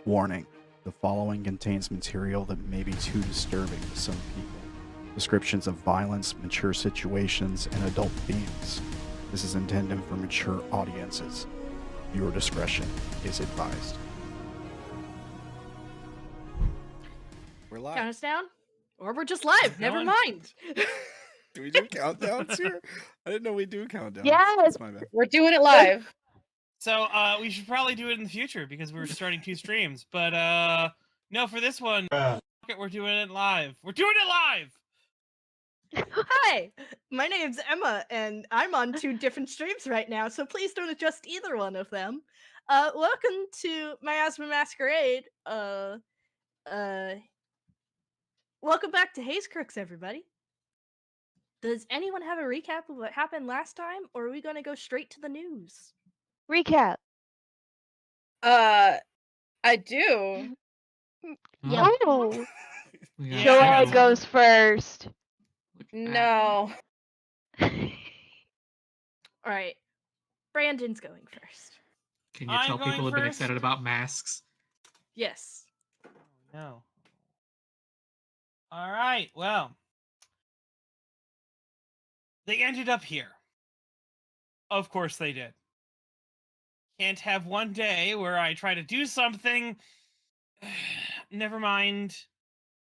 Warning, the following contains material that may be too disturbing to some people. Descriptions of violence, mature situations, and adult themes. This is intended for mature audiences. Viewer discretion is advised. We're live. Count us down? Or we're just live. Never mind. Do we do countdowns here? I didn't know we do countdowns. Yes, That's my bad. we're doing it live. So we should probably do it in the future because we're starting 2 streams. But no, for this one, we're doing it live. We're doing it live! Hi, my name's Emma, and I'm on 2 different streams right now, so please don't adjust either one of them. Welcome to Miasma Masquerade. Welcome back to Hazecrux, everybody. Does anyone have a recap of what happened last time, or are we going to go straight to the news? Recap. I do. Yeah. Oh, Yeah. Joeann goes first. No. All right, Brandon's going first. Can you I'm tell going people have been first. excited about masks? Yes. No. All right. Well, they ended up here. Of course they did. Can't have one day where I try to do something. Never mind.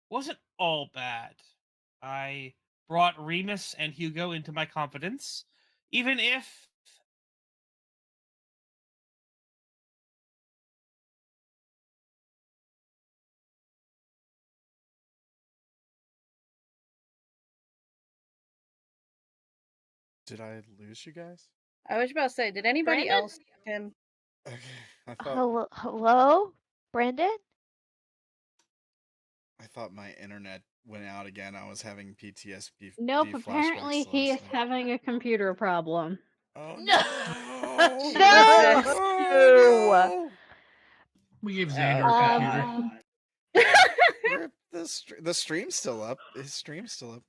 Wasn't all bad. I brought Remus and Hugo into my confidence, even if Did I lose you guys? I was about to say, did anybody Brandon? else get him? Okay. I thought Hello, Brandon? I thought my internet went out again. I was having PTSD. Nope, flashbacks apparently the he last is night. having a computer problem. Oh No. no! No! Oh, We gave Oh, Zander God. a computer. no. Rip the stream's still up. His stream's still up.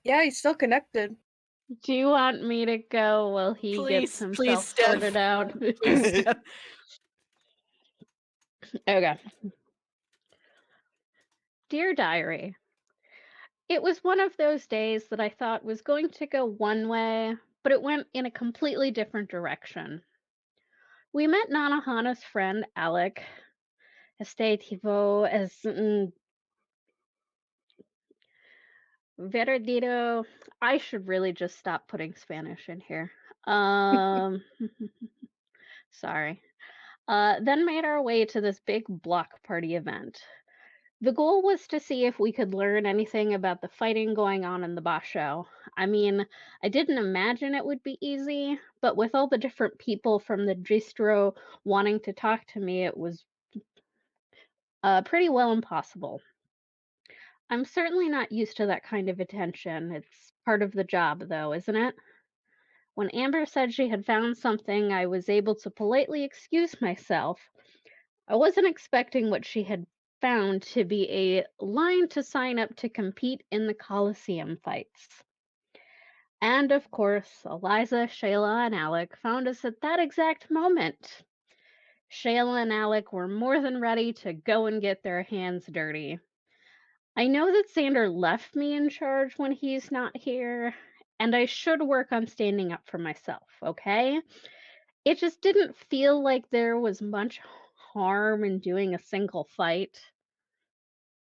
Yeah, he's still connected. Do you want me to go while he gets Please, himself Steph. sorted out? Please, Steph. Okay. Dear Diary, it was one of those days that I thought was going to go one way, but it went in a completely different direction. We met Nanahana's friend Alec. Estetivo as Verdito. I should really just stop putting Spanish in here. Sorry. Then made our way to this big block party event. The goal was to see if we could learn anything about the fighting going on in the Basho. I mean, I didn't imagine it would be easy, but with all the different people from the distro wanting to talk to me, it was pretty well impossible. I'm certainly not used to that kind of attention. It's part of the job, though, isn't it? When Amber said she had found something, I was able to politely excuse myself. I wasn't expecting what she had found to be a line to sign up to compete in the Coliseum fights. And of course, Eliza, Shayla, and Alec found us at that exact moment. Shayla and Alec were more than ready to go and get their hands dirty. I know that Zander left me in charge when he's not here, and I should work on standing up for myself, okay? It just didn't feel like there was much harm in doing a single fight.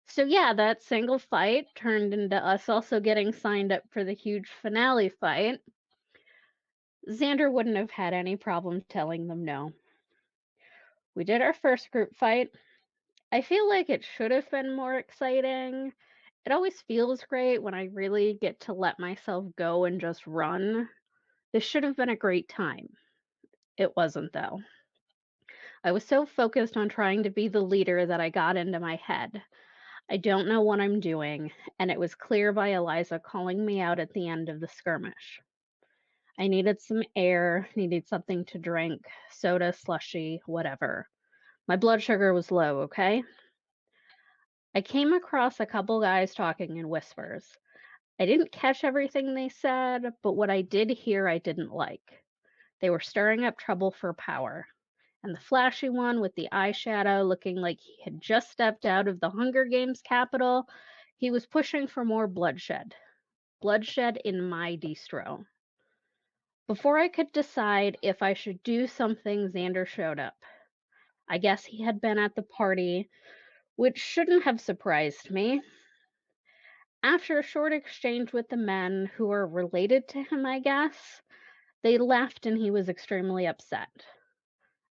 So yeah, that single fight turned into us also getting signed up for the huge finale fight. Zander wouldn't have had any problem telling them no. We did our first group fight. I feel like it should have been more exciting. It always feels great when I really get to let myself go and just run. This should have been a great time. It wasn't, though. I was so focused on trying to be the leader that I got into my head. I don't know what I'm doing, and it was clear by Eliza calling me out at the end of the skirmish. I needed some air, needed something to drink, soda, slushy, whatever. My blood sugar was low, okay? I came across a couple guys talking in whispers. I didn't catch everything they said, but what I did hear I didn't like. They were stirring up trouble for power, and the flashy one with the eyeshadow looking like he had just stepped out of the Hunger Games capital, he was pushing for more bloodshed. Bloodshed in my distro. Before I could decide if I should do something, Zander showed up. I guess he had been at the party, which shouldn't have surprised me. After a short exchange with the men who were related to him, I guess, they left and he was extremely upset.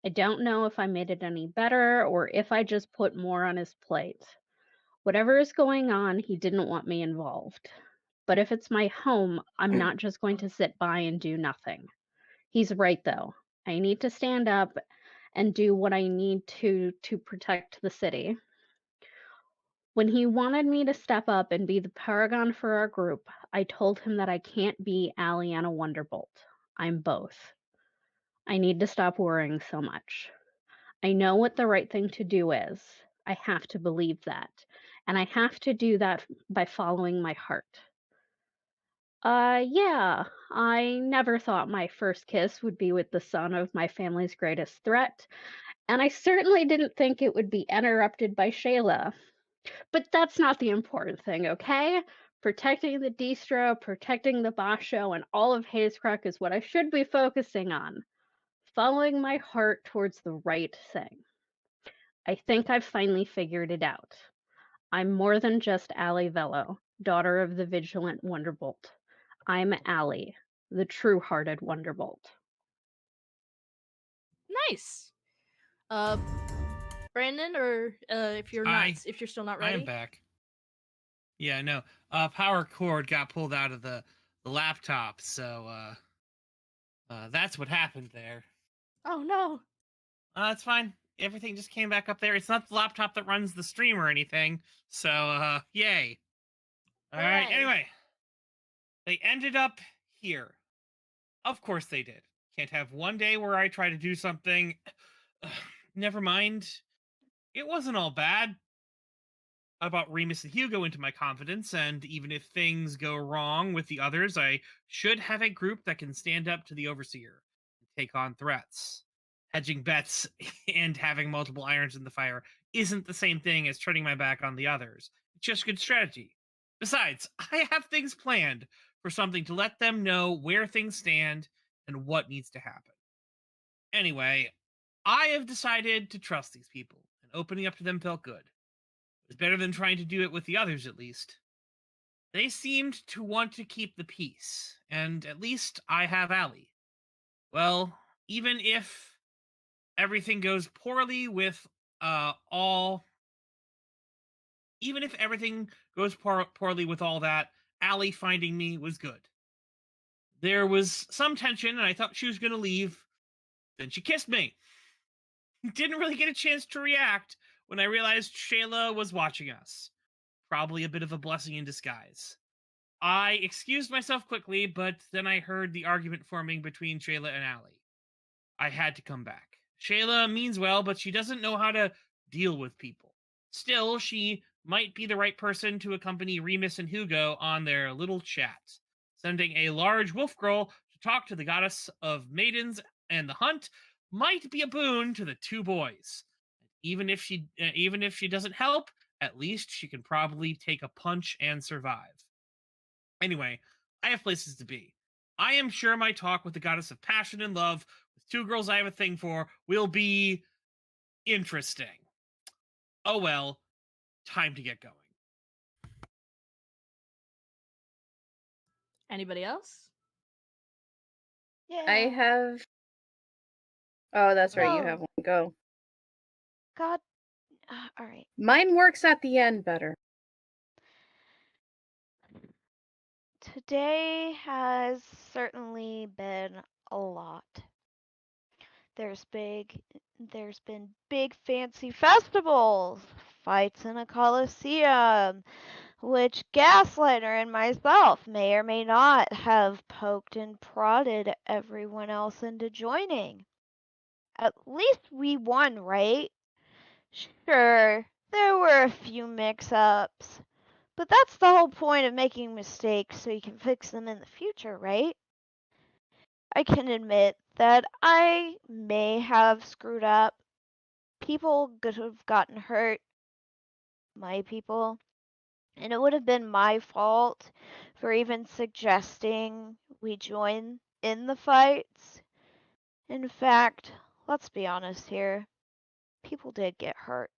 I don't know if I made it any better or if I just put more on his plate. Whatever is going on, he didn't want me involved. But if it's my home, I'm not just going to sit by and do nothing. He's right, though. I need to stand up and do what I need to protect the city. When he wanted me to step up and be the paragon for our group, I told him that I can't be Allie and a Wonderbolt. I'm both. I need to stop worrying so much. I know what the right thing to do is. I have to believe that. And I have to do that by following my heart. Yeah, I never thought my first kiss would be with the son of my family's greatest threat, and I certainly didn't think it would be interrupted by Shayla. But that's not the important thing, okay? Protecting the distro, protecting the Basho, and all of Hazecrux is what I should be focusing on. Following my heart towards the right thing. I think I've finally figured it out. I'm more than just Allie Velo, daughter of the vigilant Wonderbolt. I'm Allie, the true-hearted Wonderbolt. Nice. Brandon, or if you're still not ready. I am back. Yeah, no. Power cord got pulled out of the laptop, so that's what happened there. Oh no. It's fine. Everything just came back up there. It's not the laptop that runs the stream or anything, so yay. All right. Hooray. Anyway, they ended up here. Of course they did. Can't have one day where I try to do something. Never mind. It wasn't all bad. I brought Remus and Hugo into my confidence, and even if things go wrong with the others, I should have a group that can stand up to the Overseer and take on threats. Hedging bets and having multiple irons in the fire isn't the same thing as turning my back on the others. It's just good strategy. Besides, I have things planned for something to let them know where things stand and what needs to happen. Anyway, I have decided to trust these people, and opening up to them felt good. It was better than trying to do it with the others, at least. They seemed to want to keep the peace, and at least I have Allie. Well, even if everything goes poorly with poorly with all that, Allie finding me was good. There was some tension, and I thought she was going to leave. Then she kissed me. Didn't really get a chance to react when I realized Shayla was watching us. Probably a bit of a blessing in disguise. I excused myself quickly, but then I heard the argument forming between Shayla and Allie. I had to come back. Shayla means well, but she doesn't know how to deal with people. Still, she might be the right person to accompany Remus and Hugo on their little chat. Sending a large wolf girl to talk to the goddess of maidens and the hunt might be a boon to the two boys. Even if she doesn't help, at least she can probably take a punch and survive. Anyway, I have places to be. I am sure my talk with the goddess of passion and love, with two girls I have a thing for, will be interesting. Oh well, time to get going. Anybody else? Yeah. I have. Oh, that's right. You Oh. have one. Go. God. All right. Mine works at the end better. Today has certainly been a lot. There's been big fancy festivals, fights in a Coliseum, which Gaslighter and myself may or may not have poked and prodded everyone else into joining. At least we won, right? Sure, there were a few mix-ups, but that's the whole point of making mistakes so you can fix them in the future, right? I can admit that I may have screwed up. People could have gotten hurt, my people, and it would have been my fault for even suggesting we join in the fights. In fact, let's be honest here, people did get hurt.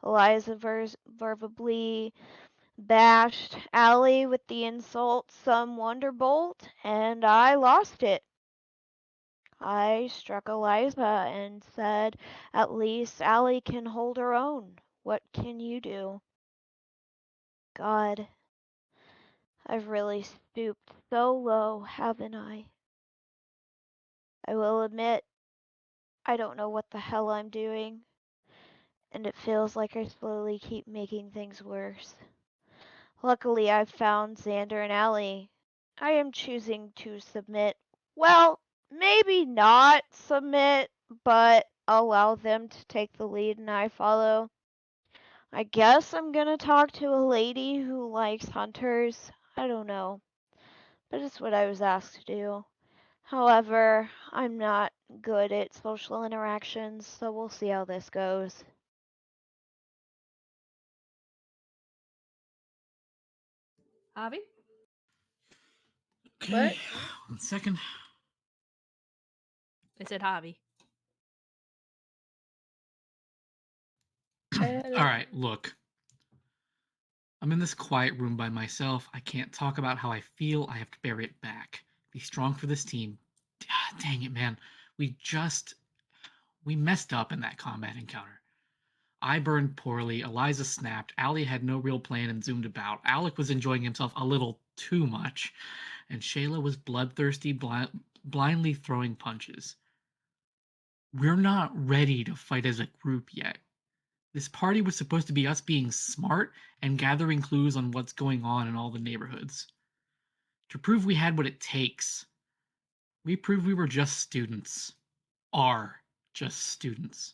Eliza verbally bashed Allie with the insult some wonderbolt, and I lost it. I struck Eliza and said, "At least Allie can hold her own. What can you do?" God, I've really stooped so low, haven't I? I will admit, I don't know what the hell I'm doing, and it feels like I slowly keep making things worse. Luckily, I've found Zander and Allie. I am choosing to submit. Well, maybe not submit, but allow them to take the lead and I follow. I guess I'm gonna talk to a lady who likes hunters. I don't know, but it's what I was asked to do. However, I'm not good at social interactions, so we'll see how this goes. Javi? Okay. What? 1 second. I said Javi. All right, look. I'm in this quiet room by myself. I can't talk about how I feel. I have to bury it back. Be strong for this team. Dang it, man. We messed up in that combat encounter. I burned poorly. Eliza snapped. Allie had no real plan and zoomed about. Alec was enjoying himself a little too much. And Shayla was bloodthirsty, blindly throwing punches. We're not ready to fight as a group yet. This party was supposed to be us being smart and gathering clues on what's going on in all the neighborhoods. To prove we had what it takes, we proved we were just students. Are just students.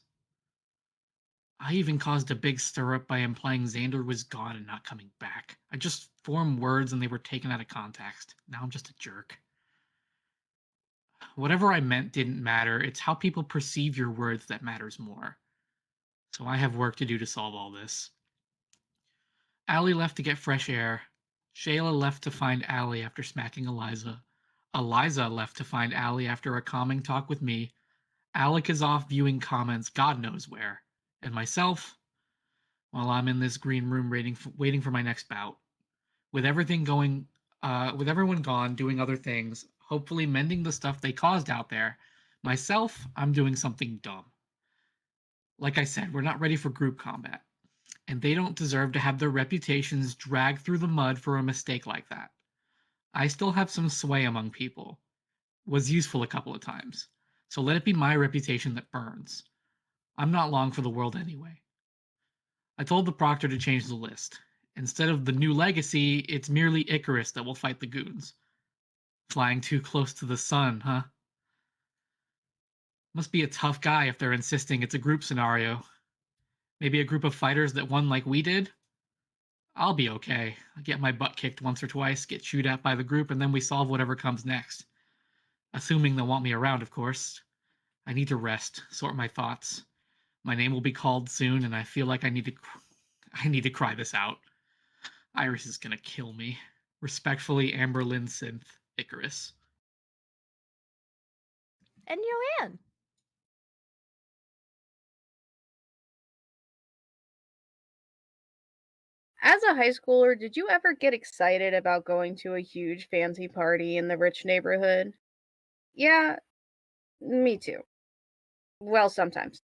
I even caused a big stir-up by implying Zander was gone and not coming back. I just formed words and they were taken out of context. Now I'm just a jerk. Whatever I meant didn't matter. It's how people perceive your words that matters more. So I have work to do to solve all this. Allie left to get fresh air. Shayla left to find Allie after smacking Eliza. Eliza left to find Allie after a calming talk with me. Alec is off viewing comments God knows where. And myself, well, I'm in this green room waiting for my next bout. With everything going, with everyone gone, doing other things, hopefully mending the stuff they caused out there. Myself, I'm doing something dumb. Like I said, we're not ready for group combat, and they don't deserve to have their reputations dragged through the mud for a mistake like that. I still have some sway among people. Was useful a couple of times, so let it be my reputation that burns. I'm not long for the world anyway. I told the proctor to change the list. Instead of the new legacy, it's merely Icarus that will fight the goons. Flying too close to the sun, huh? Must be a tough guy if they're insisting it's a group scenario. Maybe a group of fighters that won like we did? I'll be okay. I get my butt kicked once or twice, get chewed at by the group, and then we solve whatever comes next. Assuming they'll want me around, of course. I need to rest, sort my thoughts. My name will be called soon, and I feel like I need to cry this out. Iris is gonna kill me. Respectfully, Amberlynn Synth, Icarus. And Joeann. As a high schooler, did you ever get excited about going to a huge fancy party in the rich neighborhood? Yeah, me too. Well, sometimes.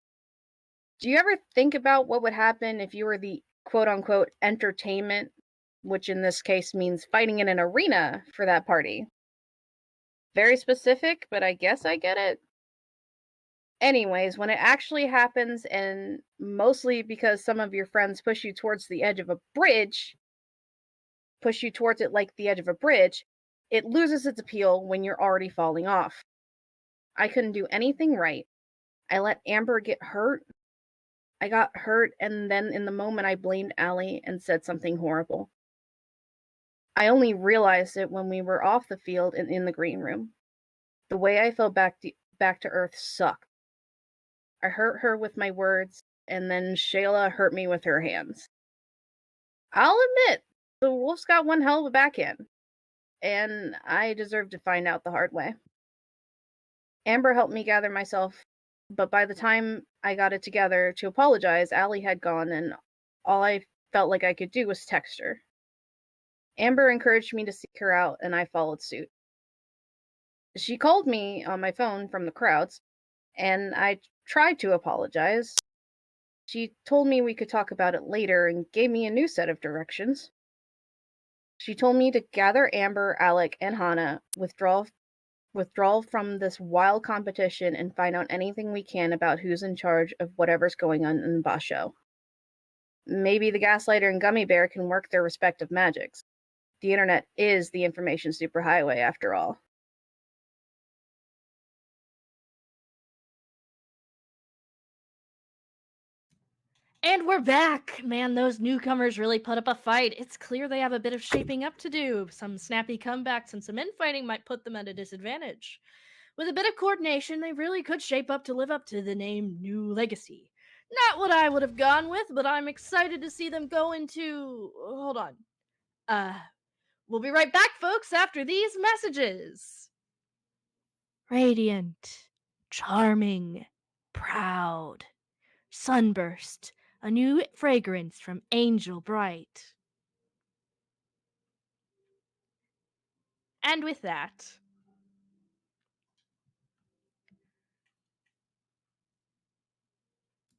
Do you ever think about what would happen if you were the quote-unquote entertainment, which in this case means fighting in an arena for that party? Very specific, but I guess I get it. Anyways, when it actually happens, and mostly because some of your friends push you towards the edge of a bridge, push you towards it like the edge of a bridge, it loses its appeal when you're already falling off. I couldn't do anything right. I let Amber get hurt. I got hurt, and then in the moment I blamed Allie and said something horrible. I only realized it when we were off the field and in the green room. The way I fell back to Earth sucked. I hurt her with my words, and then Shayla hurt me with her hands. I'll admit, the wolf's got one hell of a backhand, and I deserve to find out the hard way. Amber helped me gather myself, but by the time I got it together to apologize, Allie had gone, and all I felt like I could do was text her. Amber encouraged me to seek her out, and I followed suit. She called me on my phone from the crowds, and I tried to apologize. She told me we could talk about it later and gave me a new set of directions. She told me to gather Amber, Alec, and Hannah, withdraw from this wild competition, and find out anything we can about who's in charge of whatever's going on in the boss show. Maybe the Gaslighter and Gummy Bear can work their respective magics. The internet is the information superhighway, after all. And we're back! Man, those newcomers really put up a fight. It's clear they have a bit of shaping up to do. Some snappy comebacks and some infighting might put them at a disadvantage. With a bit of coordination, they really could shape up to live up to the name New Legacy. Not what I would have gone with, but I'm excited to see them go into... Hold on. We'll be right back, folks, after these messages. Radiant, charming, proud, sunburst, a new fragrance from Angel Bright. And with that,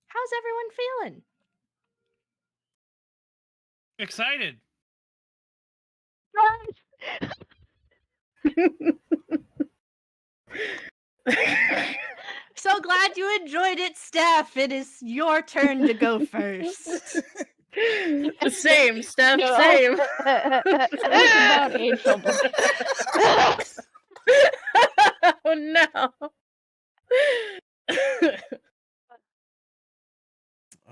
how's everyone feeling? Excited. So glad you enjoyed it, Steph. It is your turn to go first. Same, Steph, No. same. What about Angel Bright? Oh no.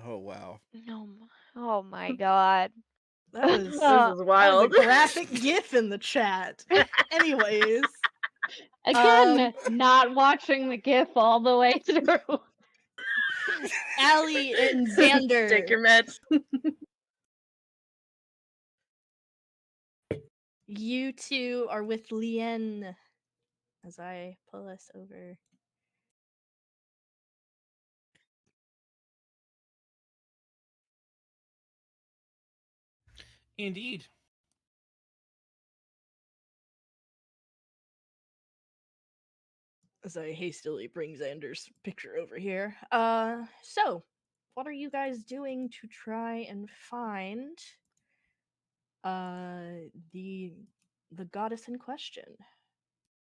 Oh wow. Oh my god. That was, This is that was wild. a graphic GIF in the chat. Anyways, Again, not watching the GIF all the way through. Allie and Zander. Take your meds. You two are with Lien. As I pull us over. Indeed. As I hastily bring Xander's picture over here. So, what are you guys doing to try and find the goddess in question?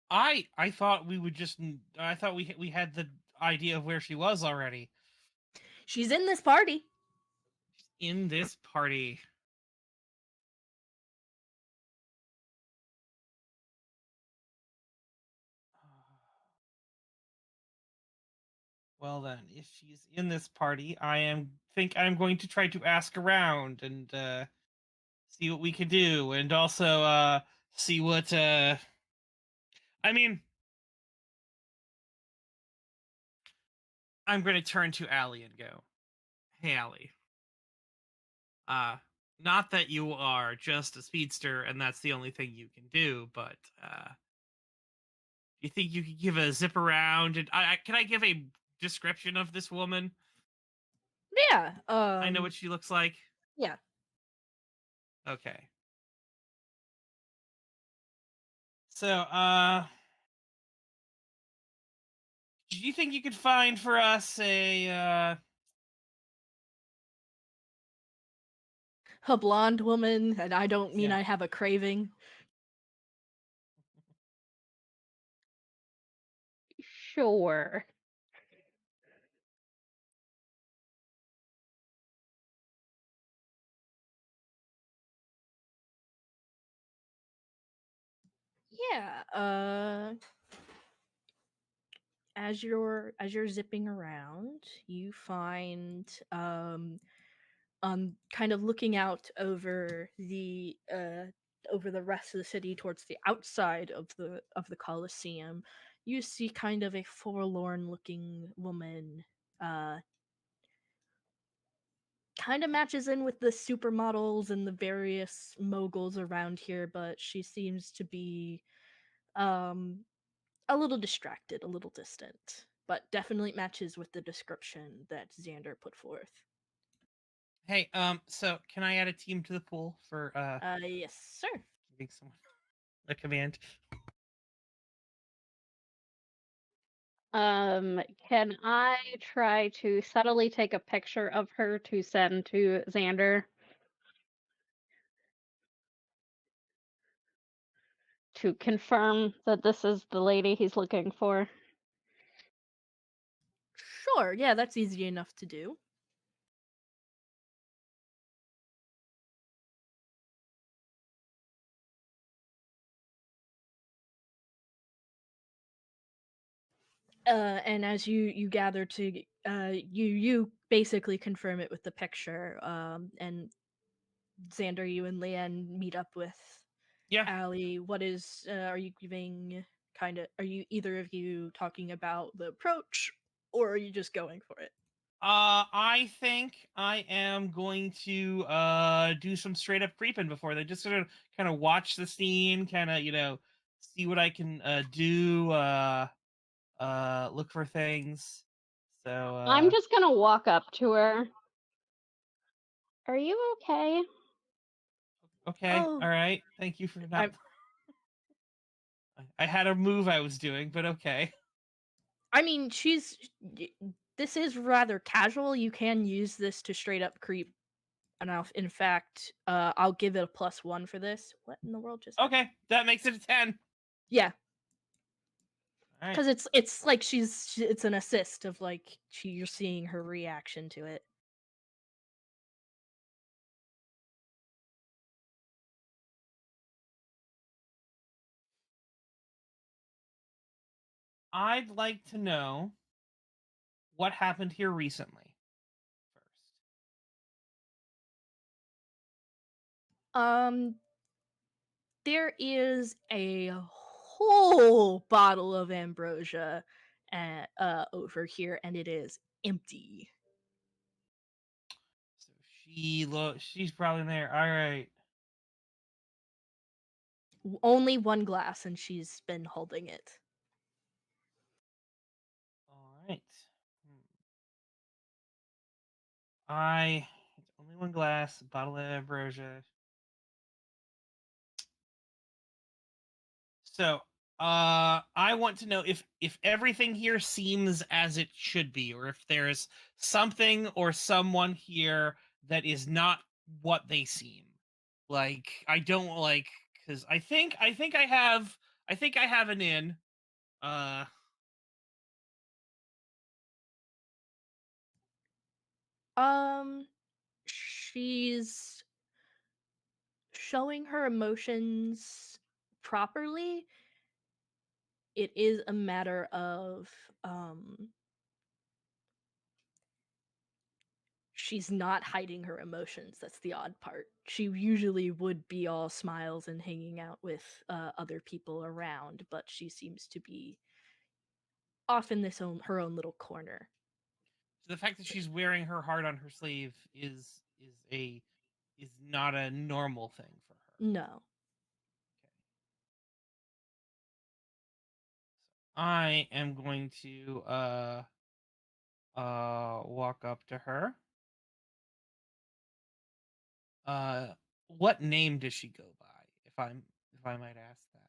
I thought we would just. I thought we had the idea of where she was already. She's in this party. In this party. Well then, if she's in this party, think I'm going to try to ask around and see what we can do, and also see what I mean, I'm going to turn to Allie and go, "Hey Allie. Not that you are just a speedster and that's the only thing you can do, but you think you could give a zip around and can I give a description of this woman? Yeah. I know what she looks like. Yeah. Okay. So, do you think you could find for us a blonde woman, and I don't mean Yeah. I have a craving. Sure. Yeah. As you're zipping around, you find kind of looking out over the rest of the city towards the outside of the Coliseum, you see kind of a forlorn-looking woman. Kind of matches in with the supermodels and the various moguls around here, but she seems to be a little distracted, a little distant, but definitely matches with the description that Zander put forth. Hey, so can I add a team to the pool for Yes, sir. giving someone a command? Can I try to subtly take a picture of her to send to Zander? To confirm that this is the lady he's looking for. Sure, yeah, that's easy enough to do. And as you gather to you basically confirm it with the picture, and Xander, you and Leanne meet up with Yeah. Allie. What is are you giving are you either of you talking about the approach, or are you just going for it? I think I am going to do some straight up creeping before they just sort of kind of watch the scene, kind of, see what I can do, look for things. So I'm just gonna walk up to her. Are you okay? okay, Oh, all right. Thank you for not. I'm- I had a move I was doing, but okay. I mean, this is rather casual. You can use this to straight up creep. And in fact, I'll give it a +1 for this. What in the world just happened? Okay, that makes it a 10. Yeah, All right. because it's like it's an assist of like you're seeing her reaction to it. I'd like to know what happened here recently first. There is a whole bottle of ambrosia over here, and it is empty. So she's probably in there. All right. Only one glass, and she's been holding it. All right. I only one glass, bottle of ambrosia. So, I want to know if everything here seems as it should be, or if there's something or someone here that is not what they seem. Like, I don't like, because I think I have an in. Uh, She's showing her emotions properly. It is a matter of she's not hiding her emotions. That's the odd part. She usually would be all smiles and hanging out with other people around, but she seems to be off in her own little corner. so the fact that she's wearing her heart on her sleeve is not a normal thing for her. No. I am going to walk up to her. What name does she go by, if I might ask that?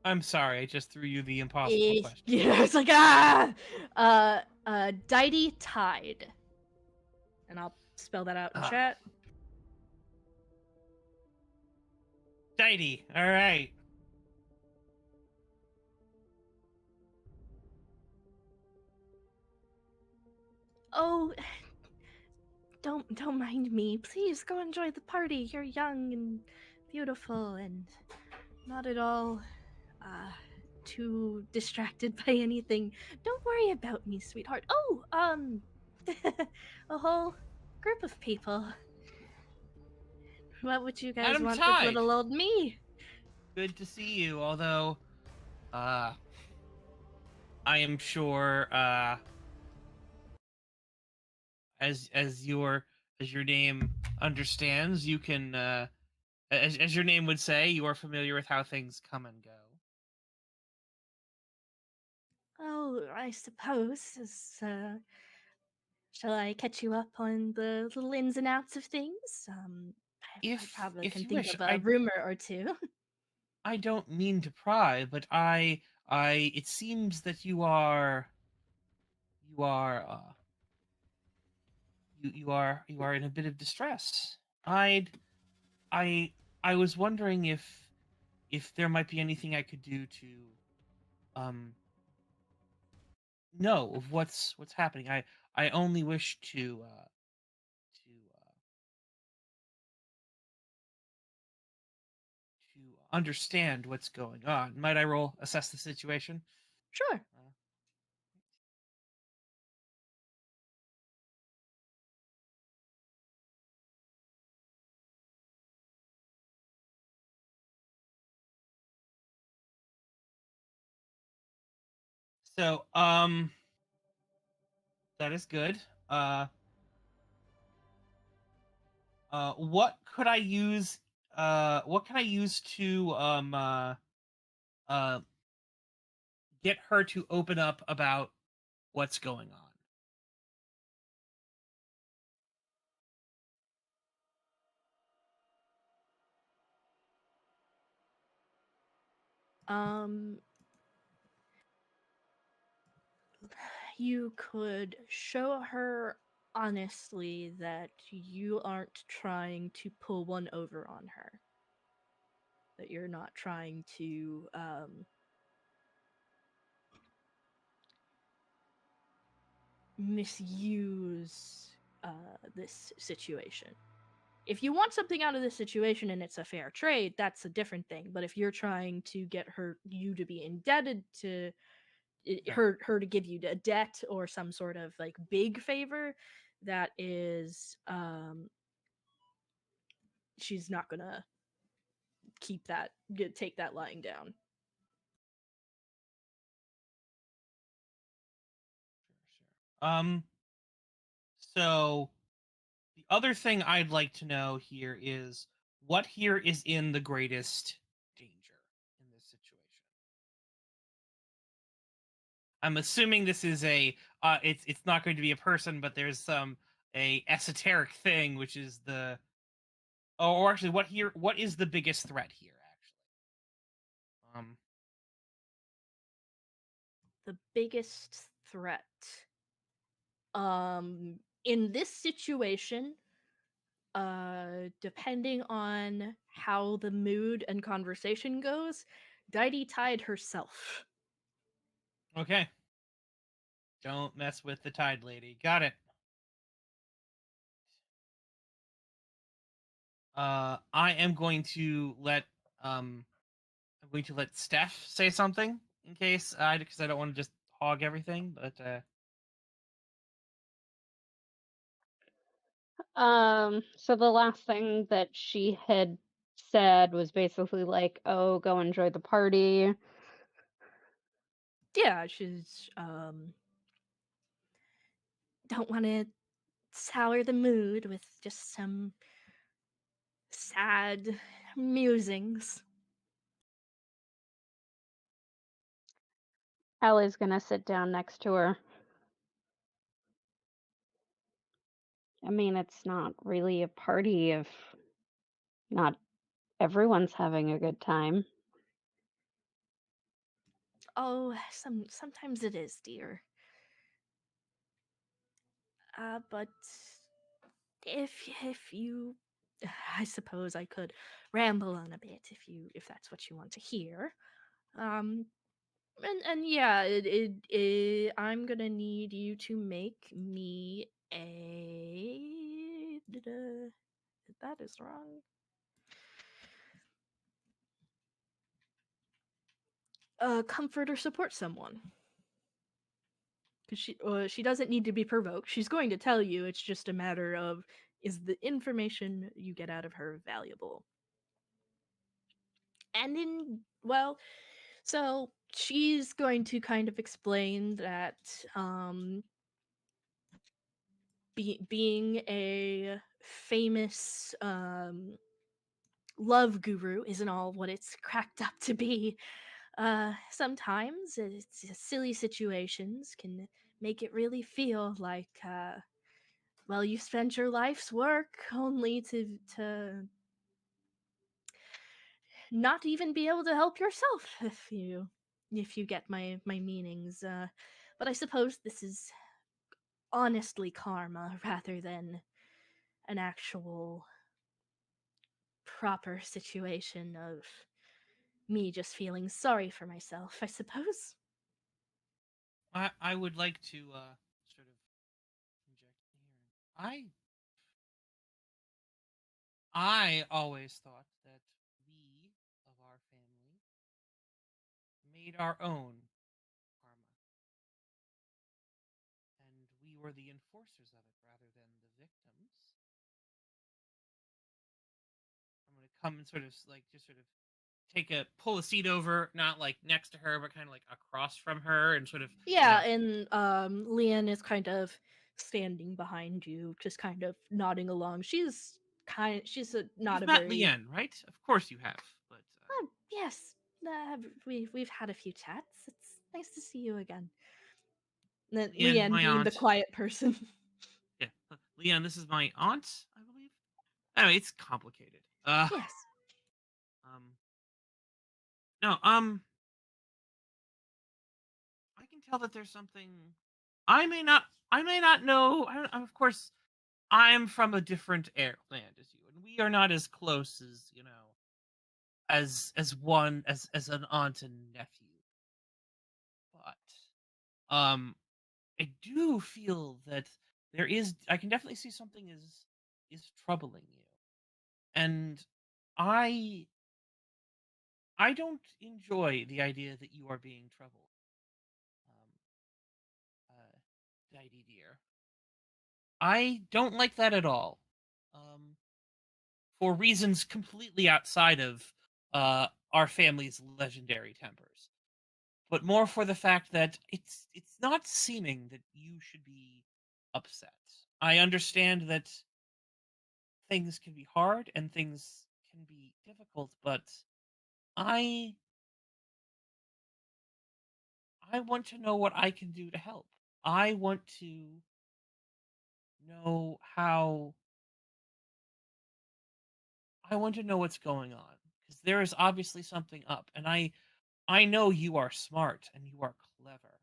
I'm sorry, I just threw you the impossible question. Yeah, it's like Deity Tide. And I'll spell that out in chat. Deity, all right. Oh, don't mind me. Please go enjoy the party. You're young and beautiful and not at all too distracted by anything. Don't worry about me, sweetheart. Oh, a whole group of people. What would you guys Madam want Tide. with little old me? Good to see you, although I am sure as your name understands, you can as your name would say, you are familiar with how things come and go. Oh, I suppose. Shall I catch you up on the little ins and outs of things? I probably If can you think wish, of a rumor or two. I don't mean to pry, but I it seems that you are you are in a bit of distress. I I was wondering if there might be anything I could do to know of what's happening. I only wish to to understand what's going on. Might I roll assess the situation? Sure. So, that is good. What could I use? What can I use to uh, get her to open up about what's going on? You could show her honestly that you aren't trying to pull one over on her. That you're not trying to misuse this situation. If you want something out of this situation and it's a fair trade, that's a different thing. But if you're trying to get you to be indebted to her to give you a debt or some sort of like big favor, that is she's not gonna take that lying down. Sure. So the other thing I'd like to know here is what here is in the greatest danger in this situation. I'm assuming this is it's not going to be a person, but there's some a esoteric thing, which is the or actually what is the biggest threat here actually? The biggest threat in this situation, depending on how the mood and conversation goes, Deity Tide herself. Okay. Don't mess with the Tide Lady. Got it. I am going to let Steph say something in case because I don't want to just hog everything, but So the last thing that she had said was basically like, "Oh, go enjoy the party." Yeah, she's don't want to sour the mood with just some sad musings. Allie's gonna sit down next to her. I mean, it's not really a party if not everyone's having a good time. Oh, sometimes it is, dear. But if you, I suppose I could ramble on a bit if that's what you want to hear. Um, and yeah, I'm gonna need you to make me a That is wrong. Comfort or support someone. Because she doesn't need to be provoked. She's going to tell you. It's just a matter of, is the information you get out of her valuable? And so she's going to kind of explain that being a famous love guru isn't all what it's cracked up to be. Sometimes it's silly situations can make it really feel like, well, you spent your life's work only to not even be able to help yourself, if you get my meanings. But I suppose this is honestly karma rather than an actual proper situation of me just feeling sorry for myself, I suppose. I would like to sort of inject here. I always thought that we of our family made our own karma, and we were the enforcers of it rather than the victims. I'm gonna come and sort of like just sort of pull a seat over, not like next to her, but kind of like across from her, and sort of Yeah, and Leanne is kind of standing behind you, just kind of nodding along. She's not You've a met very Leanne, right? Of course you have, but yes. We've had a few chats. It's nice to see you again. And then Leanne, Leanne my being the aunt. quiet person. Yeah, Leanne, this is my aunt, I believe. Anyway, it's complicated. Yes. No, I can tell that there's something I may not know. Of course, I'm from a different land as you, and we are not as close as as an aunt and nephew. But I do feel that I can definitely see something is troubling you, and I I don't enjoy the idea that you are being troubled. Didy dear. I don't like that at all. Um, for reasons completely outside of our family's legendary tempers, but more for the fact that it's not seeming that you should be upset. I understand that things can be hard and things can be difficult, but I I want to know what I can do to help. I want to know how I want to know what's going on because there is obviously something up, and I know you are smart and you are clever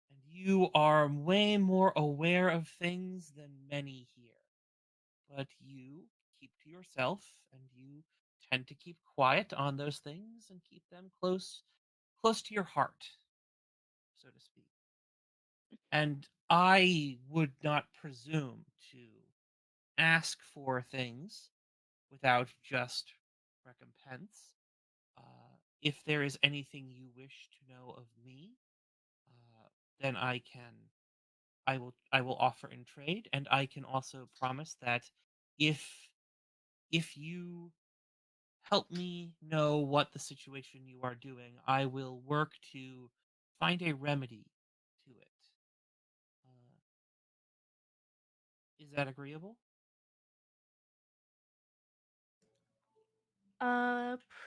and you are way more aware of things than many here. But you keep to yourself and you tend to keep quiet on those things and keep them close to your heart, so to speak. And I would not presume to ask for things without just recompense. If there is anything you wish to know of me, then I will offer in trade, and I can also promise that if if you help me know what the situation you are doing, I will work to find a remedy to it. Uh, is that agreeable?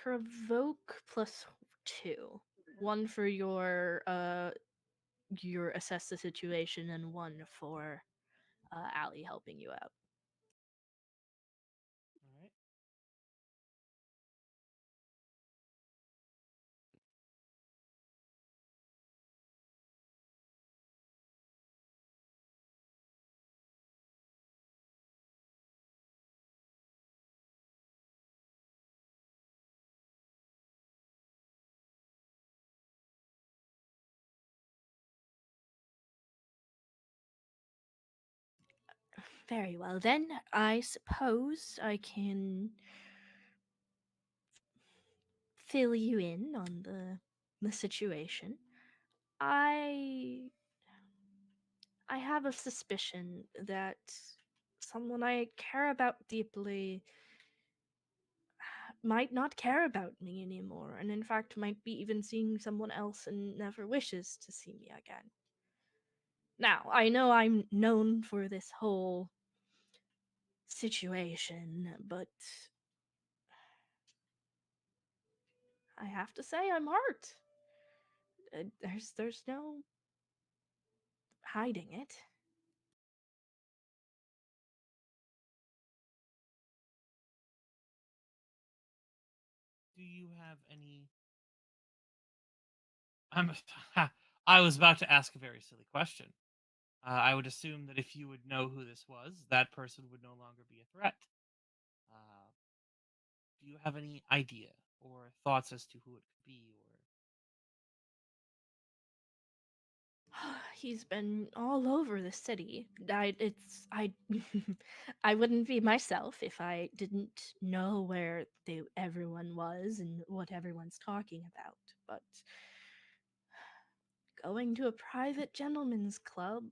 Provoke +2. One for your assess the situation, and one for Allie helping you out. All right. Very well, then. I suppose I can fill you in on the situation. I have a suspicion that someone I care about deeply might not care about me anymore, and in fact might be even seeing someone else and never wishes to see me again. Now, I know I'm known for this whole situation, but I have to say I'm hurt. There's no hiding it. Do you have any? I was about to ask a very silly question. I would assume that if you would know who this was, that person would no longer be a threat. Uh, do you have any idea or thoughts as to who it could be? He's been all over the city. I I wouldn't be myself if I didn't know where everyone was and what everyone's talking about. But going to a private gentleman's club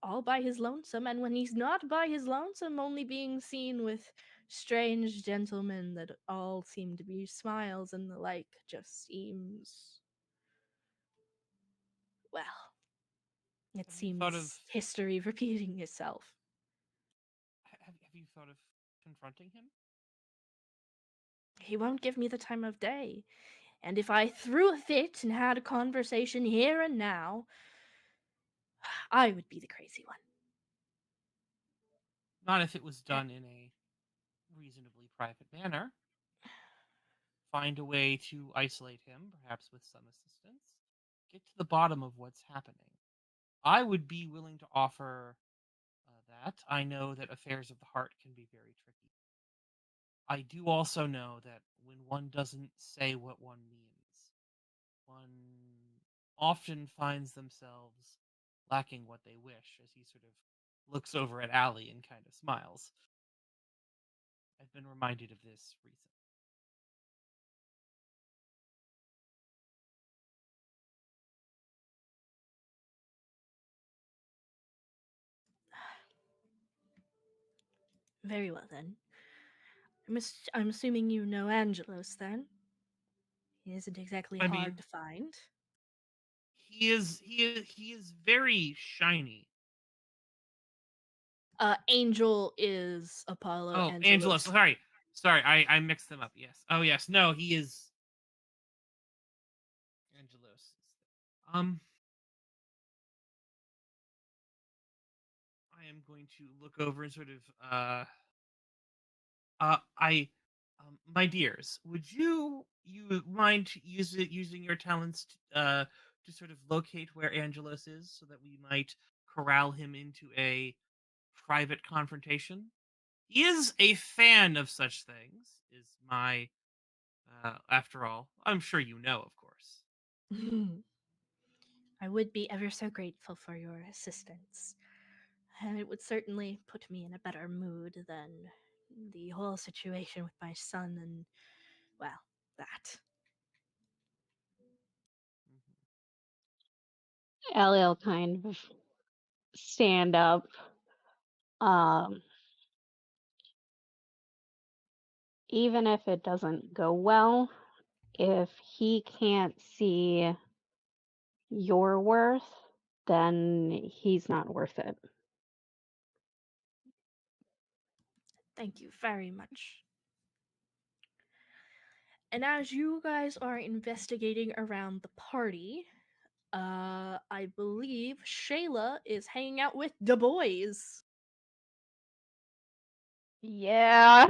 all by his lonesome, and when he's not by his lonesome, only being seen with strange gentlemen that all seem to be smiles and the like, just seems, well, it Have you thought of seems history repeating itself. have you thought of confronting him? He won't give me the time of day, and if I threw a fit and had a conversation here and now, I would be the crazy one. Not if it was done in a reasonably private manner. Find a way to isolate him, perhaps with some assistance. Get to the bottom of what's happening. I would be willing to offer that. I know that affairs of the heart can be very tricky. I do also know that when one doesn't say what one means, one often finds themselves lacking what they wish, as he sort of looks over at Allie and kind of smiles. I've been reminded of this recently. Very well, then. I'm assuming you know Angelos, then? He isn't exactly I hard mean, to find. he is very shiny. Angel is Apollo. Oh, Angelo. Angelos. Sorry, I mixed them up. Yes. Oh, yes. No, he is Angelos. I am going to look over and sort of my dears, would you mind using your talents to sort of locate where Angelos is, so that we might corral him into a private confrontation? He is a fan of such things. Is my after all, I'm sure you know, of course. I would be ever so grateful for your assistance. And it would certainly put me in a better mood than the whole situation with my son and, well, that. Allie will kind of stand up. Even if it doesn't go well, if he can't see your worth, then he's not worth it. Thank you very much. And as you guys are investigating around the party, I believe Shayla is hanging out with the boys. Yeah.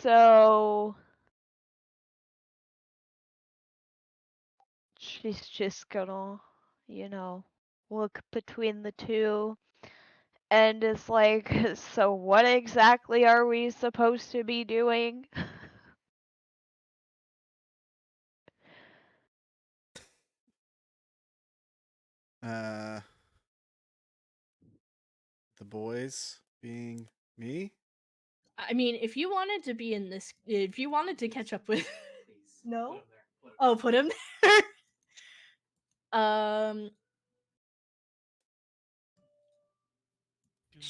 So she's just gonna, look between the two and is like, so what exactly are we supposed to be doing? The boys being me? I mean, if you wanted to be in this, if you wanted to catch up with Snow, oh, put him there. Do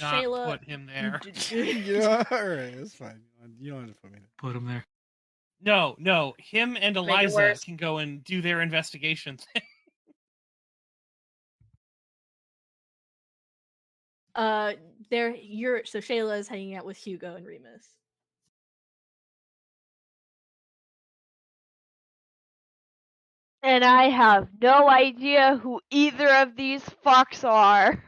not Shayla, put him there. Yeah, alright, that's fine. You don't have to put me there. Put him there. No, him and Make it Eliza worse. can go and do their investigations. so Shayla is hanging out with Hugo and Remus. And I have no idea who either of these fucks are.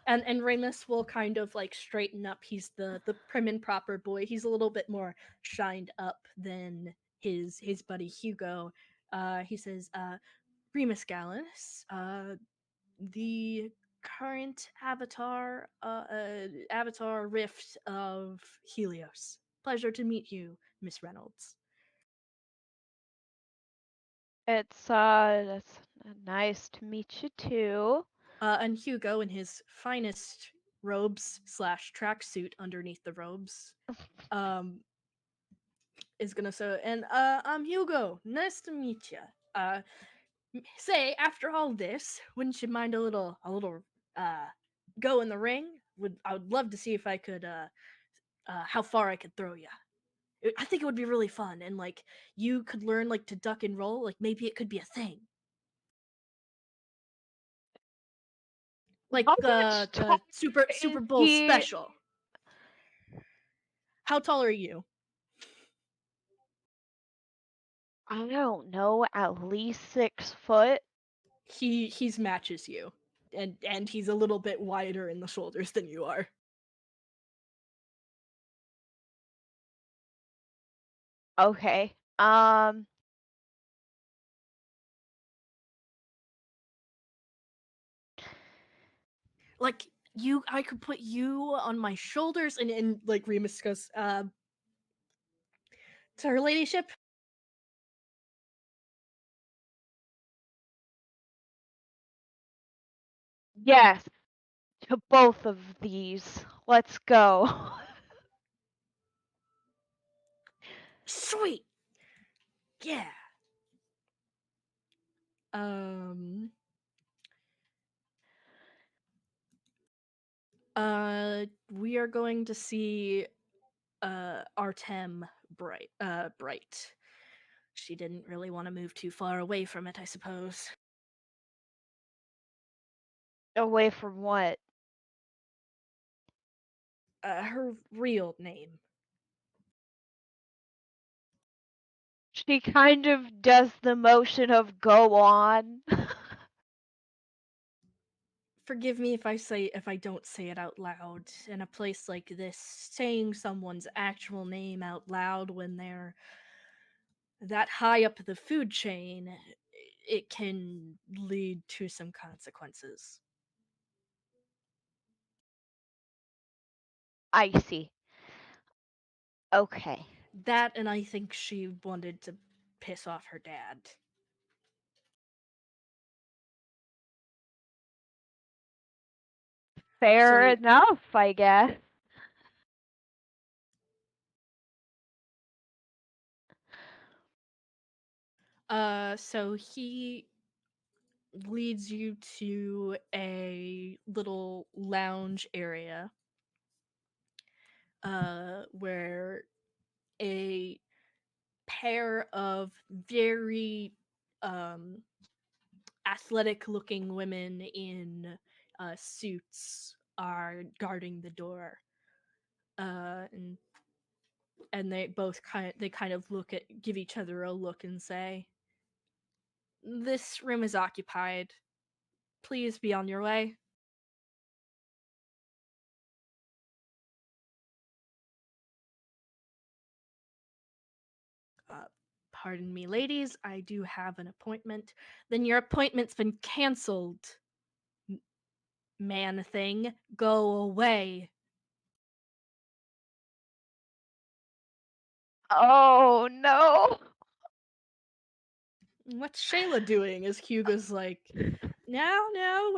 And Remus will kind of like straighten up. He's the prim and proper boy. He's a little bit more shined up than his buddy Hugo. He says, Remus Gallus, the current avatar rift of Helios. Pleasure to meet you, Miss Reynolds. It's nice to meet you too. And Hugo in his finest robes / tracksuit underneath the robes, is gonna say, and I'm Hugo. Nice to meet you. Say after all this, wouldn't you mind a little go in the ring? I would love to see if I could how far I could throw you. I think it would be really fun, and like you could learn like to duck and roll. Like maybe it could be a thing. Like How the much Super is Bowl he? special. How tall are you? I don't know, at least 6 foot. He's matches you, and he's a little bit wider in the shoulders than you are. Okay. Like I could put you on my shoulders, and like Remus goes, to her ladyship. Yes, to both of these. Let's go. Sweet. Yeah. We are going to see Artem Bright. She didn't really want to move too far away from it, I suppose. Away from what? Her real name. She kind of does the motion of go on. Forgive me if I don't say it out loud. In a place like this, saying someone's actual name out loud when they're that high up the food chain, it can lead to some consequences. I see. Okay. That, and I think she wanted to piss off her dad. Fair enough, I guess. So he leads you to a little lounge area, where a pair of very athletic looking women in suits are guarding the door, and they both kind of give each other a look and say, "This room is occupied. Please be on your way." Pardon me, ladies, I do have an appointment. Then your appointment's been cancelled, man thing. Go away. Oh no. What's Shayla doing? As Hugo's like, Now,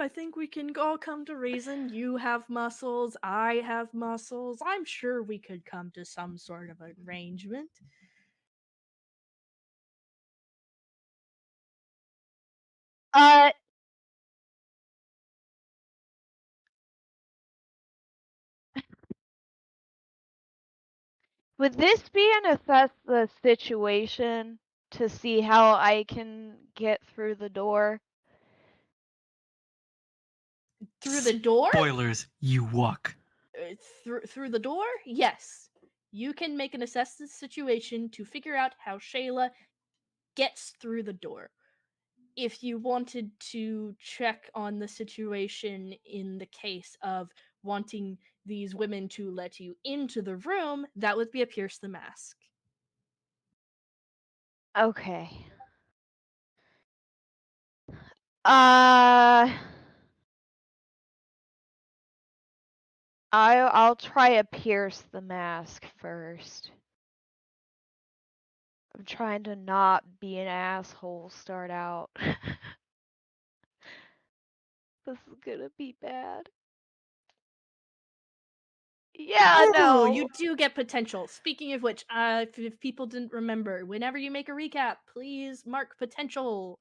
I think we can all come to reason. You have muscles, I have muscles. I'm sure we could come to some sort of arrangement. Would this be an assess the situation to see how I can get through the door? Through the door? Spoilers, you walk. Through the door? Yes. You can make an assess the situation to figure out how Shayla gets through the door. If you wanted to check on the situation in the case of wanting these women to let you into the room, that would be a pierce the mask. Okay. I'll try a pierce the mask first. I'm trying to not be an asshole start out. This is gonna be bad. Yeah, Ooh, no. you do get potential. Speaking of which, if people didn't remember, whenever you make a recap, please mark potential.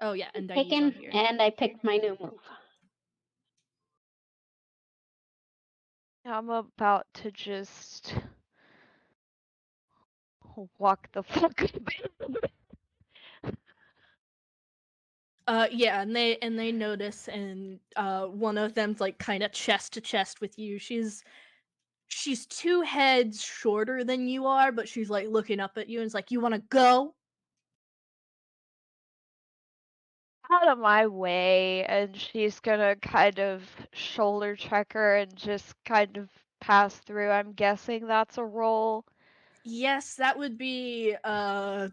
Oh yeah, and Dai's Taken, on here. and I picked my new move. I'm about to just walk the fuck Yeah, and they notice, and one of them's like kind of chest to chest with you. She's 2 heads shorter than you are, but she's like looking up at you and is like, "You want to go?" out of my way, and she's gonna kind of shoulder check her and just kind of pass through. I'm guessing that's a roll. Yes, that would be a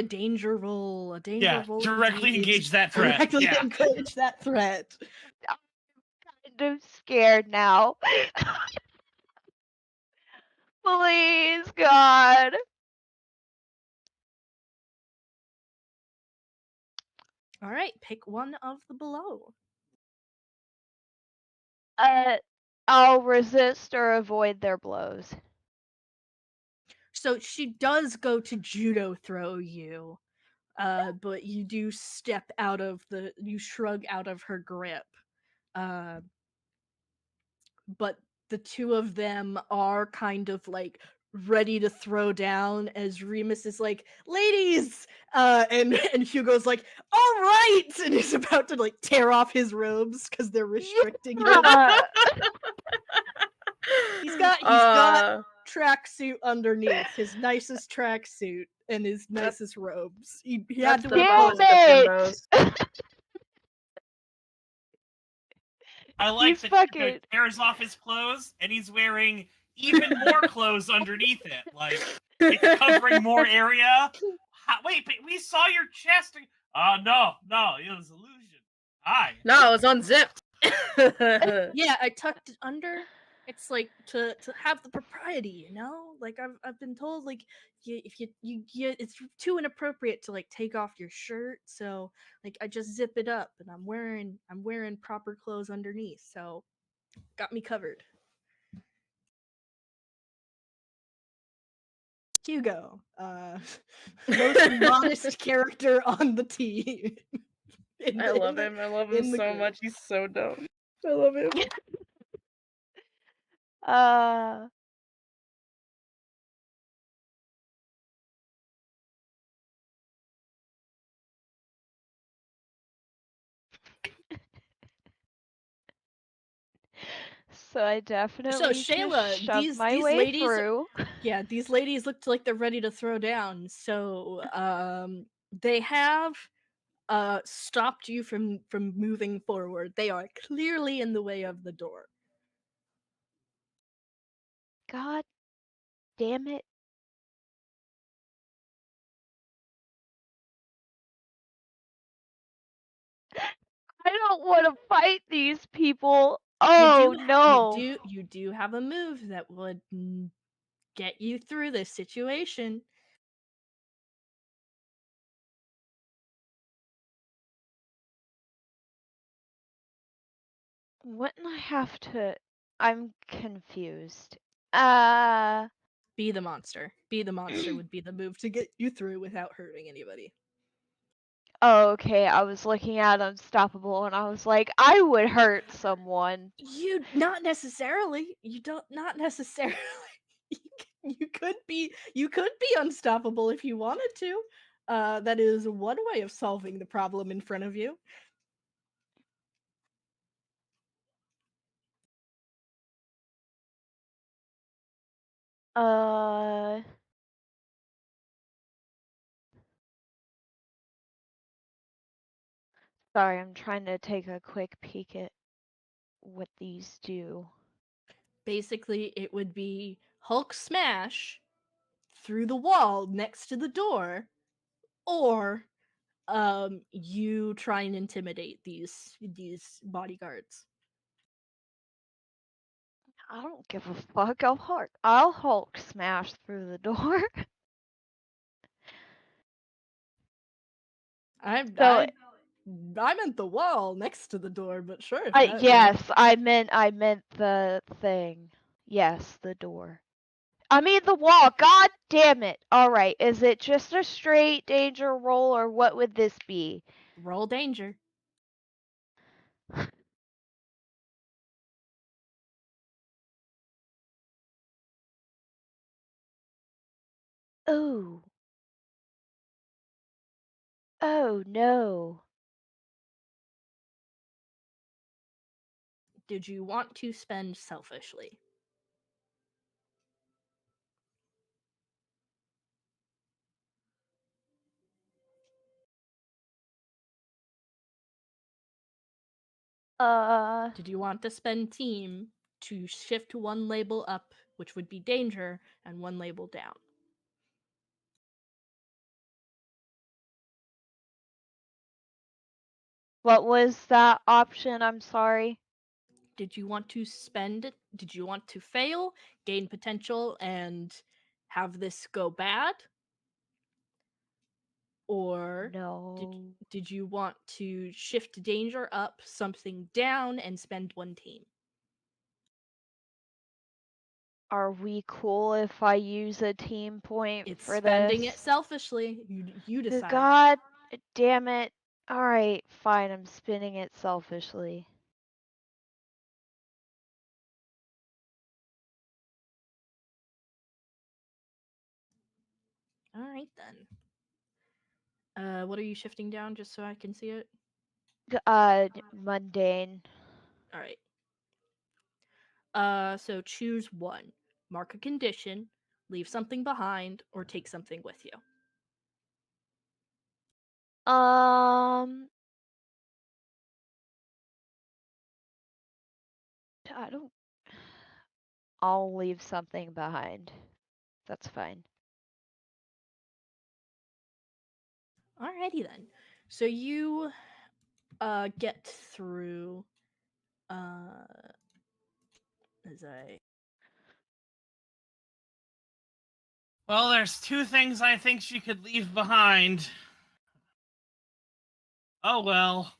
danger roll. A danger Yeah, roll. directly indeed. engage that threat. Directly Yeah. engage that threat. I'm kind of scared now. Please, God. All right, pick one of the below. I'll resist or avoid their blows. So she does go to judo throw you, but you do step out of you shrug out of her grip. But the two of them are kind of like ready to throw down as Remus is like, "Ladies!" And Hugo's like, "All right!" And he's about to like tear off his robes because they're restricting him. He's got tracksuit underneath, his nicest tracksuit and his nicest robes. He had That's to the wear bones both. of Damn Bimbos. I like You that fucking- Hugo tears off his clothes and he's wearing even more clothes underneath it. Like, it's covering more area. Wait, but we saw your chest. No, it was illusion. Hi. No, it was unzipped. Yeah, I tucked it under. It's like to have the propriety, you know. Like I've been told, like if you it's too inappropriate to like take off your shirt. So like I just zip it up, and I'm wearing proper clothes underneath. So got me covered. Hugo, most modest character on the team. I love him. I love him in the so group. much. He's so dumb. I love him. So I definitely Shayla, just shove these my way ladies, through. yeah, these ladies look like they're ready to throw down. So they have stopped you from moving forward. They are clearly in the way of the door. God damn it. I don't want to fight these people. Oh no. You do have a move that would get you through this situation. Wouldn't I have to? I'm confused. Be the monster. Be the monster would be the move to get you through without hurting anybody. Oh, okay. I was looking at Unstoppable and I was like, I would hurt someone. You not necessarily. You don't not necessarily. You could be unstoppable if you wanted to. That is one way of solving the problem in front of you. Sorry, I'm trying to take a quick peek at what these do. Basically, it would be Hulk smash through the wall next to the door, or you try and intimidate these bodyguards. I don't give a fuck. I'll Hulk smash through the door. I So, meant the wall next to the door, but sure. yes, I meant the thing. Yes, the door. I mean the wall. God damn it. All right. Is it just a straight danger roll, or what would this be? Roll danger. Oh. Oh no. Did you want to spend selfishly? Did you want to spend team to shift one label up, which would be danger, and one label down? What was that option? I'm sorry. Did you want to fail, gain potential, and have this go bad? Or No. did you want to shift danger up, something down, and spend one team? Are we cool if I use a team point It's for spending this? it selfishly. You decide. God damn it. Alright, fine, I'm spinning it selfishly. All right then. What are you shifting down, just so I can see it? Mundane. All right. So choose one. Mark a condition, leave something behind, or take something with you. I don't. I'll leave something behind. That's fine. Alrighty then. So you get through as I Well, there's two things I think she could leave behind. Oh well.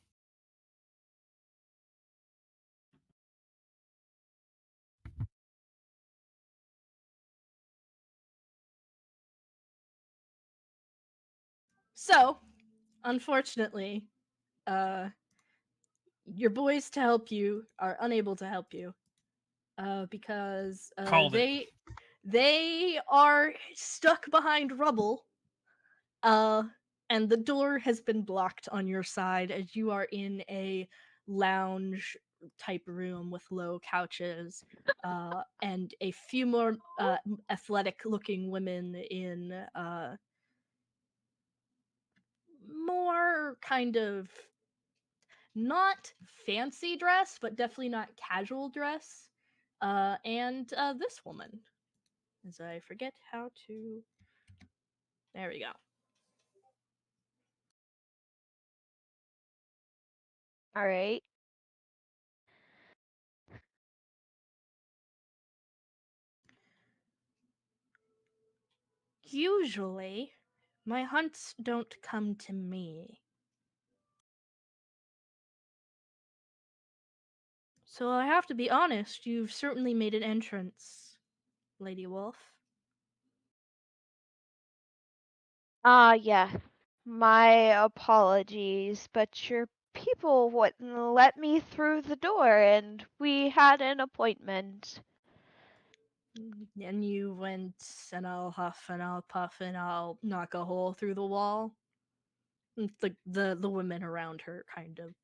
So, unfortunately, your boys to help you are unable to help you. Because Called it. they are stuck behind rubble. And the door has been blocked on your side as you are in a lounge type room with low couches, and a few more athletic looking women in more kind of not fancy dress, but definitely not casual dress. And this woman, as I forget how to. There we go. Alright. Usually, my hunts don't come to me. So I have to be honest, you've certainly made an entrance, Lady Wolf. Yeah. My apologies, but your people wouldn't let me through the door, and we had an appointment. And you went, and I'll huff and I'll puff and I'll knock a hole through the wall. The women around her kind of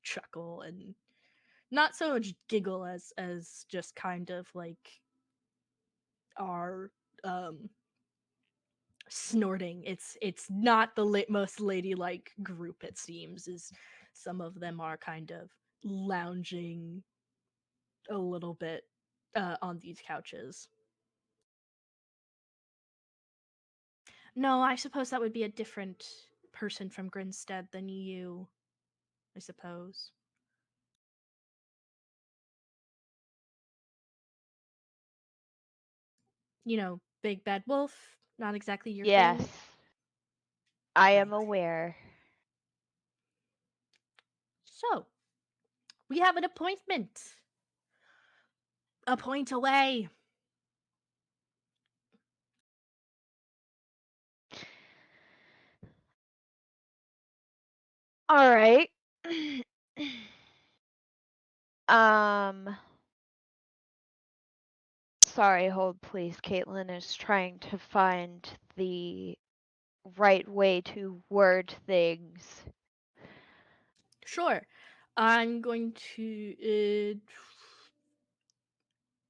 chuckle and not so much giggle as just kind of like are snorting. It's not the most ladylike group, it seems, as some of them are kind of lounging a little bit on these couches. No, I suppose that would be a different person from Grinstead than you, I suppose. You know, Big Bad Wolf, not exactly your Yes, thing. I am Right. aware. So, we have an appointment. A point away. All right. um. Sorry, hold please. Caitlin is trying to find the right way to word things. Sure. I'm going to.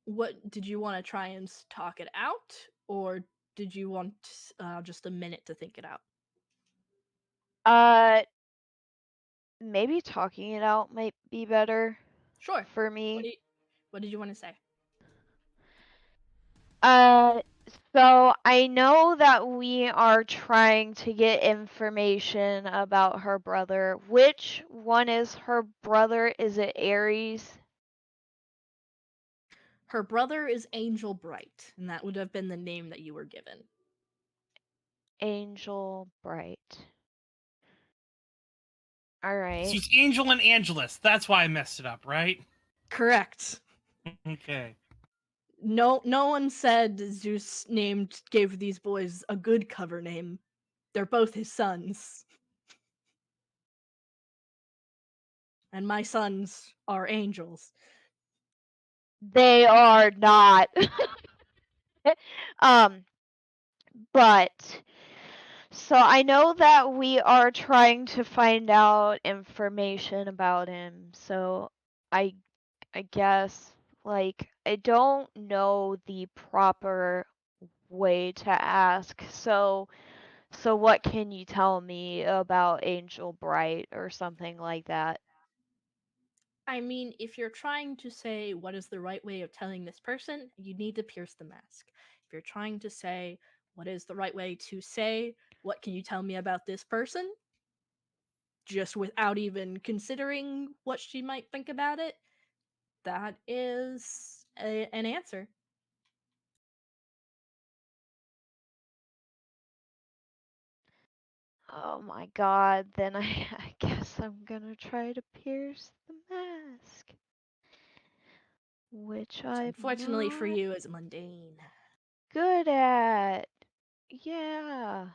What did you want to try and talk it out, or did you want just a minute to think it out? Maybe talking it out might be better Sure. for me. What did you want to say? So I know that we are trying to get information about her brother. Which one is her brother? Is it Ares? Her brother is Angel Bright, and that would have been the name that you were given. Angel Bright. All right. So it's Angel and Angelus. That's why I messed it up, right? Correct. Okay. No one said Zeus gave these boys a good cover name. They're both his sons. And my sons are angels. They are not. But so I know that we are trying to find out information about him. So I guess like I don't know the proper way to ask. So what can you tell me about Angel Bright or something like that? I mean, if you're trying to say what is the right way of telling this person, you need to pierce the mask. If you're trying to say what is the right way to say, what can you tell me about this person? Just without even considering what she might think about it, that is an answer. Oh my god, then I guess I'm gonna try to pierce the mask. Which I'm Unfortunately for not you, is mundane. good at. Yeah.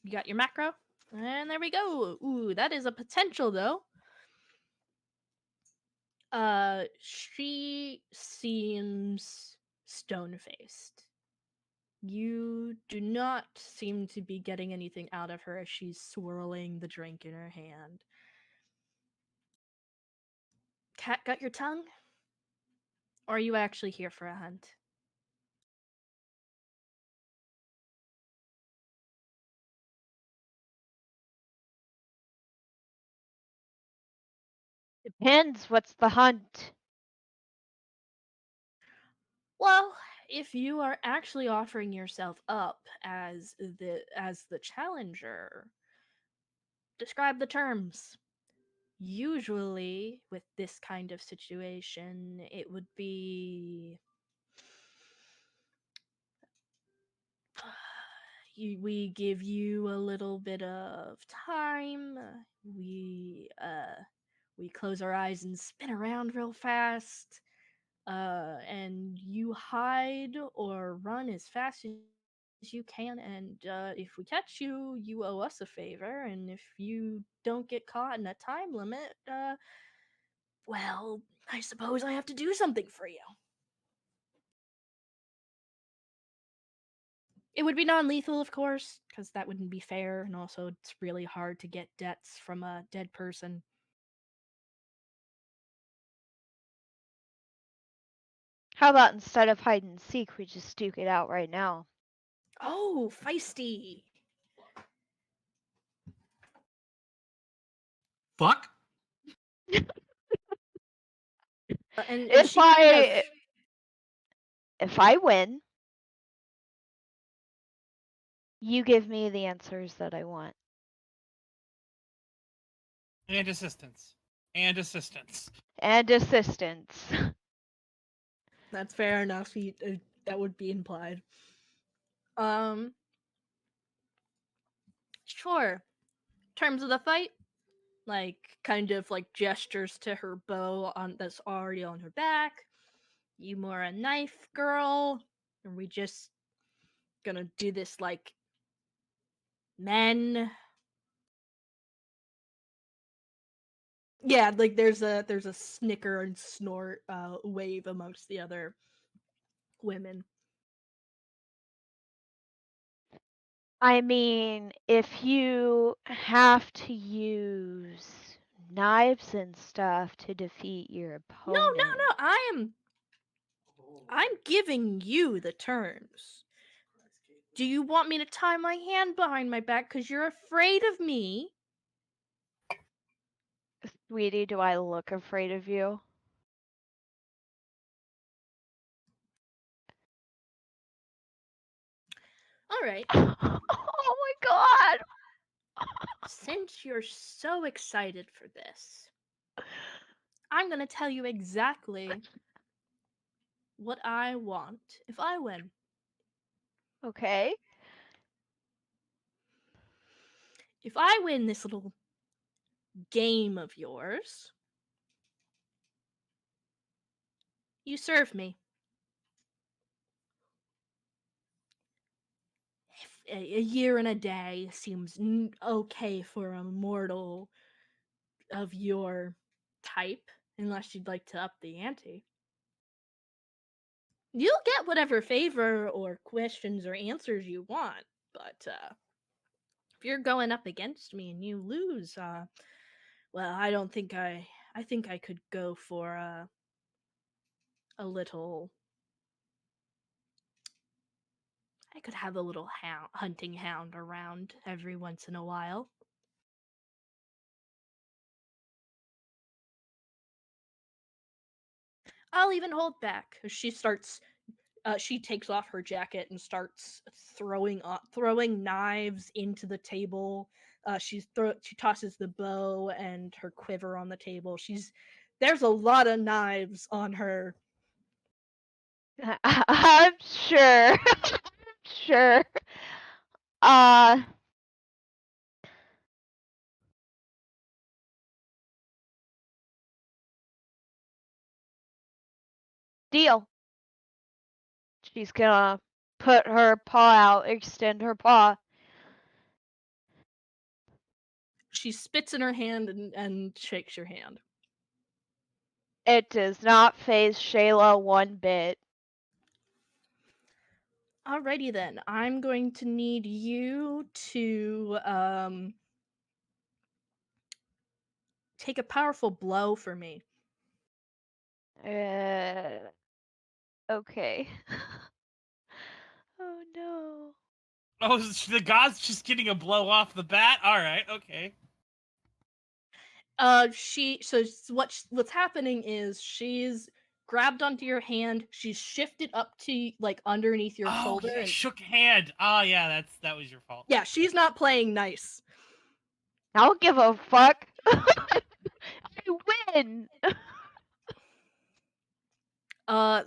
You got your macro? And there we go. Ooh, that is a potential though. She seems stone-faced. You do not seem to be getting anything out of her as she's swirling the drink in her hand. Cat got your tongue? Or are you actually here for a hunt? Depends what's the hunt. Well, if you are actually offering yourself up as the challenger, describe the terms. Usually, with this kind of situation, it would be we give you a little bit of time. We close our eyes and spin around real fast. And you hide or run as fast as you can. And if we catch you, you owe us a favor. And if you don't get caught in a time limit, well, I suppose I have to do something for you. It would be non-lethal, of course, because that wouldn't be fair, and also it's really hard to get debts from a dead person. How about instead of hide and seek, we just duke it out right now? Oh, feisty! Fuck. And If she kind of, if I win, you give me the answers that I want. And assistance. And assistance. And assistance. that's fair enough. That would be implied. Sure. In terms of the fight, like kind of like gestures to her bow on that's already on her back. You more a knife girl, and we just gonna do this like men. Yeah, like there's a snicker and snort wave amongst the other women. I mean, if you have to use knives and stuff to defeat your opponent. No. I'm giving you the terms. Do you want me to tie my hand behind my back because you're afraid of me? Sweetie, do I look afraid of you? All right. Oh my god! Since you're so excited for this, I'm gonna tell you exactly what I want if I win. Okay. If I win this little game of yours, you serve me. If a year and a day seems okay for a mortal of your type, unless you'd like to up the ante. You'll get whatever favor or questions or answers you want, but if you're going up against me and you lose, well, I don't think I think I could go for a little. I could have a little hunting hound around every once in a while. I'll even hold back. She starts. She takes off her jacket and starts throwing knives into the table. She tosses the bow and her quiver on the table. There's a lot of knives on her. I'm sure. Sure. Deal. She's gonna put her paw out, extend her paw. She spits in her hand and shakes your hand. It does not faze Shayla one bit. Alrighty then, I'm going to need you to take a powerful blow for me. Okay. Oh no. Oh, the god's just getting a blow off the bat? Alright, okay. What's happening is she's grabbed onto your hand, she's shifted up to like underneath your shoulder Yeah, and shook hand. Oh yeah, that was your fault. yeah, she's not playing nice. I don't give a fuck. I win.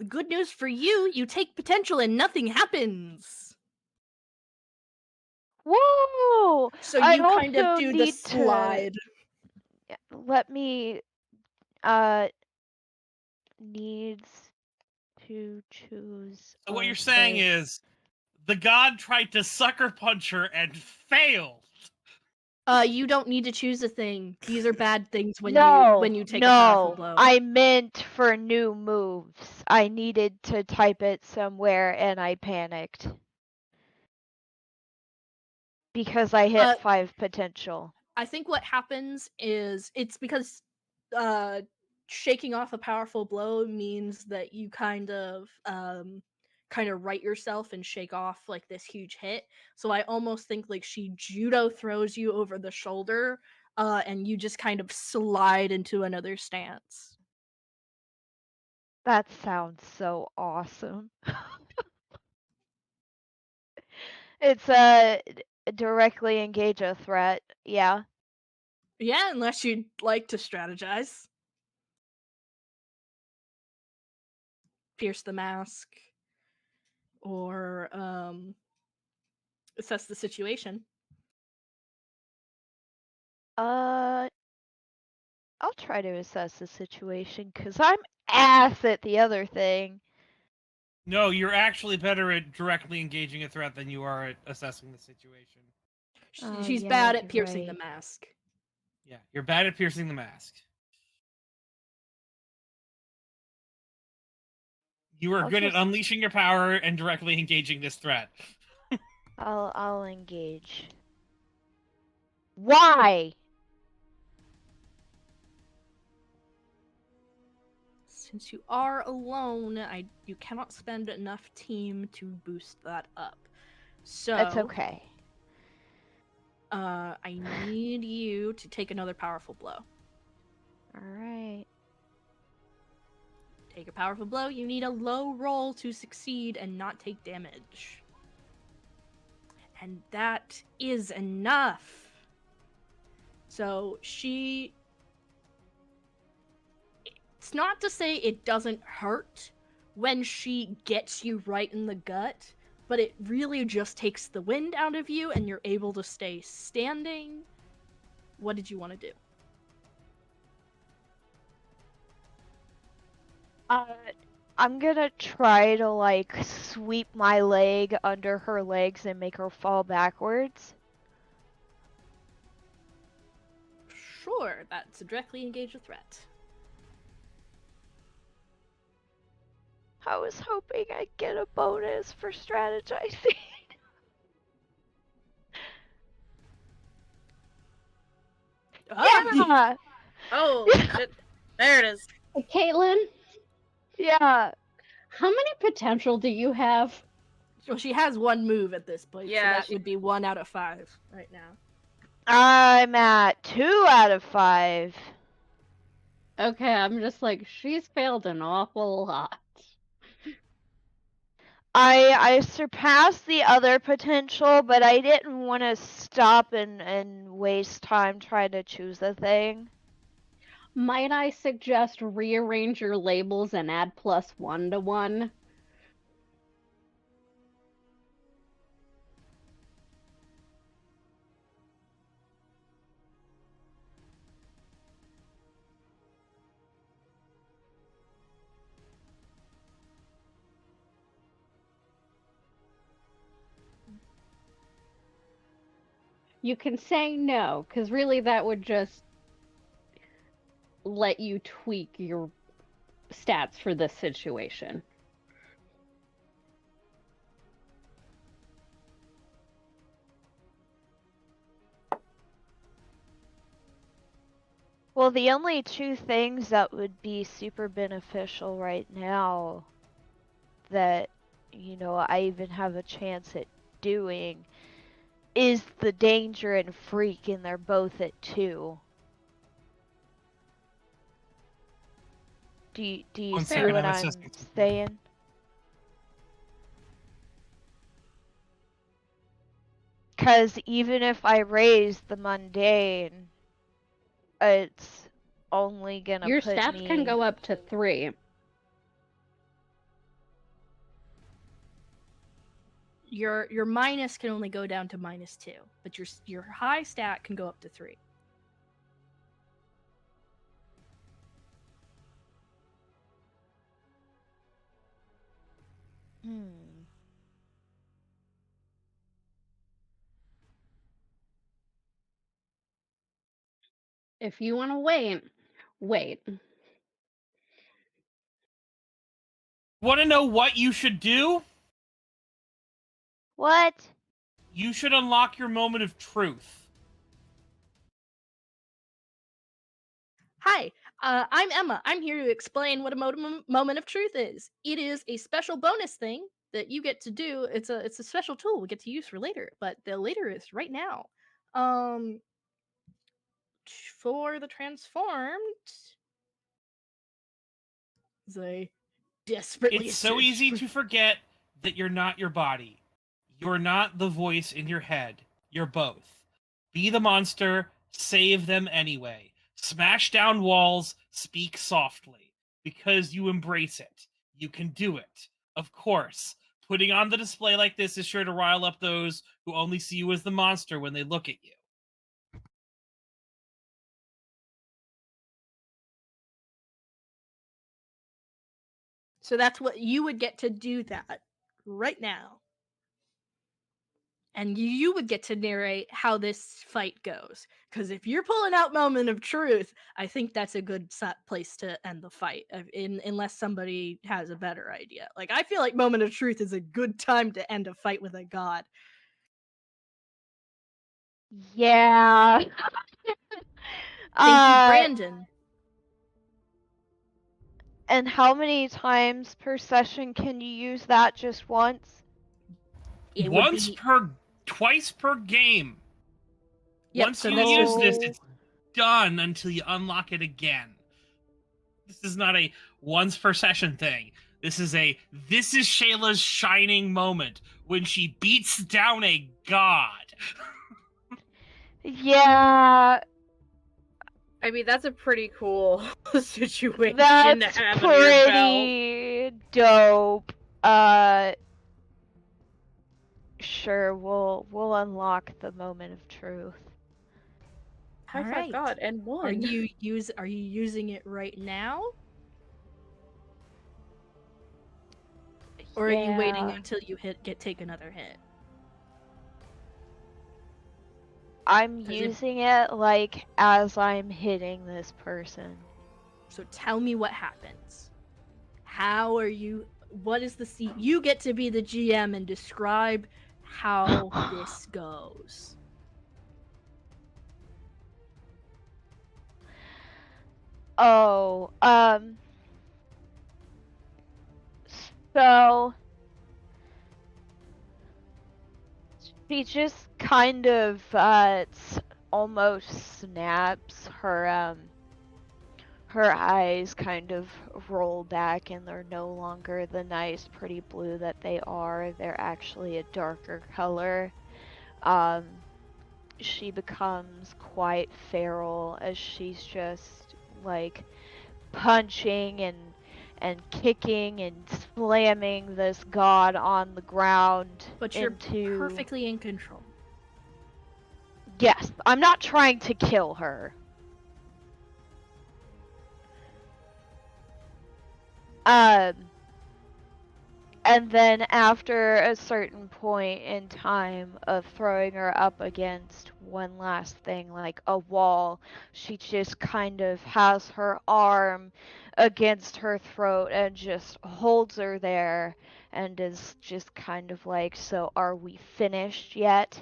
Good news for you, you take potential and nothing happens. Whoa! So I you kind of also do the need to slide. let me needs to choose So what a you're saying thing. is the god tried to sucker punch her and failed. You don't need to choose a thing. These are bad things when No, you take a powerful blow. I meant for new moves. I needed to type it somewhere and I panicked. Because I hit 5 potential. I think what happens is it's because shaking off a powerful blow means that you kind of right yourself and shake off like this huge hit. So I almost think like she judo throws you over the shoulder and you just kind of slide into another stance. That sounds so awesome. It's directly engage a threat. Yeah. Yeah, unless you'd like to strategize. Pierce the mask. Or assess the situation. I'll try to assess the situation because I'm ass at the other thing. No, you're actually better at directly engaging a threat than you are at assessing the situation. She's yeah, bad at you're piercing the right. mask. Yeah, you're bad at piercing the mask. You are I'll good just- at unleashing your power and directly engaging this threat. I'll engage. Why? Since you are alone, you cannot spend enough team to boost that up. So That's okay. I need you to take another powerful blow. Alright. Take a powerful blow. You need a low roll to succeed and not take damage. And that is enough. So it's not to say it doesn't hurt when she gets you right in the gut, but it really just takes the wind out of you and you're able to stay standing. What did you want to do? I'm gonna try to, like, sweep my leg under her legs and make her fall backwards. Sure, that's a directly engage a threat. I was hoping I'd get a bonus for strategizing. Yeah! Oh, shit. There it is. Caitlin, Yeah. how many potential do you have? Well, she has one move at this point, Yeah, so that would be 1 out of 5 right now. I'm at 2 out of 5. Okay, I'm just like, she's failed an awful lot. I surpassed the other potential, but I didn't want to stop and waste time trying to choose a thing. Might I suggest rearrange your labels and add +1 to 1? You can say no, because really that would just let you tweak your stats for this situation. Well, the only two things that would be super beneficial right now that, you know, I even have a chance at doing is the danger and freak, and they're both at 2. Do you One see second, what I'm I'm assessing. saying? Because even if I raise the mundane, it's only gonna Your put stats me... can go up to 3. your minus can only go down to -2, but your high stat can go up to 3. If you want to wait, wait. Want to know what you should do? What? You should unlock your moment of truth. Hi, I'm Emma. I'm here to explain what a moment of truth is. It is a special bonus thing that you get to do. It's a special tool we get to use for later, but the later is right now. For the transformed, they desperately. It's so easy to forget that you're not your body. You're not the voice in your head. You're both. Be the monster, save them anyway. Smash down walls, speak softly. Because you embrace it. You can do it. Of course. Putting on the display like this is sure to rile up those who only see you as the monster when they look at you. So that's what you would get to do that right now. And you would get to narrate how this fight goes. Because if you're pulling out moment of truth, I think that's a good place to end the fight. Unless somebody has a better idea. Like, I feel like moment of truth is a good time to end a fight with a god. Yeah. Thank you, Brandon. And how many times per session can you use that? Just once? Twice per game. Yep, Once so you that's use this, just- it's done until you unlock it again. This is not a once per session thing. This is Shayla's shining moment when she beats down a god. Yeah. I mean, that's a pretty cool situation That's to have under your belt. pretty dope. Sure, we'll unlock the moment of truth. High five Alright. God and one. Are you using it right now? Or are you waiting Yeah. until you take another hit? I'm 'Cause using it like as I'm hitting this person. So tell me what happens. How are you? What is the scene? You get to be the GM and describe how this goes. Oh, so she just kind of almost snaps. Her eyes kind of roll back and they're no longer the nice pretty blue that they are. They're actually a darker color. She becomes quite feral as she's just like punching and kicking and slamming this god on the ground. But you're perfectly in control. Yes, I'm not trying to kill her. And then after a certain point in time of throwing her up against one last thing, like a wall, she just kind of has her arm against her throat and just holds her there and is just kind of like, so are we finished yet?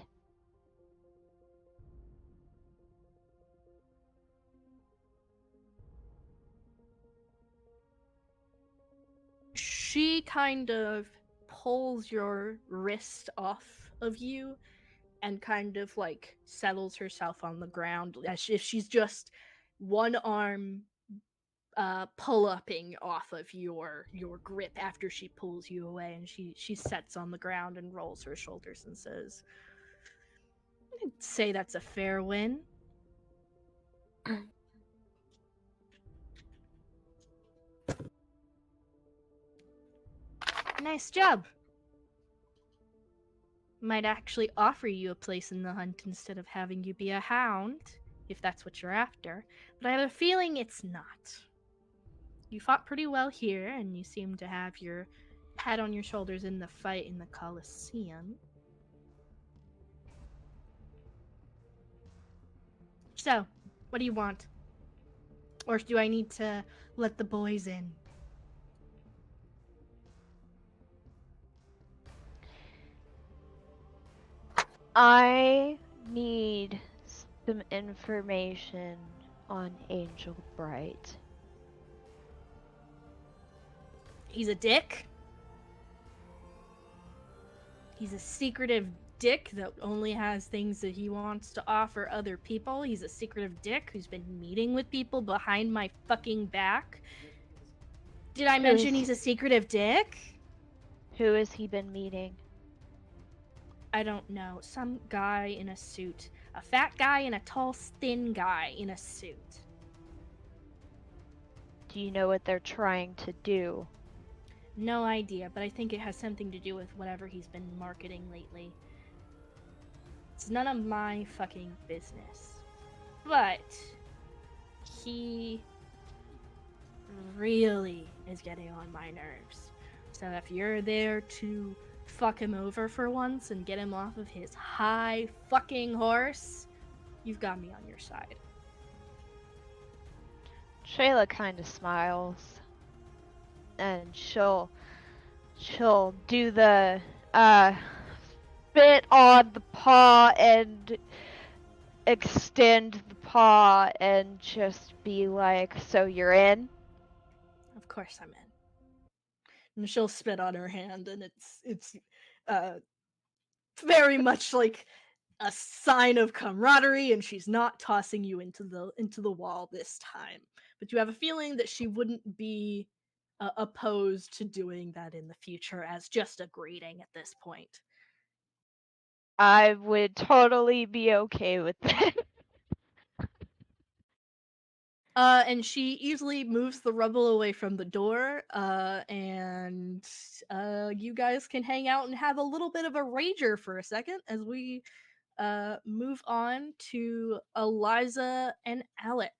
She kind of pulls your wrist off of you and kind of like settles herself on the ground as if she's just one arm pull-upping off of your grip after she pulls you away, and she sets on the ground and rolls her shoulders and says, I'd say that's a fair win. Nice job. Might actually offer you a place in the hunt instead of having you be a hound, if that's what you're after. But I have a feeling it's not. You fought pretty well here, and you seem to have your head on your shoulders in the fight in the Coliseum. So, what do you want? Or do I need to let the boys in? I need some information on Angel Bright. He's a dick. He's a secretive dick that only has things that he wants to offer other people. He's a secretive dick who's been meeting with people behind my fucking back. Did I mention he's a secretive dick? Who has he been meeting? I don't know. Some guy in a suit. A fat guy and a tall, thin guy in a suit. Do you know what they're trying to do? No idea, but I think it has something to do with whatever he's been marketing lately. It's none of my fucking business. But he really is getting on my nerves. So if you're there to fuck him over for once and get him off of his high fucking horse, you've got me on your side. Shayla kind of smiles, and she'll do the spit on the paw and extend the paw and just be like, "So you're in?" Of course I'm in. And she'll spit on her hand, and it's very much like a sign of camaraderie, and she's not tossing you into the wall this time. But you have a feeling that she wouldn't be opposed to doing that in the future as just a greeting at this point. I would totally be okay with that. And she easily moves the rubble away from the door, and you guys can hang out and have a little bit of a rager for a second as we move on to Eliza and Alec.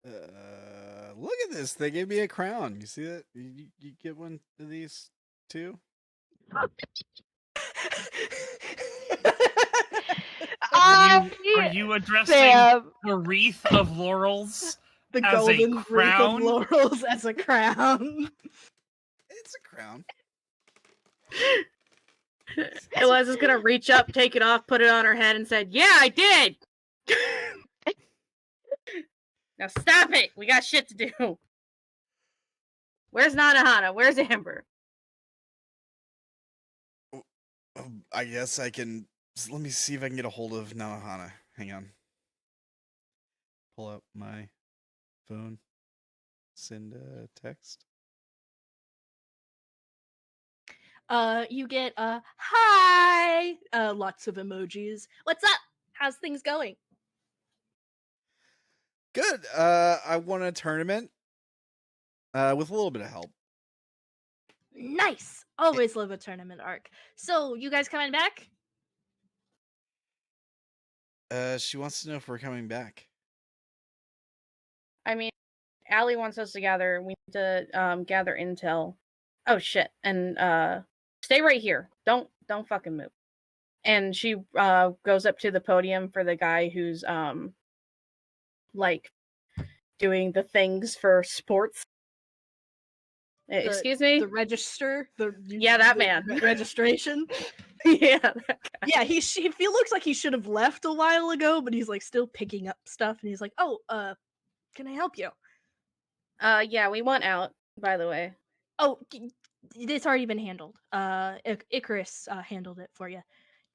Look at this. They gave me a crown. You see that? You get one of these too? Are you addressing Sam. the wreath of laurels The as a golden wreath of crown? laurels as a crown. It's a crown. Eliza's gonna reach up, take it off, put it on her head, and said, "Yeah, I did." Now stop it. We got shit to do. Where's Nanahana? Where's Amber? I guess I can. Let me see if I can get a hold of Nanahana. Hang on. Pull up my phone. Send a text. You get hi, lots of emojis. What's up? How's things going? Good. I won a tournament. With a little bit of help. Nice. Always love a tournament arc. So, you guys coming back? She wants to know if we're coming back. I mean, Allie wants us to gather. We need to gather intel. Oh shit! And stay right here. Don't fucking move. And she goes up to the podium for the guy who's like doing the things for sports. Excuse me? The register? That man. Registration? Yeah, that guy. Yeah, he looks like he should have left a while ago, but he's like still picking up stuff, and he's like, "Oh, can I help you?" Yeah, we want out, by the way. Oh, it's already been handled. Icarus handled it for you.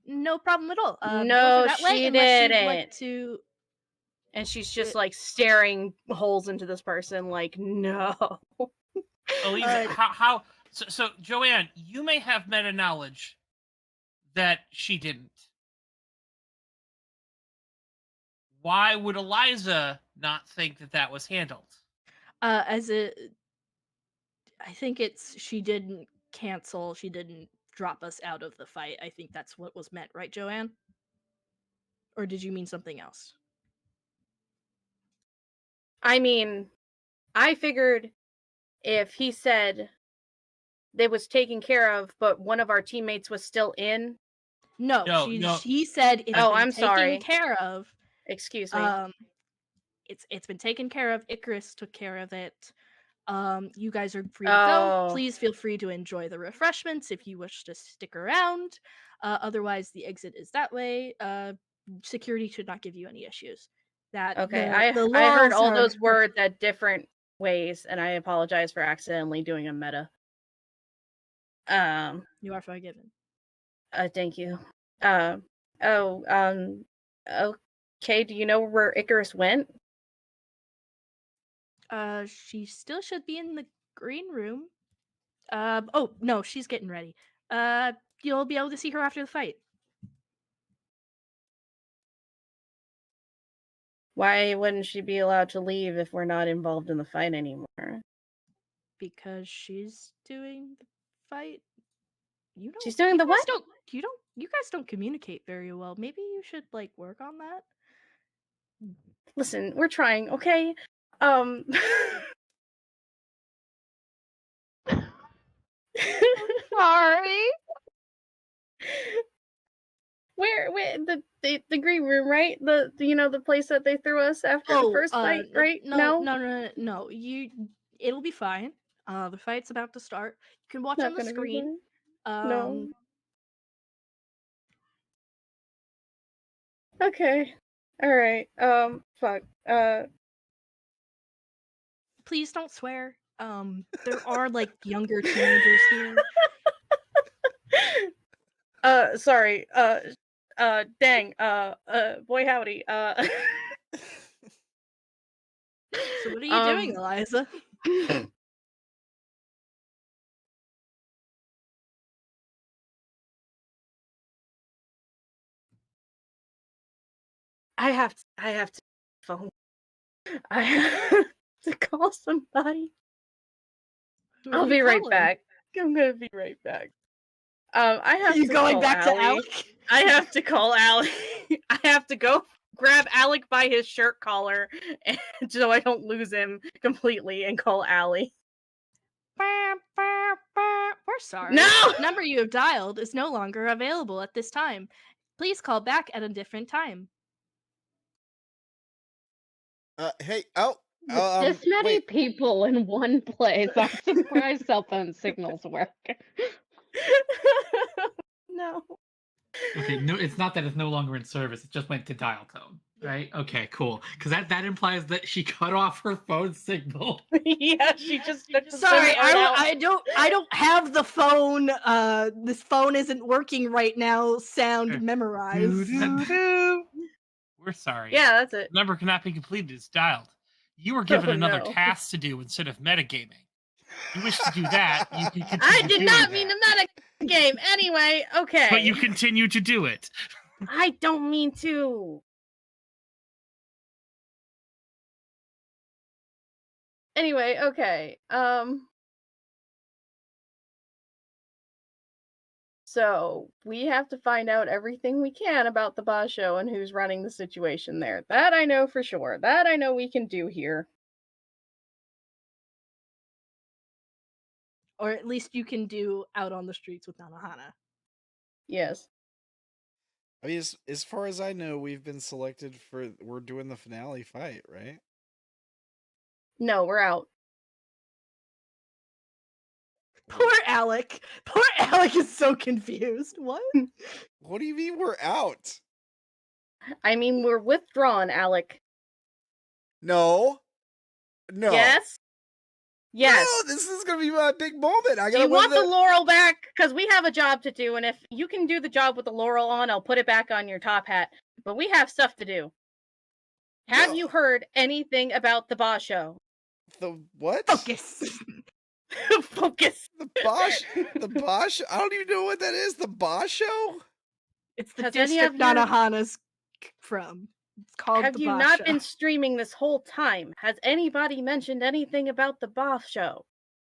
No problem at all. No, that she way, unless you'd like didn't. to. And she's just like staring holes into this person, like, no. Eliza, how? So, Joeann, you may have meta knowledge that she didn't. Why would Eliza not think that that was handled? I think it's she didn't cancel. She didn't drop us out of the fight. I think that's what was meant, right, Joanne? Or did you mean something else? I mean, I figured if he said it was taken care of, but one of our teammates was still in. No, No. she said it's Oh, been I'm taken sorry. care of. Excuse me. It's been taken care of. Icarus took care of it. You guys are free to Oh. go. Please feel free to enjoy the refreshments if you wish to stick around. Otherwise, the exit is that way. Security should not give you any issues. That Okay, the I heard laws all are- those words at different ways, and I apologize for accidentally doing a meta. You are forgiven. Thank you. Okay, do you know where Icarus went? She still should be in the green room. Oh no, she's getting ready. You'll be able to see her after the fight. Why wouldn't she be allowed to leave if we're not involved in the fight anymore? Because she's doing the fight. You know, She's doing the what? You guys don't communicate very well. Maybe you should like work on that. Listen, we're trying, okay? Sorry. Where the green room, right? The the place that they threw us after the first fight, right? No. It'll be fine. The fight's about to start. You can watch Not on the gonna be screen. No. Okay. All right. Fuck. Please don't swear. There are like younger teenagers here. Sorry. Dang. Boy howdy. So what are you doing, Eliza? I have to phone. I have to call somebody. Who are I'll you be right calling? back. I'm gonna be right back. I have You to going call back to Allie. Alec? I have to call Allie. I have to go grab Alec by his shirt collar and, so I don't lose him completely and call Allie. We're sorry. No! The number you have dialed is no longer available at this time. Please call back at a different time. Hey, With this many wait. people in one place, I'm surprised cell phone signals work. No. Okay, no, it's not that it's no longer in service. It just went to dial tone, right? Okay, cool. Because that implies that she cut off her phone signal. Yeah, she just took the Sorry, SIM card out. I don't have the phone. This phone isn't working right now. Sound memorized. We're sorry. Yeah, that's it. The number cannot be completed. It's dialed. You were given another no. task to do instead of metagaming. If you wish to do that, you can continue I did not doing mean that. to game. Anyway, okay. But you continue to do it. I don't mean to. Anyway, okay. So we have to find out everything we can about the boss show and who's running the situation there. That I know for sure. That I know we can do here. Or at least you can do out on the streets with Nanohana. Yes. I mean, as far as I know, we've been selected for. We're doing the finale fight, right? No, we're out. Poor Alec. Poor Alec is so confused. What? What do you mean we're out? I mean, we're withdrawn, Alec. No. Yes. Yes. No, this is gonna be my big moment. I Do gotta you want win the laurel back? Because we have a job to do, and if you can do the job with the laurel on, I'll put it back on your top hat. But we have stuff to do. Have you heard anything about the boss show? The what? Focus. Focus. The Bosch. The Bosch. I don't even know what that is. The Bosch show. It's the Has any district of your- Nanohana's from. It's called Have the you Boss not Show. been streaming this whole time? Has anybody mentioned anything about the boss show?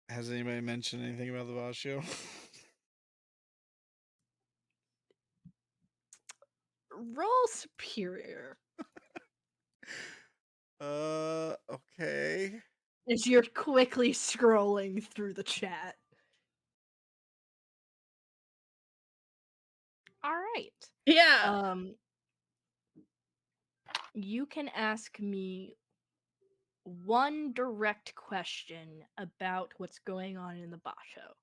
Has anybody mentioned anything about the boss show? Roll superior. Okay. As you're quickly scrolling through the chat. All right. Yeah. You can ask me one direct question about what's going on in the boss show.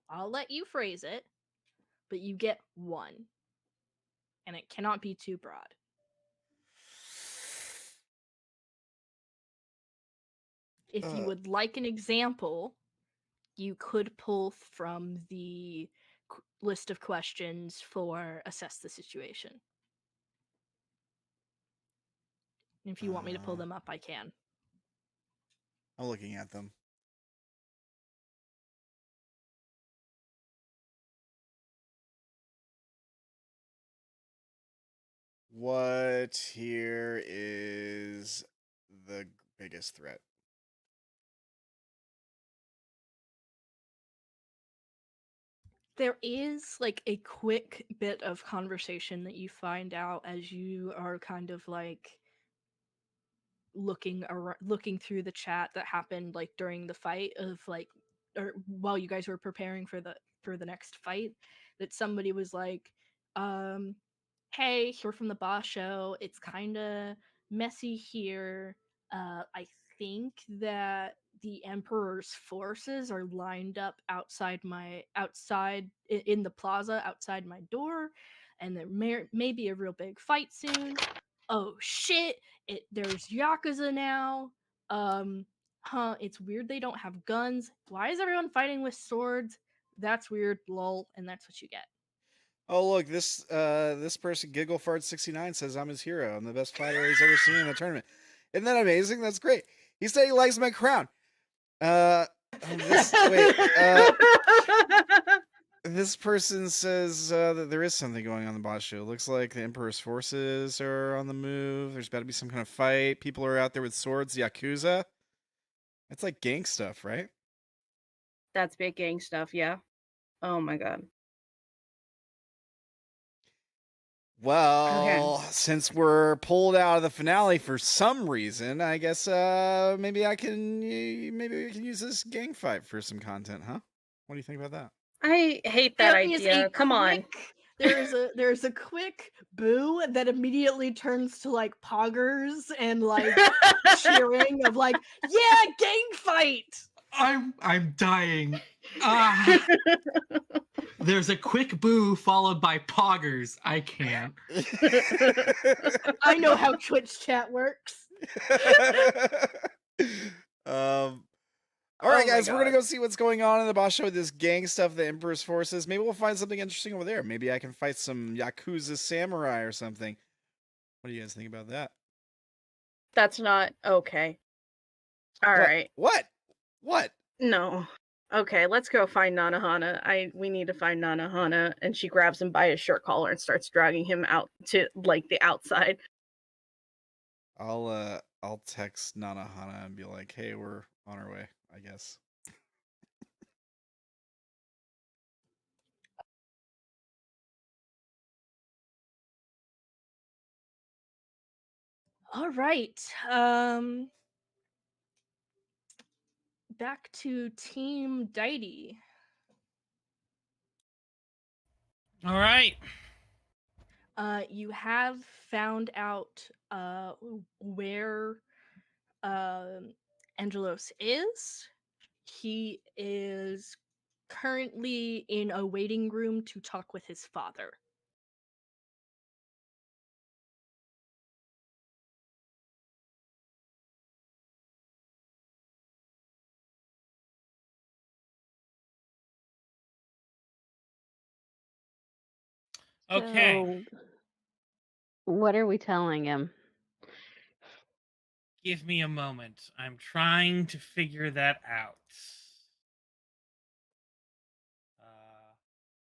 I'll let you phrase it, but you get one. And it cannot be too broad. If you would like an example, you could pull from the list of questions for assess the situation. If you want me to pull them up, I can. I'm looking at them. What here is the biggest threat? There is like a quick bit of conversation that you find out as you are kind of like looking through the chat that happened like during the fight of like, or while you guys were preparing for the next fight, that somebody was like, hey, we're from the boss show, it's kind of messy here. I think that the Emperor's forces are lined up outside in the plaza outside my door, and there may be a real big fight soon. Oh shit, there's Yakuza now. It's weird they don't have guns. Why is everyone fighting with swords? That's weird, lol, and that's what you get. Oh look, this person GiggleFart69 says I'm his hero. I'm the best fighter he's ever seen in the tournament. Isn't that amazing? That's great. He said he likes my crown. This person says that there is something going on in the boss show. It looks like the Emperor's forces are on the move. There's about to be some kind of fight. People are out there with swords. Yakuza. It's like gang stuff, right? That's big gang stuff, yeah. Oh my god. Well, since we're pulled out of the finale for some reason, I guess maybe we can use this gang fight for some content, huh? What do you think about that? I hate that idea. Come on. There's a quick boo that immediately turns to like poggers and like cheering of like, yeah, gang fight. I'm dying. There's a quick boo followed by poggers. I can't. I know how Twitch chat works. All right, guys, we're gonna go see what's going on in the boss show with this gang stuff, the Emperor's forces. Maybe we'll find something interesting over there. Maybe I can fight some Yakuza samurai or something. What do you guys think about that? That's not okay. All right. What? No. Okay, let's go find Nanahana. We need to find Nanahana, and she grabs him by his shirt collar and starts dragging him out to like the outside. I'll text Nanahana and be like, "Hey, we're on our way, I guess." All right. Back to Team Deity. All right. You have found out where Angelos is. He is currently in a waiting room to talk with his father. Okay. So, what are we telling him? Give me a moment. I'm trying to figure that out.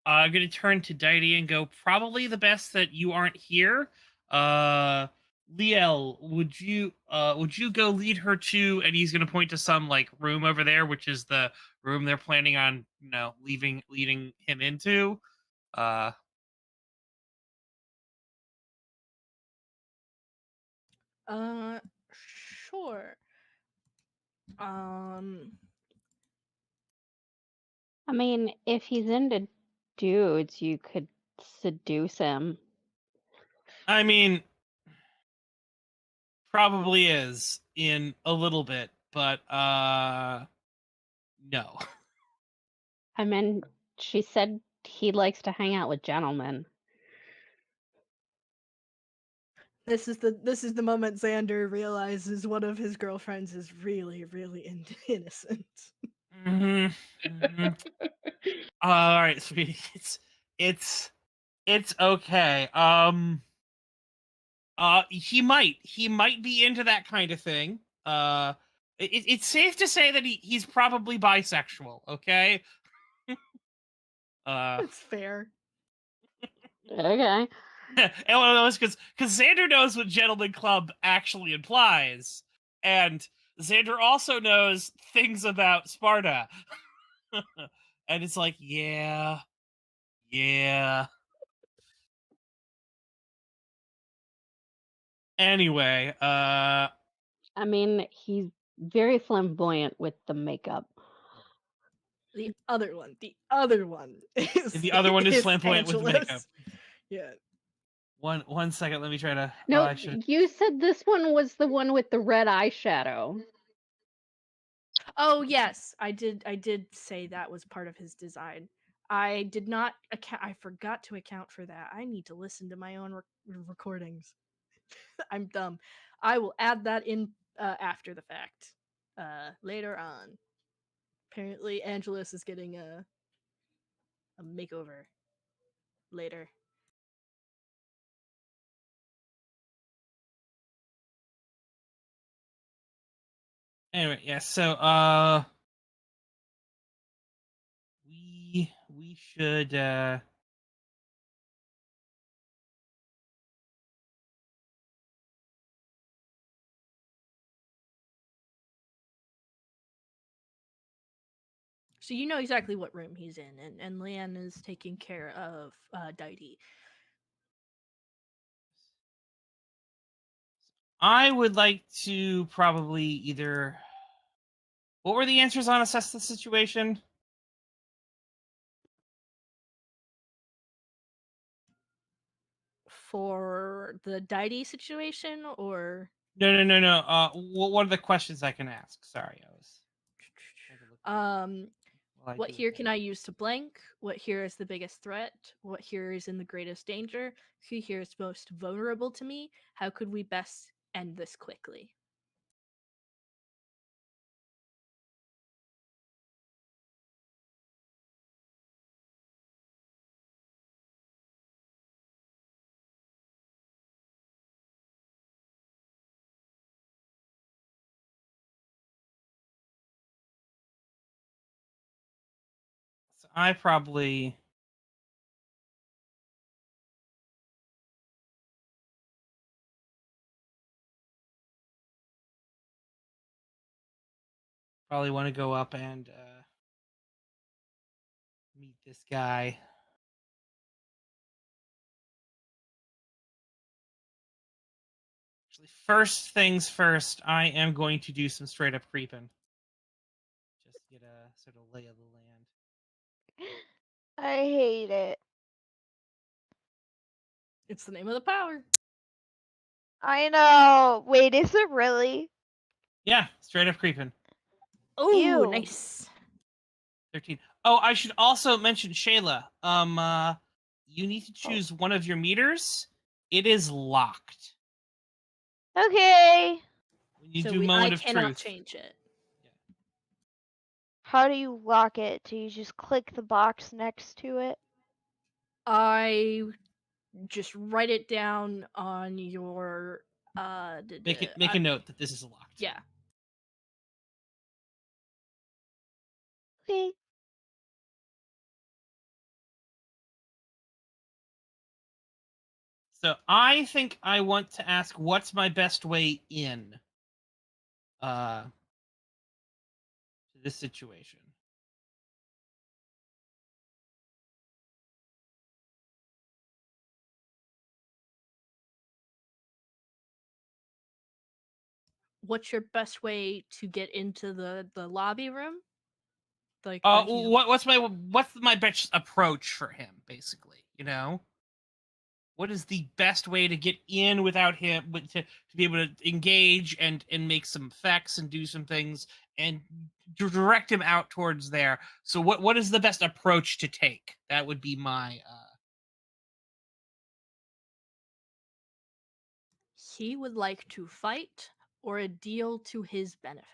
I'm going to turn to Deity and go, probably the best that you aren't here. Liel, would you go lead her to, and he's gonna point to some like room over there, which is the room they're planning on, leading him into. Uh Sure. Um, I mean, if he's into dudes, you could seduce him. I mean, probably is in a little bit, but no. I mean, she said he likes to hang out with gentlemen. this is the moment Xander realizes one of his girlfriends is really, really innocent. All right, sweetie. It's okay. He might be into that kind of thing. It's safe to say that he's probably bisexual. Okay. It's fair. Okay. And because Xander knows what gentleman club actually implies, and Xander also knows things about Sparta, and it's like, yeah. Anyway, I mean, he's very flamboyant with the makeup. The other one is the other one is flamboyant with Angelos. makeup. Yeah. One second, let me try to. No, I should. you said this one was the one with the red eyeshadow. Oh yes, I did say that was part of his design. I did not account. I forgot to account for that. I need to listen to my own recordings. I'm dumb. I will add that in after the fact. Later on. Apparently, Angelus is getting a makeover later. Anyway, yeah. So, we should. So you know exactly what room he's in, and Leanne is taking care of Deity. I would like to probably either. What were the answers on assess the situation? For the Deity situation, or No. What are the questions I can ask? Sorry, I was. what here can I use to blank? What here is the biggest threat? What here is in the greatest danger? Who here is most vulnerable to me? How could we best end this quickly? So I probably. Probably want to go up and meet this guy. Actually, first things first, I am going to do some straight up creeping. Just get a sort of lay of the land. I hate it. It's the name of the power. I know. Wait, is it really? Yeah, straight up creeping. Oh, Ew. nice. 13. Oh, I should also mention Shayla. You need to choose one of your meters. It is locked. Okay. When you So do moment I of cannot truth. change it. How do you lock it? Do you just click the box next to it? I just write it down on your Make a note that this is locked. Yeah. Okay. So I think I want to ask, what's my best way in to this situation? What's your best way to get into the lobby room? Like that he's what's my best approach for him, basically? You know, what is the best way to get in without him, to be able to engage and make some effects and do some things and direct him out towards there? So what is the best approach to take? That would be my. he would like to fight or a deal to his benefit.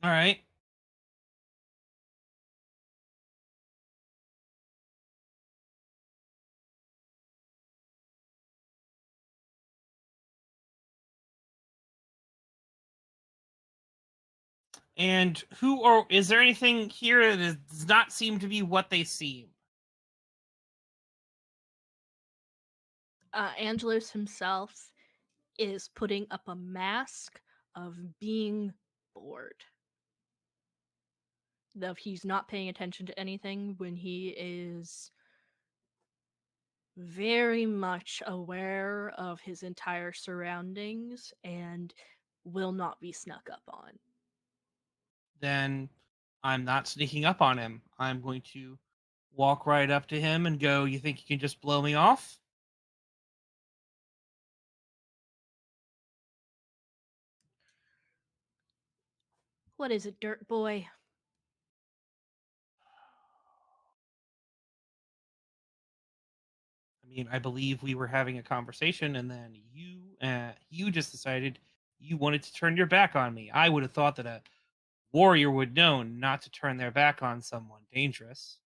All right. And who or is there anything here that does not seem to be what they seem? Angelos himself is putting up a mask of being bored. Though he's not paying attention to anything when he is very much aware of his entire surroundings and will not be snuck up on. Then I'm not sneaking up on him. I'm going to walk right up to him and go, "You think you can just blow me off?" What is it, dirt boy? I mean, I believe we were having a conversation, and then you just decided you wanted to turn your back on me. I would have thought that a warrior would know not to turn their back on someone dangerous.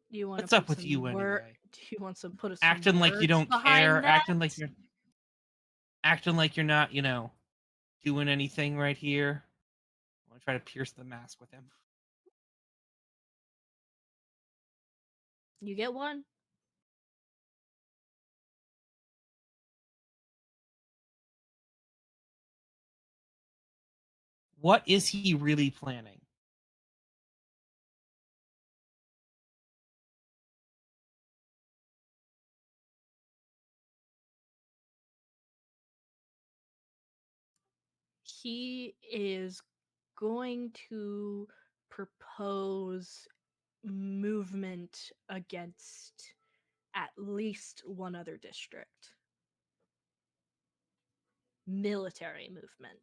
Do you want What's to up put with some you word? anyway? Do you want to put some Acting like you words don't behind care, that? acting like you're not, doing anything right here. I want to try to pierce the mask with him. You get one? What is he really planning? He is going to propose movement against at least one other district. Military movement.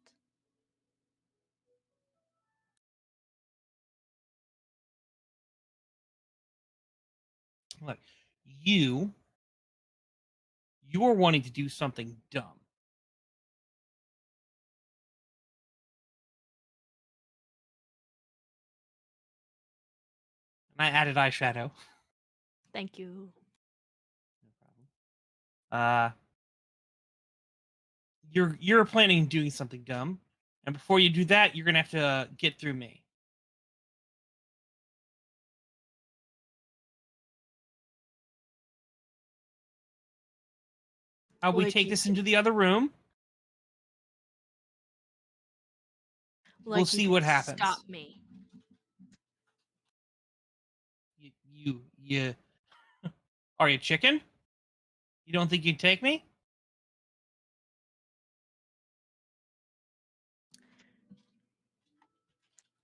Look, you're wanting to do something dumb. And I added eyeshadow. Thank you. No problem. You're planning on doing something dumb, and before you do that, you're gonna have to get through me. We Like take you this could- into the other room. Like We'll you see what could happens. Stop me. You are you chicken? You don't think you'd take me?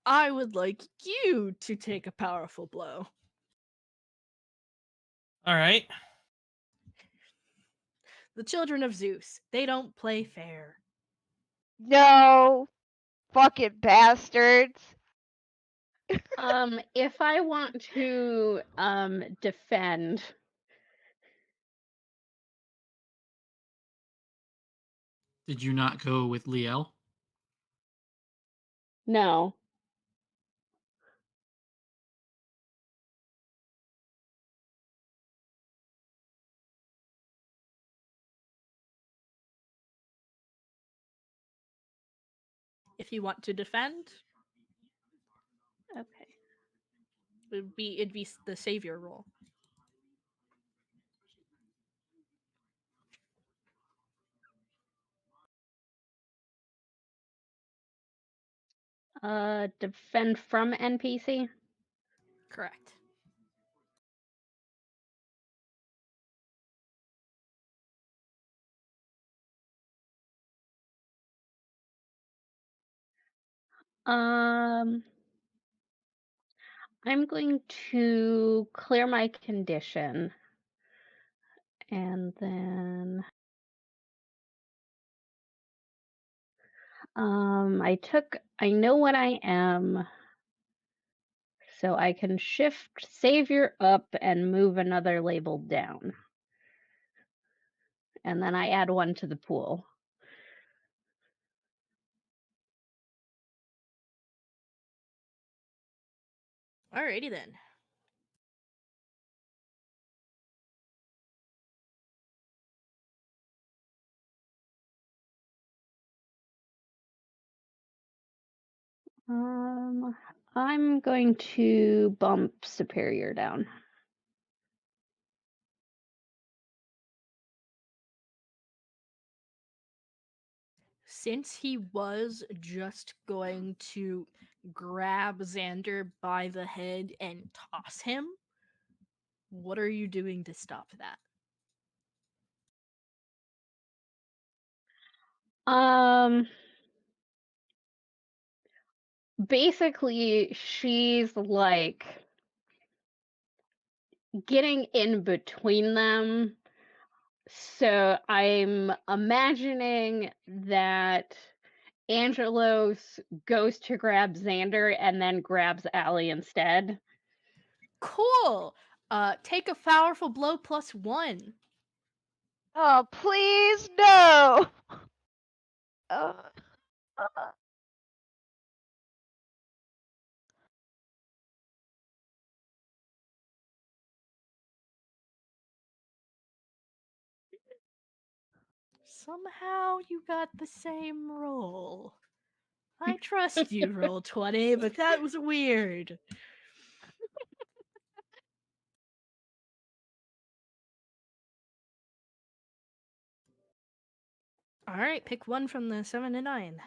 I would like you to take a powerful blow. All right. The children of Zeus, they don't play fair. No, fucking bastards. If I want to defend, Did you not go with Liel? No. If you want to defend, Okay. it'd be the savior role. Defend from NPC? Correct. I'm going to clear my condition. And then I know what I am, so I can shift savior up and move another label down. And then I add one to the pool. Alrighty then. I'm going to bump superior down. Since he was just going to grab Zander by the head and toss him, what are you doing to stop that? Basically, she's like getting in between them. So I'm imagining that Angelos goes to grab Zander and then grabs Allie instead. Cool. Take a powerful blow +1. Oh, please no. Uh, Somehow you got the same roll. I trust you, roll 20, but that was weird. Alright, pick one from the 7 to 9.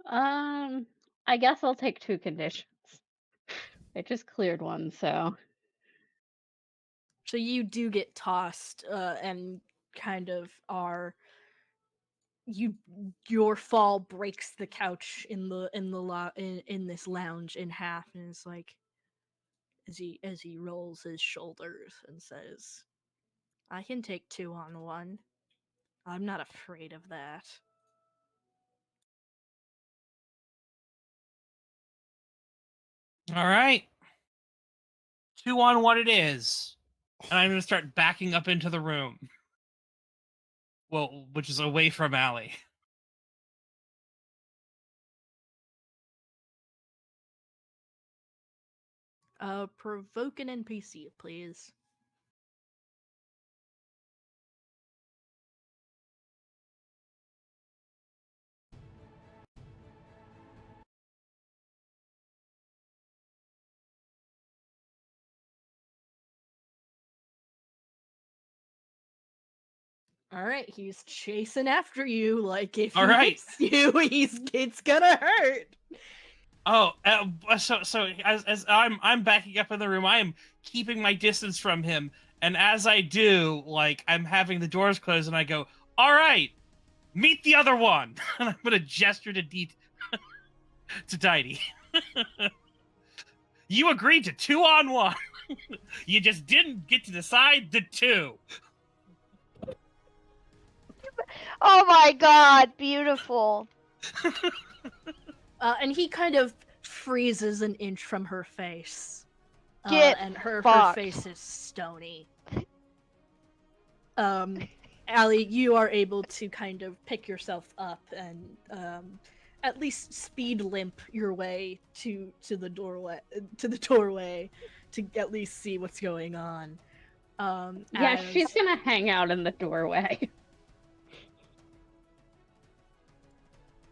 I guess I'll take 2 conditions. I just cleared one, so. So you do get tossed, and kind of are your fall breaks the couch in this lounge in half, and it's like as he rolls his shoulders and says, "I can take 2 on 1. I'm not afraid of that." All right. 2 on 1 it is. And I'm going to start backing up into the room. Well, which is away from Allie. Provoke an NPC, please. All right, he's chasing after you. Like if he All right. hits you, it's gonna hurt. Oh, so as I'm backing up in the room, I am keeping my distance from him, and as I do, like I'm having the doors closed, and I go, "All right, meet the other one," and I'm gonna gesture to to Tidy. You agreed to 2 on 1. You just didn't get to decide the 2. oh my god, beautiful. And he kind of freezes an inch from her face. Get and her fucked. face is stony. And Allie, you are able to kind of pick yourself up and at least speed limp your way to the doorway to at least see what's going on. Yeah, as- she's gonna hang out in the doorway.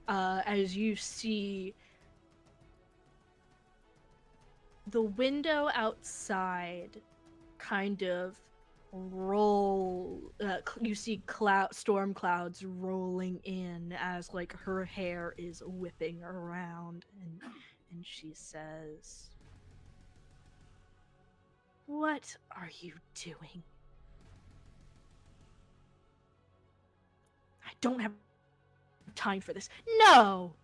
as you see the window outside kind of roll. You see storm clouds rolling in as like her hair is whipping around, and she says, "What are you doing? I don't have time for this. No!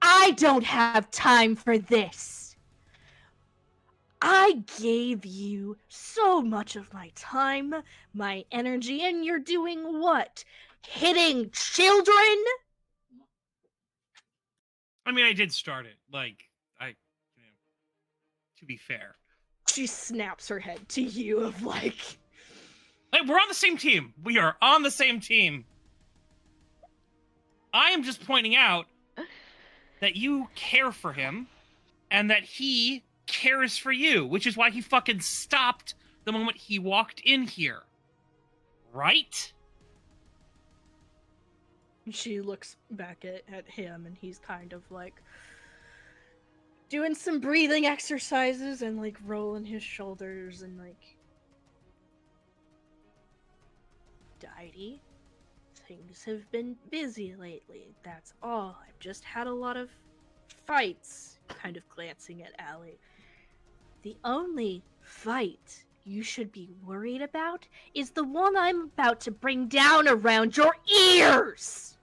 I don't have time for this! I gave you so much of my time, my energy, and you're doing what? Hitting children?" I mean, I did start it. Like, to be fair. She snaps her head to you of like, We're on the same team. We are on the same team. I am just pointing out that you care for him and that he cares for you, which is why he fucking stopped the moment he walked in here. Right? she looks back at him, and he's kind of like doing some breathing exercises and like rolling his shoulders and like, Deity, things have been busy lately. That's all. I've just had a lot of fights. Kind of glancing at Allie. The only fight you should be worried about is the one I'm about to bring down around your ears!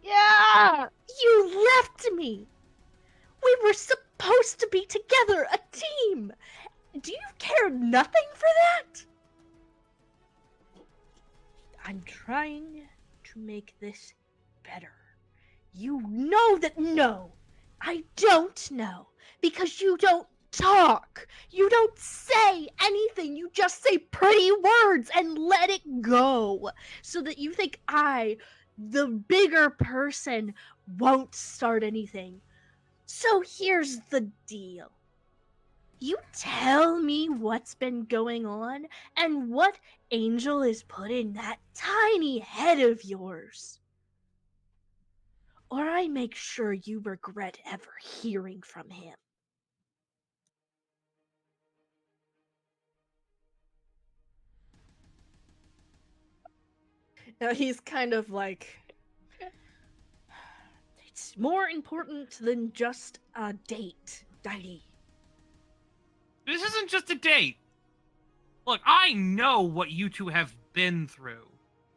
Yeah! You left me! We were supposed to be together, a team! Do you care nothing for that? I'm trying to make this better. You know that no, I don't know, because you don't talk. You don't say anything. You just say pretty words and let it go, so that you think I, the bigger person, won't start anything. So here's the deal. You tell me what's been going on and what angel is put in that tiny head of yours, or I make sure you regret ever hearing from him. Now he's kind of like, it's more important than just a date, Deity. This isn't just a date. Look, I know what you two have been through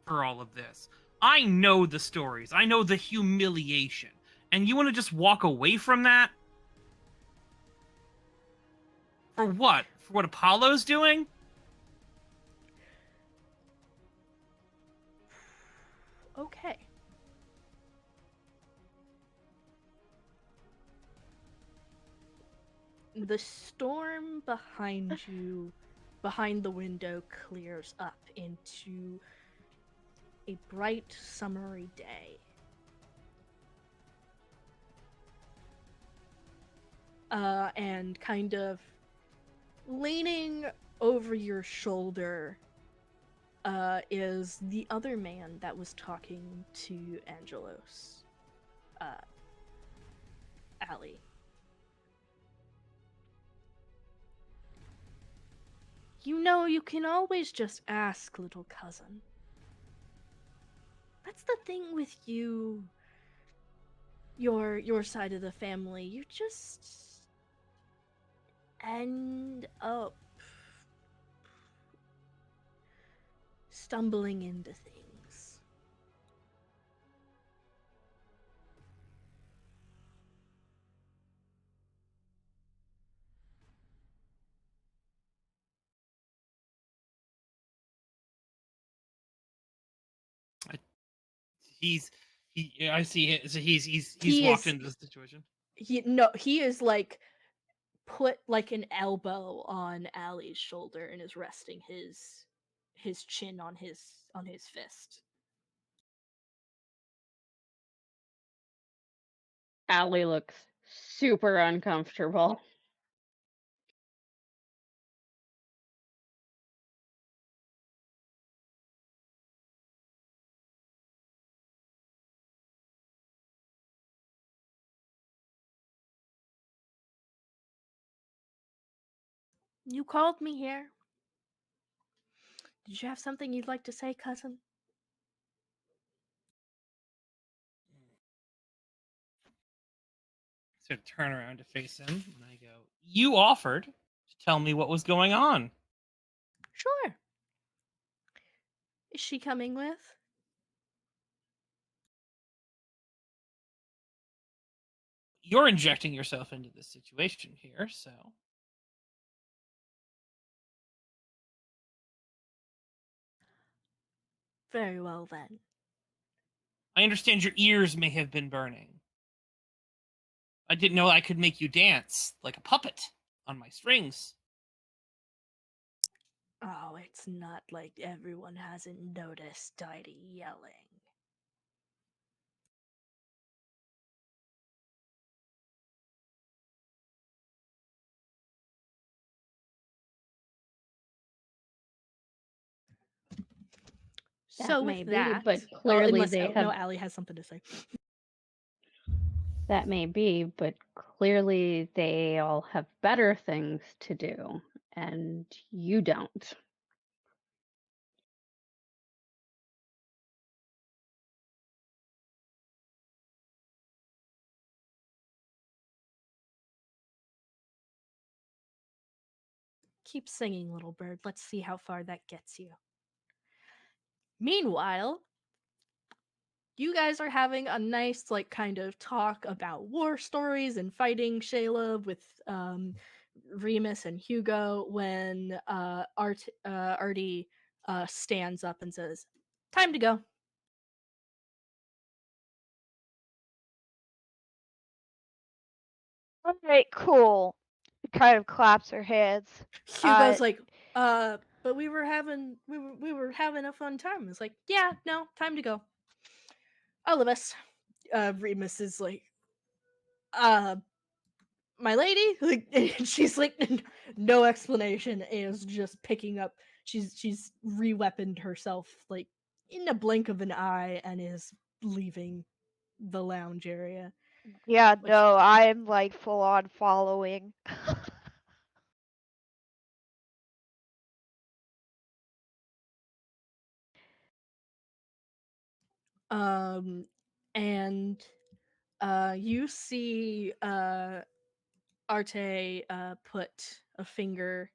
for all of this. I know the stories. I know the humiliation. And you want to just walk away from that? For what? For what Apollo's doing? Okay. The storm behind you, behind the window, clears up into a bright summery day. And kind of leaning over your shoulder is the other man that was talking to Angelos, Allie. You know, you can always just ask, little cousin. That's the thing with you, your side of the family. You just end up stumbling into things. I see it. So he's He walked is- into the situation. He is like put like an elbow on Allie's shoulder and is resting his chin on his fist. Allie looks super uncomfortable. You called me here. Did you have something you'd like to say, cousin? So turn around to face him, and I go, "You offered to tell me what was going on." Sure. Is she coming with? You're injecting yourself into this situation here, so. Very well then. I understand your ears may have been burning. I didn't know I could make you dance like a puppet on my strings. Oh, it's not like everyone hasn't noticed Didi yelling. That So may with be, that, but clearly unless they no, have. Allie has something to say. That may be, but clearly they all have better things to do, and you don't. Keep singing, little bird. Let's see how far that gets you. Meanwhile, you guys are having a nice, like, kind of talk about war stories and fighting Shayla with Remus and Hugo when Artie stands up and says, "Time to go." All right, cool. Kind of claps her hands. Hugo's like, but we were having a fun time. It's like, yeah, no, time to go. All of us. Remus is like, my lady, like, and she's like, no explanation, is just picking up. She's re-weaponed herself like in a blink of an eye and is leaving the lounge area. Yeah, Which- no, I'm like full on following. And you see Arte put a finger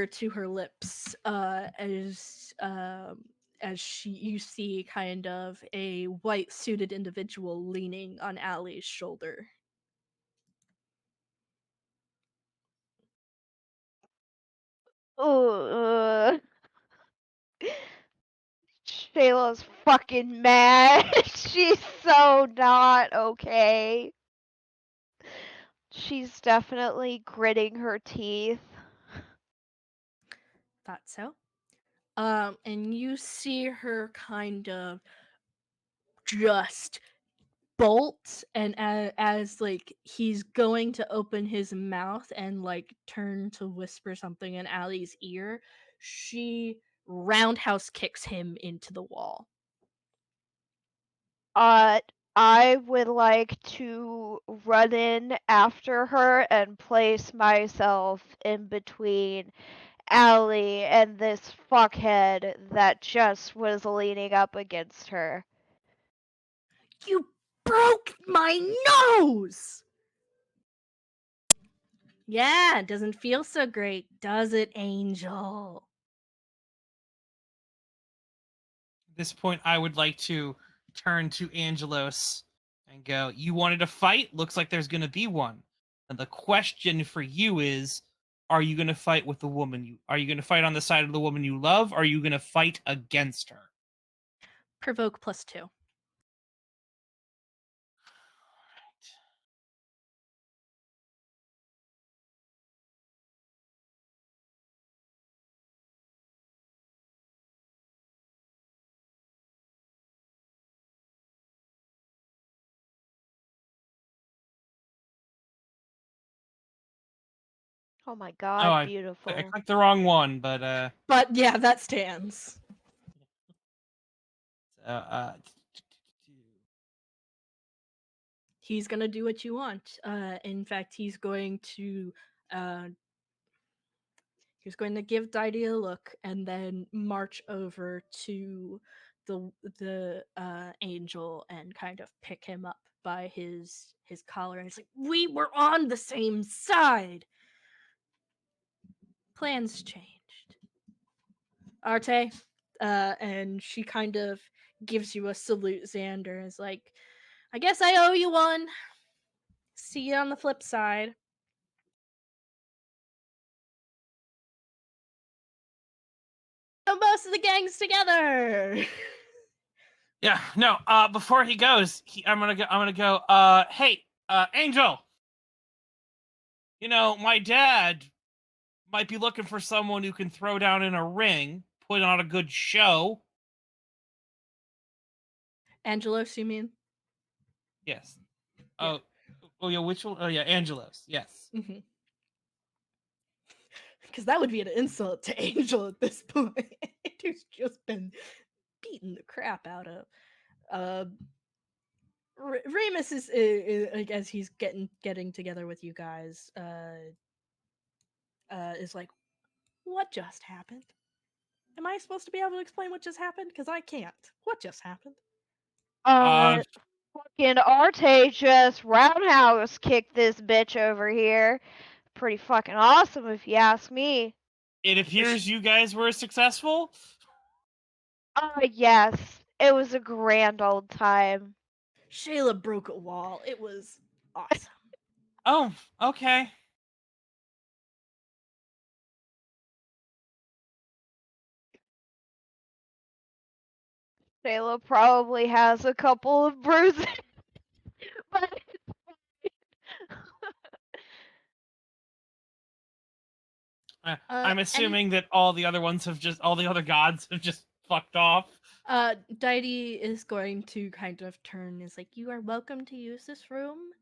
to her lips as you see kind of a white suited individual leaning on Allie's shoulder. Ugh. Shayla's fucking mad. She's so not okay. She's definitely gritting her teeth. Thought so. And you see her kind of just bolt, and as like he's going to open his mouth and like turn to whisper something in Allie's ear, she roundhouse kicks him into the wall. I would like to run in after her and place myself in between Allie and this fuckhead that just was leaning up against her. You broke my nose! Yeah, it doesn't feel so great, does it, Angel? At this point, I would like to turn to Angelos and go, "You wanted a fight? Looks like there's going to be one. And the question for you is, Are you going to fight with the woman you? Are you going to fight on the side of the woman you love? Or are you going to fight against her? Provoke +2. Oh my Oh, god, I beautiful. clicked the wrong one, but But yeah, that stands. He's gonna do what you want. In fact, he's going to give Didi a look and then march over to the angel and kind of pick him up by his collar, and he's like, "We were on the same side. Plans changed." Arte, and she kind of gives you a salute, Zander. Is like, "I guess I owe you one. See you on the flip side." So most of the gang's together. yeah, no. Before he goes, I'm gonna go. Hey, Angel. You know, my dad might be looking for someone who can throw down in a ring, put on a good show. Angelos, you mean? Yes. Yeah. Oh yeah. Which one? Oh yeah, Angelos. Yes. Mm-hmm. Because that would be an insult to Angel at this point, who's just been beaten the crap out of. Remus is like, as he's getting together with you guys, is like, "What just happened? Am I supposed to be able to explain what just happened? Because I can't. What just happened?" Fucking Arte just roundhouse kicked this bitch over here. Pretty fucking awesome if you ask me. It appears you guys were successful. Yes. It was a grand old time. Shayla broke a wall. It was awesome. Oh, okay. Shayla probably has a couple of bruises. But I'm assuming that all the other gods have just fucked off. Didi is going to kind of turn. Is like, "You are welcome to use this room.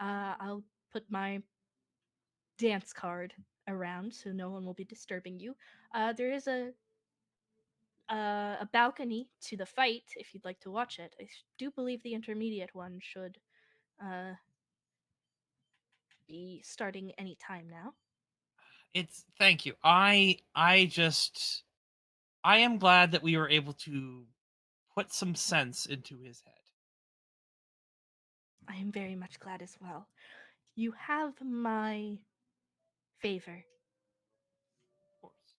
I'll put my dance card around so no one will be disturbing you. There is a balcony to the fight if you'd like to watch it. I do believe the intermediate one should be starting any time now." Thank you. I am glad that we were able to put some sense into his head. I am very much glad as well. You have my favor. Of course.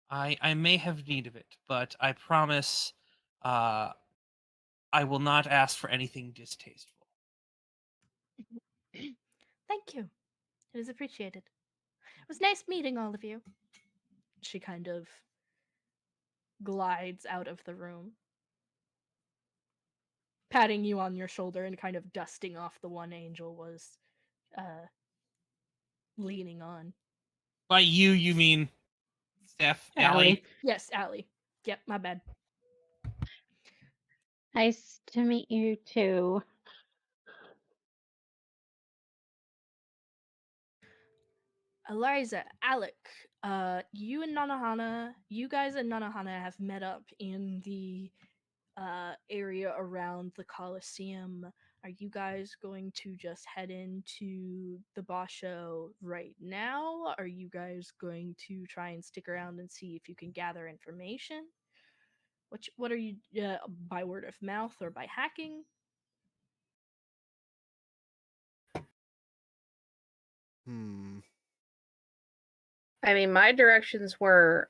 I may have need of it, but I promise I will not ask for anything distasteful. Thank you. It is appreciated. It was nice meeting all of you. She kind of glides out of the room, patting you on your shoulder and kind of dusting off the one Angel was leaning on. By you mean Steph, Allie? Yes, Allie. Yep, my bad. Nice to meet you too. Eliza, Alec, you guys and Nanahana have met up in the area around the Coliseum. Are you guys going to just head into the boss show right now? Are you guys going to try and stick around and see if you can gather information? What are you, by word of mouth or by hacking? I mean, my directions were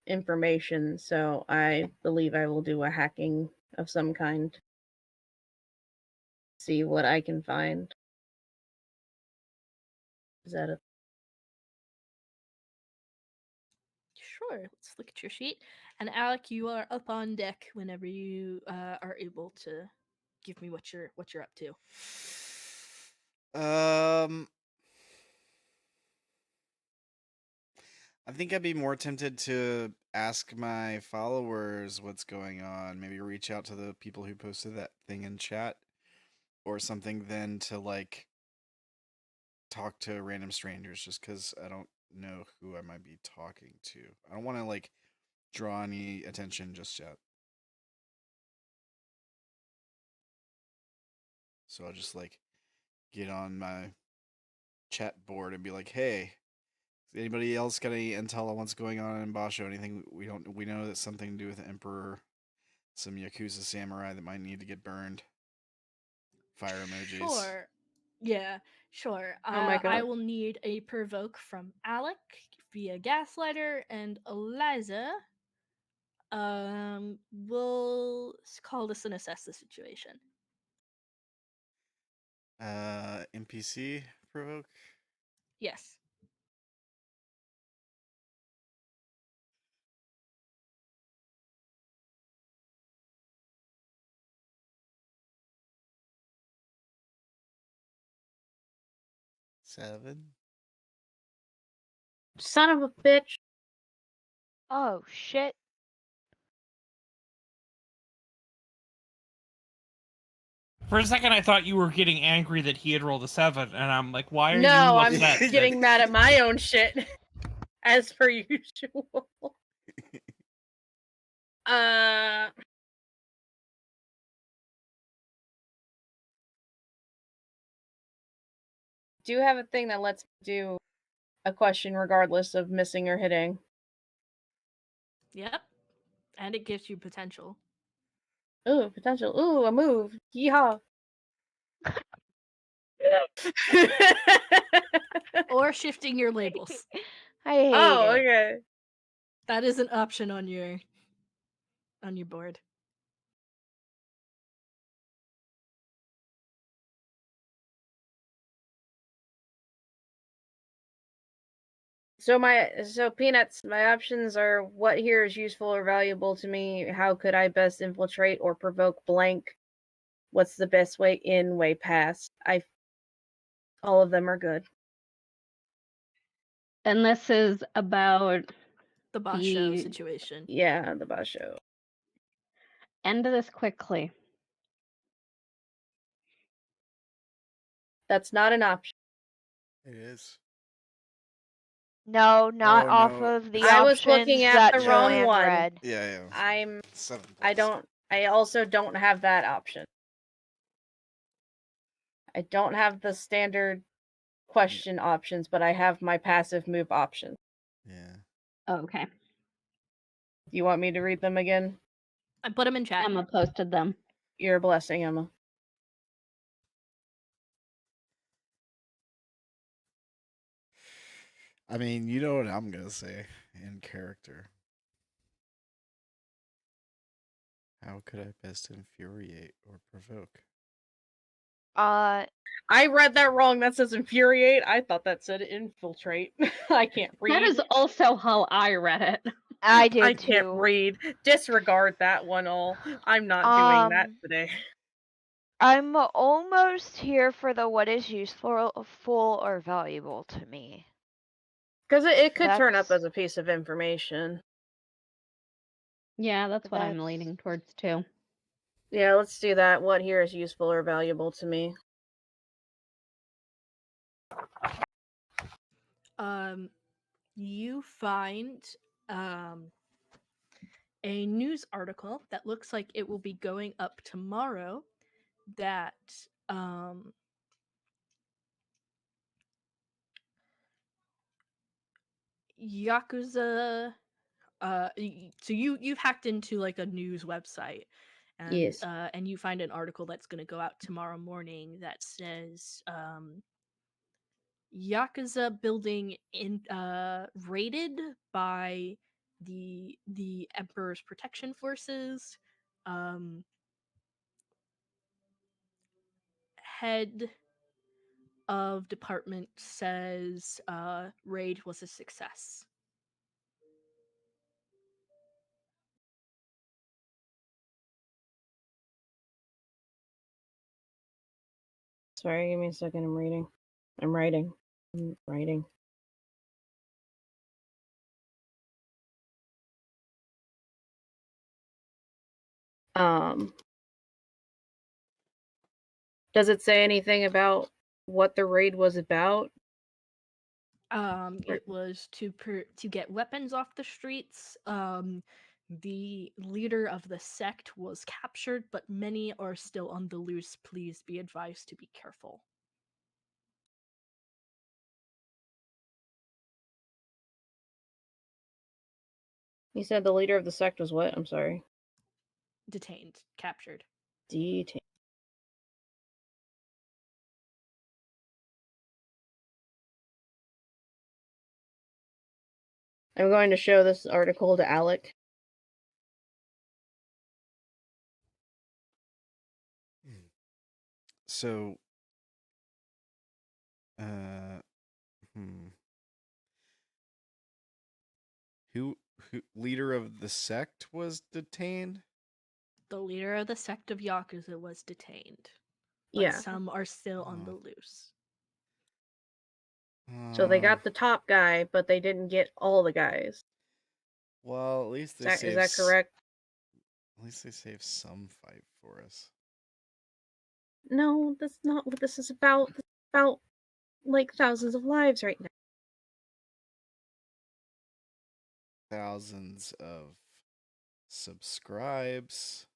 information, so I believe I will do a hacking of some kind. See what I can find. Is that a Sure. Let's look at your sheet. And Alec, you are up on deck whenever you are able to give me what you're up to. I think I'd be more tempted to ask my followers what's going on. Maybe reach out to the people who posted that thing in chat or something than to like talk to random strangers just because I don't know who I might be talking to. I don't want to like draw any attention just yet. So I'll just like get on my chat board and be like, hey, does anybody else got any intel on what's going on in Basho? Anything we know that's something to do with the Emperor, some Yakuza samurai that might need to get burned. Fire emojis. Sure. Yeah, sure. Oh my I God. will need a provoke from Alec via Gaslighter, and Eliza will call this and assess the situation. NPC provoke? Yes. Seven? Son of a bitch. Oh shit. For a second, I thought you were getting angry that he had rolled a 7, and I'm like, why are you No, I'm upset? that- getting mad at my own shit. As per usual. Do you have a thing that lets me do a question regardless of missing or hitting? Yep. And it gives you potential. Ooh, potential. Ooh, a move. Yeehaw. Or shifting your labels. I hate Oh, it. okay. That is an option on your board. So Peanuts, my options are what here is useful or valuable to me, how could I best infiltrate or provoke blank, what's the best way in, way past. All of them are good. And this is about The Basho situation. Yeah, the Basho. end this quickly. That's not an option. It is. No, not Oh, off no. of the I was options looking at that the wrong Joeann one. read. Yeah. I also don't have that option. I don't have the standard question options, but I have my passive move options. Yeah. Okay. Do you want me to read them again? I put them in chat. Emma posted them. You're a blessing, Emma. I mean, you know what I'm gonna say in character. How could I best infuriate or provoke? I read that wrong. That says infuriate. I thought that said infiltrate. I can't read. That is also how I read it. I did I too. can't read. Disregard that one all. I'm not doing that today. I'm almost here for the what is useful, full, or valuable to me. Because it could turn up That's- as a piece of information. Yeah, that's what I'm leaning towards too. Yeah, let's do that. What here is useful or valuable to me? You find a news article that looks like it will be going up tomorrow that Yakuza so you've hacked into like a news website and Yes. And you find an article that's going to go out tomorrow morning that says Yakuza building in raided by the Emperor's protection forces. Head of department says raid was a success. Sorry, give me a second. I'm reading. I'm writing. I'm writing. Does it say anything about what the raid was about? It was to get weapons off the streets. The leader of the sect was captured, but many are still on the loose. Please be advised to be careful. You said the leader of the sect was what? I'm sorry. Detained, captured. Detained. I'm going to show this article to Alec. So, who leader of the sect was detained? The leader of the sect of Yakuza was detained. But Yeah. some are still on the loose. So they got the top guy, but they didn't get all the guys. Well, at least they Is that correct? At least they saved some fight for us. No, that's not what this is about. This is about like thousands of lives right now. Thousands of subscribes.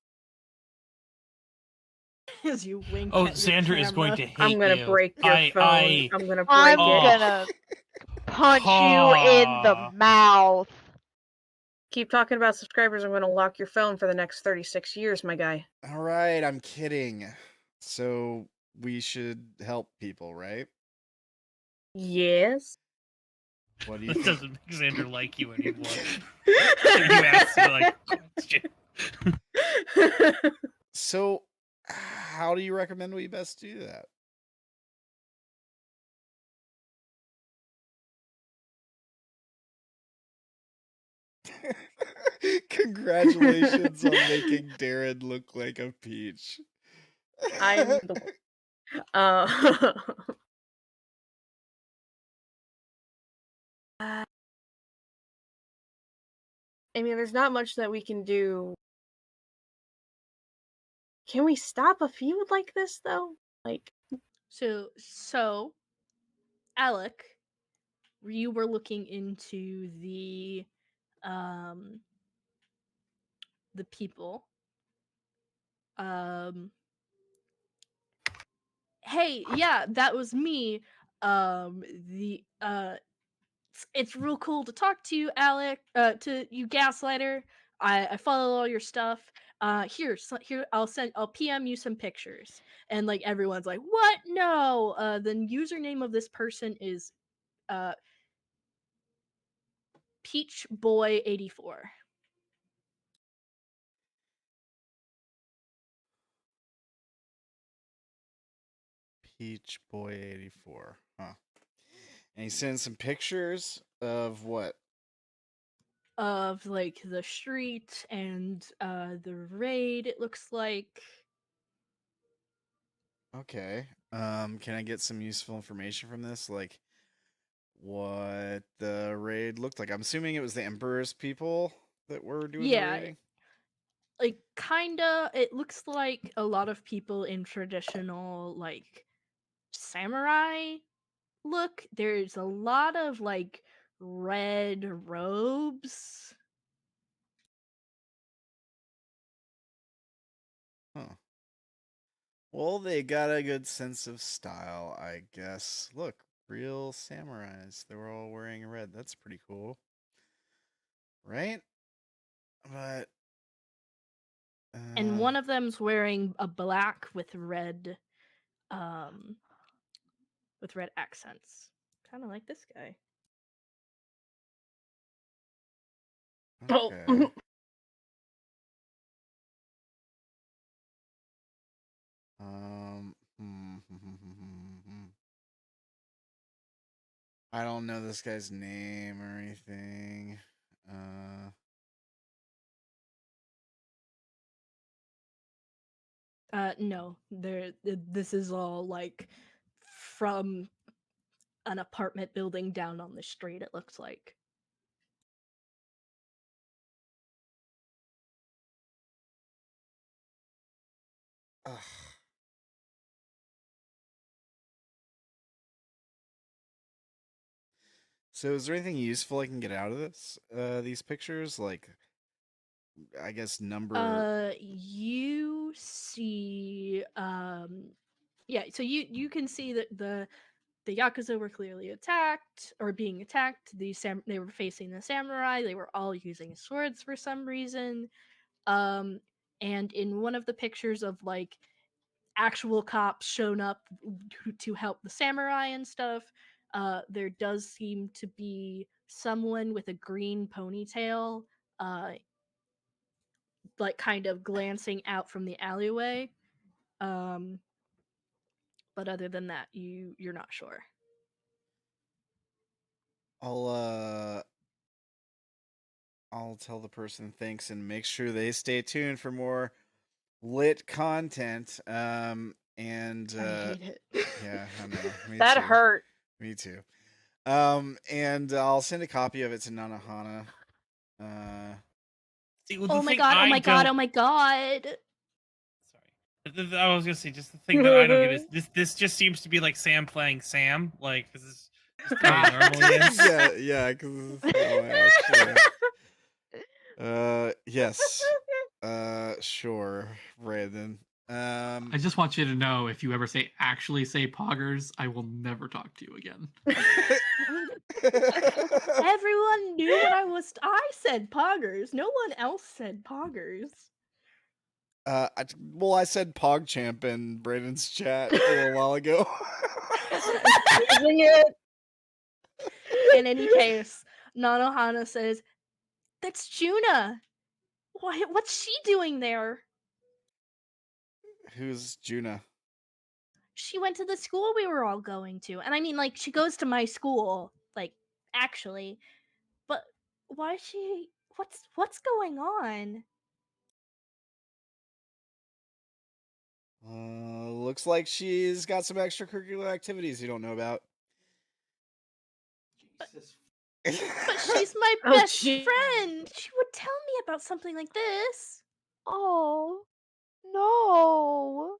As you wink. Oh, at your Zander is going camera. to hate I'm gonna you. break your phone. I'm gonna break I'm it. gonna punch you in the mouth. Keep talking about subscribers. I'm gonna lock your phone for the next 36 years, my guy. All right, I'm kidding. So we should help people, right? Yes. What do you It think? doesn't make Zander like you anymore. So you asked me like question. So, how do you recommend we best do that? Congratulations on making Darren look like a peach. I'm the I mean, there's not much that we can do. Can we stop a feud like this, though? Like, So, Alec, you were looking into the people. Hey, yeah, that was me. It's real cool to talk to you, Alec. To you, Gaslighter. I follow all your stuff. Here, I'll PM you some pictures, and like everyone's like, what? No. The username of this person is PeachBoy84. Peach Boy 84. Huh. And he sent some pictures of what? Of like the street and the raid, it looks like. Okay. Can I get some useful information from this? Like what the raid looked like? I'm assuming it was the Emperor's people that were doing the raiding. Like kinda, it looks like a lot of people in traditional like samurai look. There's a lot of like red robes. Huh. Well, they got a good sense of style, I guess. Look, real samurais. They were all wearing red. That's pretty cool. Right? But And one of them's wearing a black with red accents. Kind of like this guy. okay. I don't know this guy's name or anything. No. This is all like from an apartment building down on the street, it looks like. Ugh. So is there anything useful I can get out of this? These pictures? Like, I guess number... You see, yeah, so you can see that the Yakuza were clearly attacked, or being attacked. They were facing the samurai. They were all using swords for some reason. And in one of the pictures of like actual cops shown up to help the samurai and stuff, there does seem to be someone with a green ponytail, like kind of glancing out from the alleyway. But other than that, you're not sure. I'll tell the person thanks and make sure they stay tuned for more lit content. And I hate it. yeah, I know. Me That too. hurt. Me too. And I'll send a copy of it to Nanohana. See, well, Oh the my thing god, oh I my god, don't- oh my god. Sorry. I was gonna say, just the thing that I don't get is this just seems to be like Sam playing Sam. Like, this is just the way it normally is. yeah, because yes. Sure, Brandon. I just want you to know, if you ever actually say poggers, I will never talk to you again. Everyone knew what I said poggers. No one else said poggers. I said PogChamp in Brandon's chat a little while ago. Using it. In any case, Nanohana says, "That's Juna. What's she doing there? Who's Juna? She went to the school we were all going to. And I mean, like, she goes to my school, like, actually. But why is she... What's going on?" Looks like she's got some extracurricular activities you don't know about. Jesus. But she's my Oh, best gee. friend. She would tell me about something like this. Oh, no.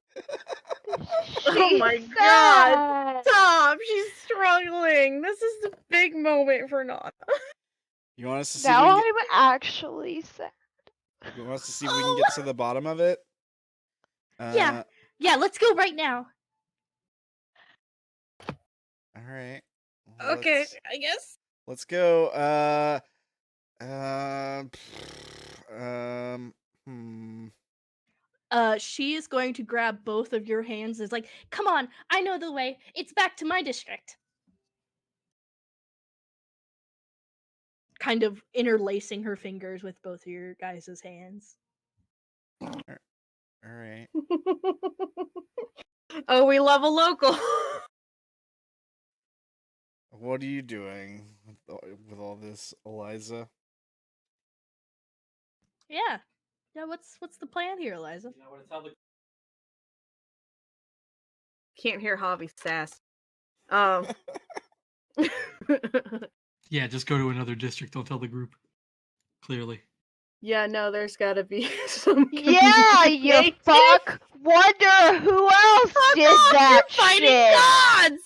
Oh my She's god. sad. Stop. She's struggling. This is the big moment for Nana. You want us to see if we Now can get, I'm actually sad. you want us to see if we can get to the bottom of it? Yeah, let's go right now. All right. Okay, I guess. Let's go. She is going to grab both of your hands. Is like, come on, I know the way. It's back to my district. Kind of interlacing her fingers with both of your guys' hands. All right. Oh, we love a local. What are you doing with all this, Eliza? Yeah. What's the plan here, Eliza? You know what? It's how the Can't hear Javi sass. Yeah, just go to another district. Don't tell the group. Clearly. Yeah, no, there's gotta be some. Yeah, you communication. fuck. Wonder who else did that You're fighting shit. gods!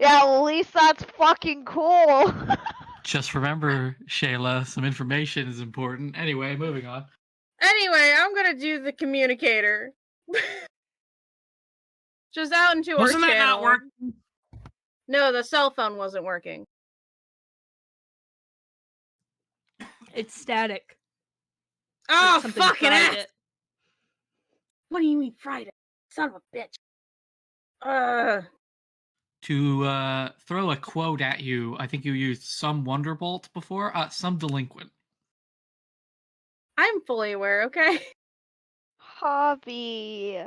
Yeah, well, at least that's fucking cool. Just remember, Shayla, some information is important. Anyway, moving on. Anyway, I'm gonna do the communicator. Just out into Wasn't our that channel. not working? No, the cell phone wasn't working. It's static. Oh, Something fucking fried ass! it. What do you mean Friday? Son of a bitch. To throw a quote at you, I think you used some Wonderbolt before. Some delinquent. I'm fully aware, okay? Hobby.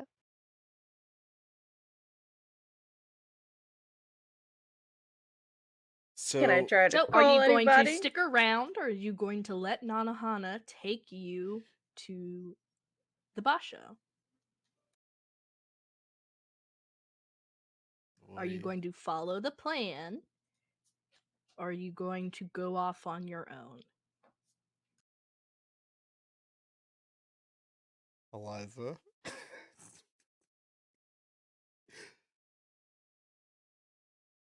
So Can I try to So, call are you going anybody? to stick around, or are you going to let Nanohana take you to the boss show? Are you boy. going to follow the plan? Or are you going to go off on your own? Eliza?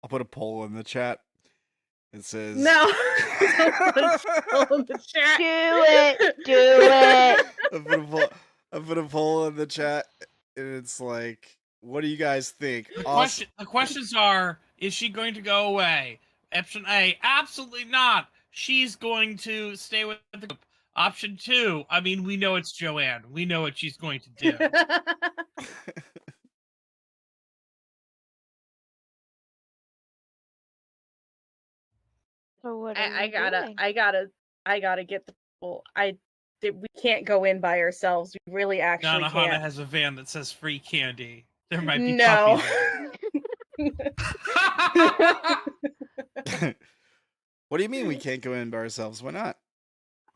I'll put a poll in the chat. It says No. Don't put a poll in the chat. Do it. Do it. I put a poll in the chat, and it's like, what do you guys think? The questions are: is she going to go away? Option A: absolutely not. She's going to stay with the group. Option 2: I mean, we know it's Joeann. We know what she's going to do. So what are I you gotta doing? I gotta get the people. We can't go in by ourselves. We really actually Nanahana can't. has a van that says free candy. There might be No. puppies. What do you mean we can't go in by ourselves? Why not?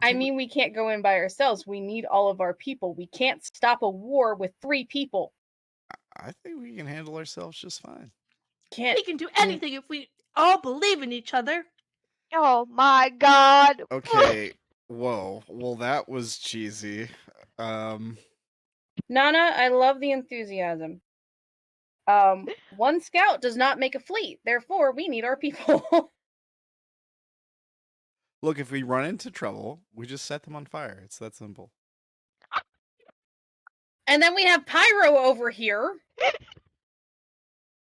I mean, we can't go in by ourselves. We need all of our people. We can't stop a war with 3 people. I think we can handle ourselves just fine. Can't. We can do anything if we all believe in each other. Oh my god. Okay. Whoa. Well, that was cheesy. Nana, I love the enthusiasm. One scout does not make a fleet. Therefore, we need our people. Look, if we run into trouble, we just set them on fire. It's that simple. And then we have Pyro over here.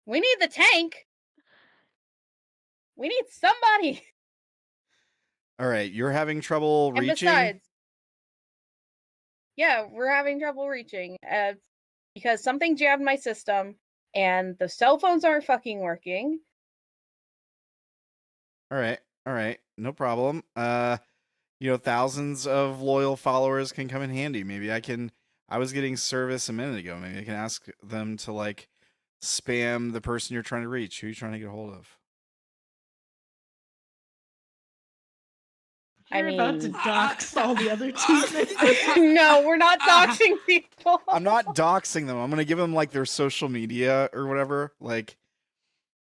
We need the tank. We need somebody. All right, you're having trouble And reaching. besides, yeah, we're having trouble reaching because something jammed my system and the cell phones aren't fucking working. All right, no problem. Thousands of loyal followers can come in handy. Maybe I was getting service a minute ago. Maybe I can ask them to like spam the person you're trying to reach. Who are you trying to get a hold of? You're about to dox all the other teammates. No, we're not doxing people. I'm not doxing them. I'm gonna give them like their social media or whatever, like,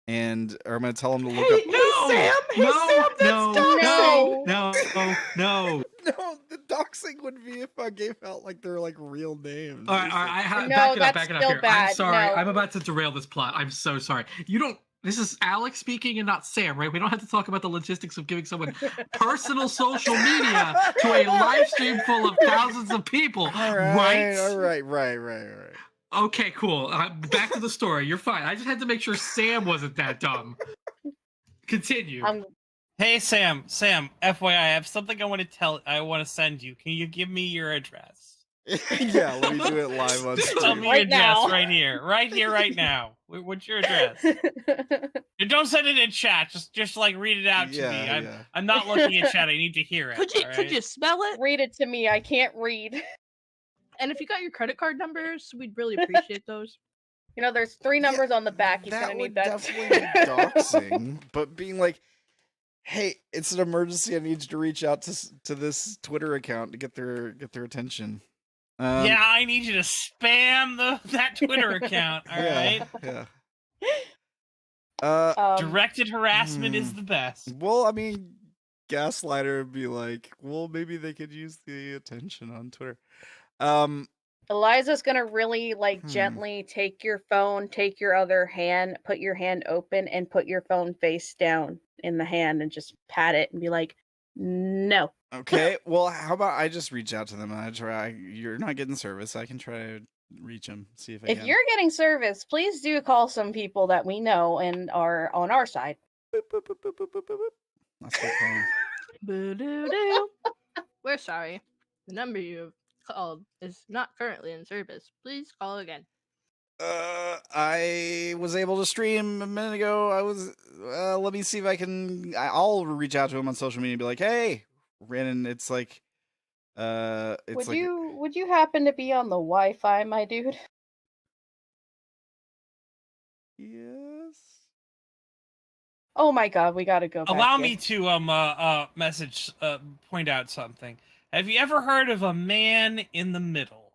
or I'm gonna tell them to look up. No, Sam! Hey, no, Sam, that's no, doxing! no. No, the doxing would be if I gave out like their like real names. All right, No, back it that's up still here. I'm bad, sorry. no. I'm about to derail this plot. I'm so sorry. You don't. This is Alec speaking and not Sam, right? We don't have to talk about the logistics of giving someone personal social media to a live stream full of thousands of people, right? All right. Okay, cool. Back to the story. You're fine. I just had to make sure Sam wasn't that dumb. Continue. Hey, Sam, FYI, I have something I want to send you. Can you give me your address? Yeah, let me do it live on Tell stream. me Right your address now. right here, right now. What's your address? And don't send it in chat. Just like read it out to me. I'm not looking at chat. I need to hear it. Could you spell it? Read it to me. I can't read. And if you got your credit card numbers, we'd really appreciate those. There's 3 numbers on the back. He's gonna need that. Definitely be doxing, but being like, hey, it's an emergency. I need you to reach out to this Twitter account to get their attention. Yeah, I need you to spam that Twitter account. All right. Yeah. Directed harassment is the best. Well, I mean, Gaslighter would be like, well, maybe they could use the attention on Twitter. Eliza's gonna really gently take your phone, take your other hand, put your hand open, and put your phone face down in the hand, and just pat it and be like, "No." Okay. Well, how about I just reach out to them and I try? You're not getting service. I can try to reach them. See if I If can. you're getting service, please do call some people that we know and are on our side. Boop, boop, boop, boop, boop, boop, boop. That's what I'm calling. Boo-doo-doo. We're sorry. The number you have called is not currently in service. Please call again. I was able to stream a minute ago. Let me see if I can. I'll reach out to him on social media and be like, hey, Renan, it's like, Would you happen to be on the Wi-Fi, my dude? Yes. Oh my god, we gotta go back. Allow here. me to point out something. Have you ever heard of a man in the middle?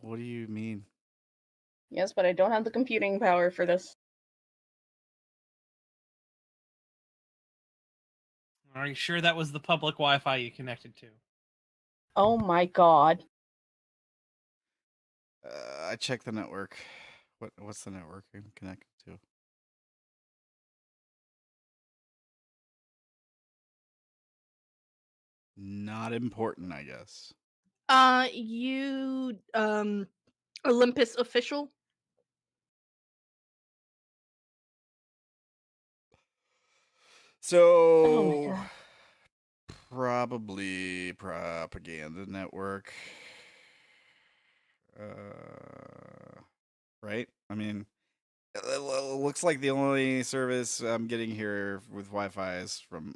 What do you mean? Yes, but I don't have the computing power for this. Are you sure that was the public Wi-Fi you connected to? Oh my god. I checked the network. What's the network I'm connected to? Not important, I guess. You Olympus official. Oh So my god. probably propaganda network. Right? I mean, it looks like the only service I'm getting here with Wi-Fi is from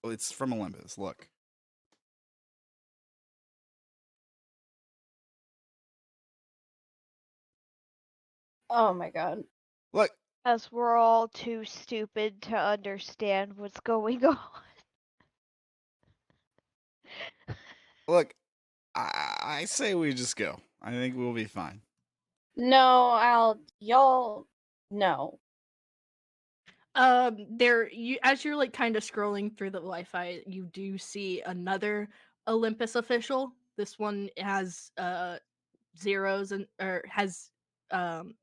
Olympus. Look. Oh my god. Look. As we're all too stupid to understand what's going on. Look, I say we just go. I think we'll be fine. No, y'all no. There you as you're like kind of scrolling through the Wi-Fi, you do see another Olympus official. This one has zeros and or has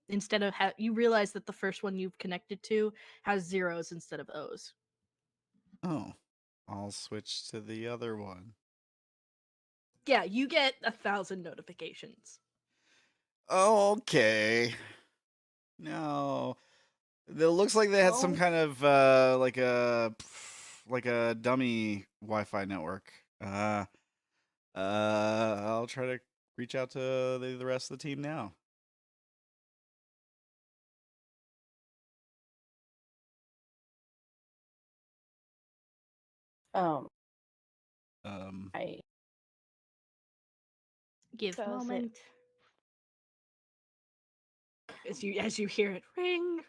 instead of you realize that the first one you've connected to has zeros instead of O's. Oh, I'll switch to the other one. Yeah, you get 1,000 notifications. Okay. No. It looks like they had some Oh. kind of like a dummy Wi-Fi network. I'll try to reach out to the rest of the team now. I Give a Does it? moment. As you hear it ring.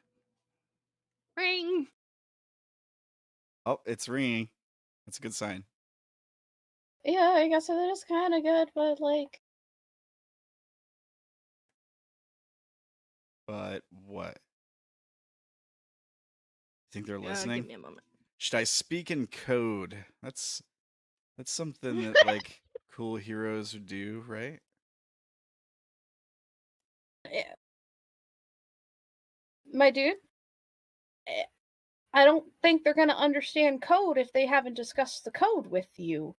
Ring. Oh, it's ringing. That's a good sign. yeah, I guess it is kind of good, but like But what? Think they're Give listening? me a moment. Should I speak in code? That's something that like cool heroes would do, right? my dude, I don't think they're gonna understand code if they haven't discussed the code with you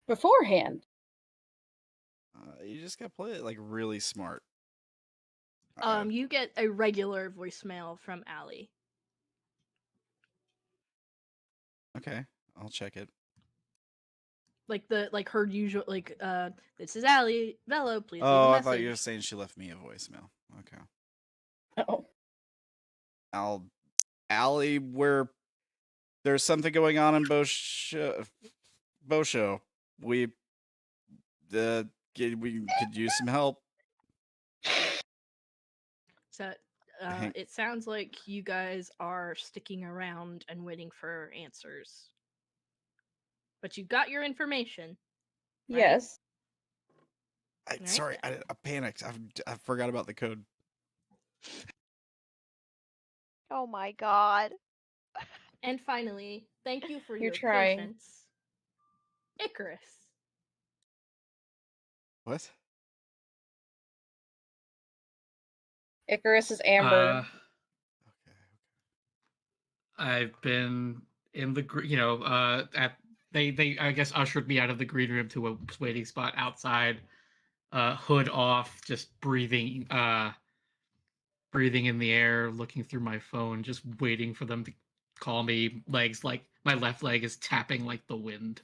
beforehand. You just gotta play it like really smart. You get a regular voicemail from Allie. Okay, I'll check it. Like her usual this is Allie, Velo, please leave a Oh, I message. thought you were saying she left me a voicemail. Okay. Oh. Allie, there's something going on in Bosho. We could use some help. So it sounds like you guys are sticking around and waiting for answers. But you got your information. Right? Yes. Sorry, I panicked. I forgot about the code. Oh my god. And finally, thank you for You're your trying. patience. Icarus. What? Icarus is Amber. I've been in the they I guess ushered me out of the green room to a waiting spot outside, hood off, just breathing in the air, looking through my phone, just waiting for them to call me. Legs like my left leg is tapping like the wind.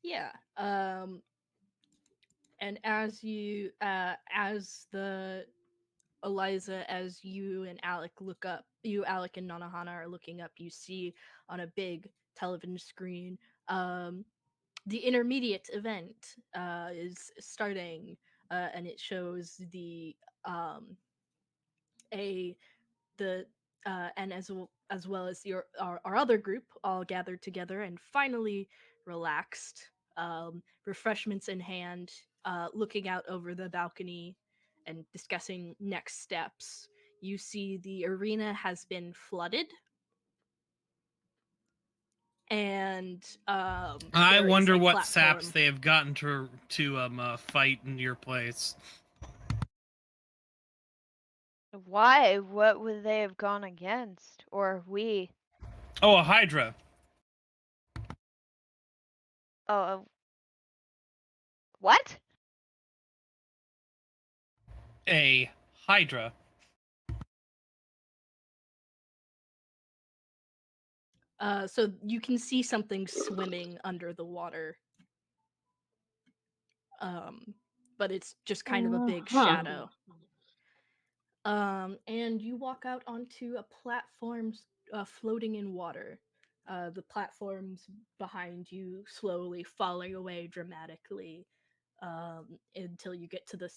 Yeah. And as you as the Eliza, as you and Alec look up, you, Alec, and Nanahana are looking up, you see on a big television screen, the intermediate event is starting, and it shows the and as well as our other group all gathered together and finally relaxed, refreshments in hand, looking out over the balcony and discussing next steps. You see the arena has been flooded, and I there is wonder a what platform. saps they have gotten to fight in your place. Why? What would they have gone against? Or we? Oh, a Hydra. Oh, what? A Hydra. So you can see something swimming under the water. But it's just kind of a big shadow. And you walk out onto a platform floating in water. The platforms behind you slowly falling away dramatically until you get to the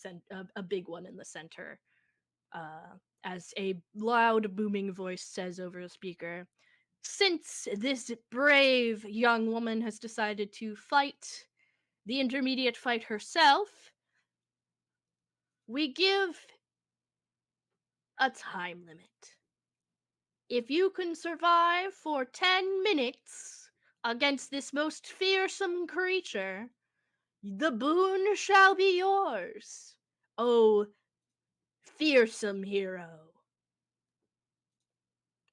a big one in the center. As a loud, booming voice says over the speaker, "Since this brave young woman has decided to fight the intermediate fight herself, we give a time limit. If you can survive for 10 minutes against this most fearsome creature, the boon shall be yours, oh fearsome hero.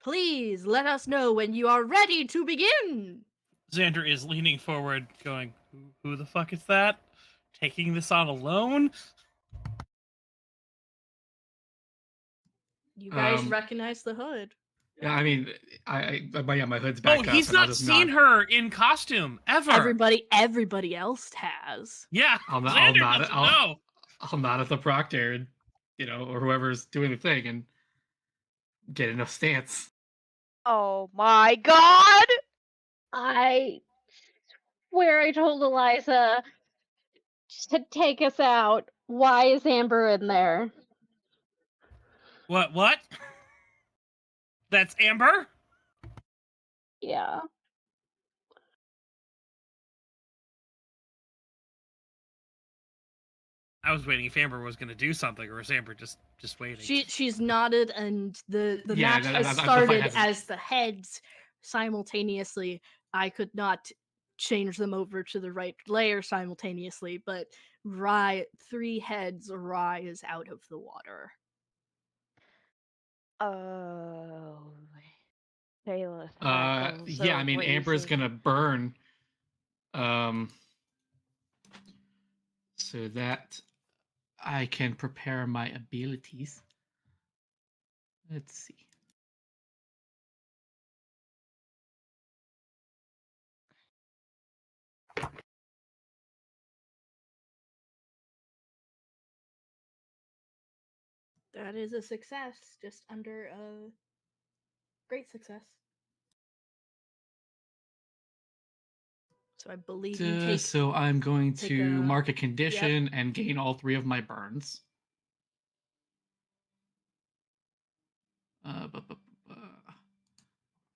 Please let us know when you are ready to begin." Zander is leaning forward, going, who the fuck is that? Taking this on alone? You guys recognize the hood. Yeah, I mean, my hood's back Oh, up. he's and I'll not just seen nod. her in costume ever. Everybody else has. Yeah, I'll Zander nod. doesn't know. I'll nod at the proctor, and or whoever's doing the thing, and get in a stance. Oh my god! I swear I told Eliza to take us out. Why is Amber in there? What? That's Amber? Yeah. I was waiting if Amber was going to do something, or is Amber just waiting? She's nodded, and the Yeah, match the has fight started hasn't- as the heads simultaneously. I could not change them over to the right layer simultaneously, but three heads rise out of the water. Oh. Shayla's heart goes yeah, I mean, Amber's crazy. gonna burn. So that I can prepare my abilities. Let's see. That is a success, just under a great success. So I believe you take. So I'm going take to a- mark a condition and gain all 3 of my burns. And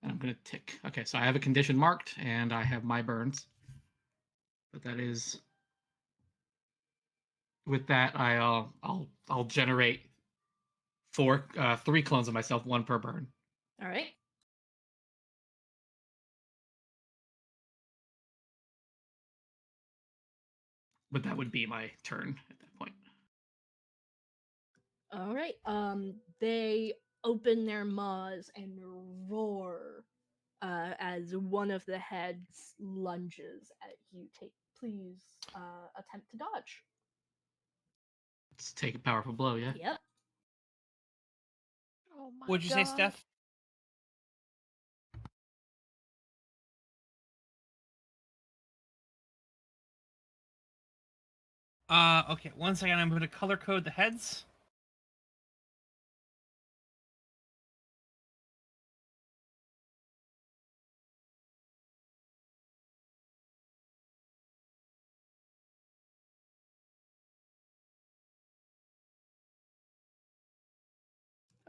I'm gonna tick. Okay, so I have a condition marked, and I have my burns. But that is. With that, I'll generate 3 clones of myself, 1 per burn. All right. But that would be my turn at that point. All right. They open their maws and roar as one of the heads lunges at you. Please attempt to dodge. Let's take a powerful blow, yeah? Yep. Oh my What'd you god. say, Steph? Okay, 1 second. I'm going to color code the heads.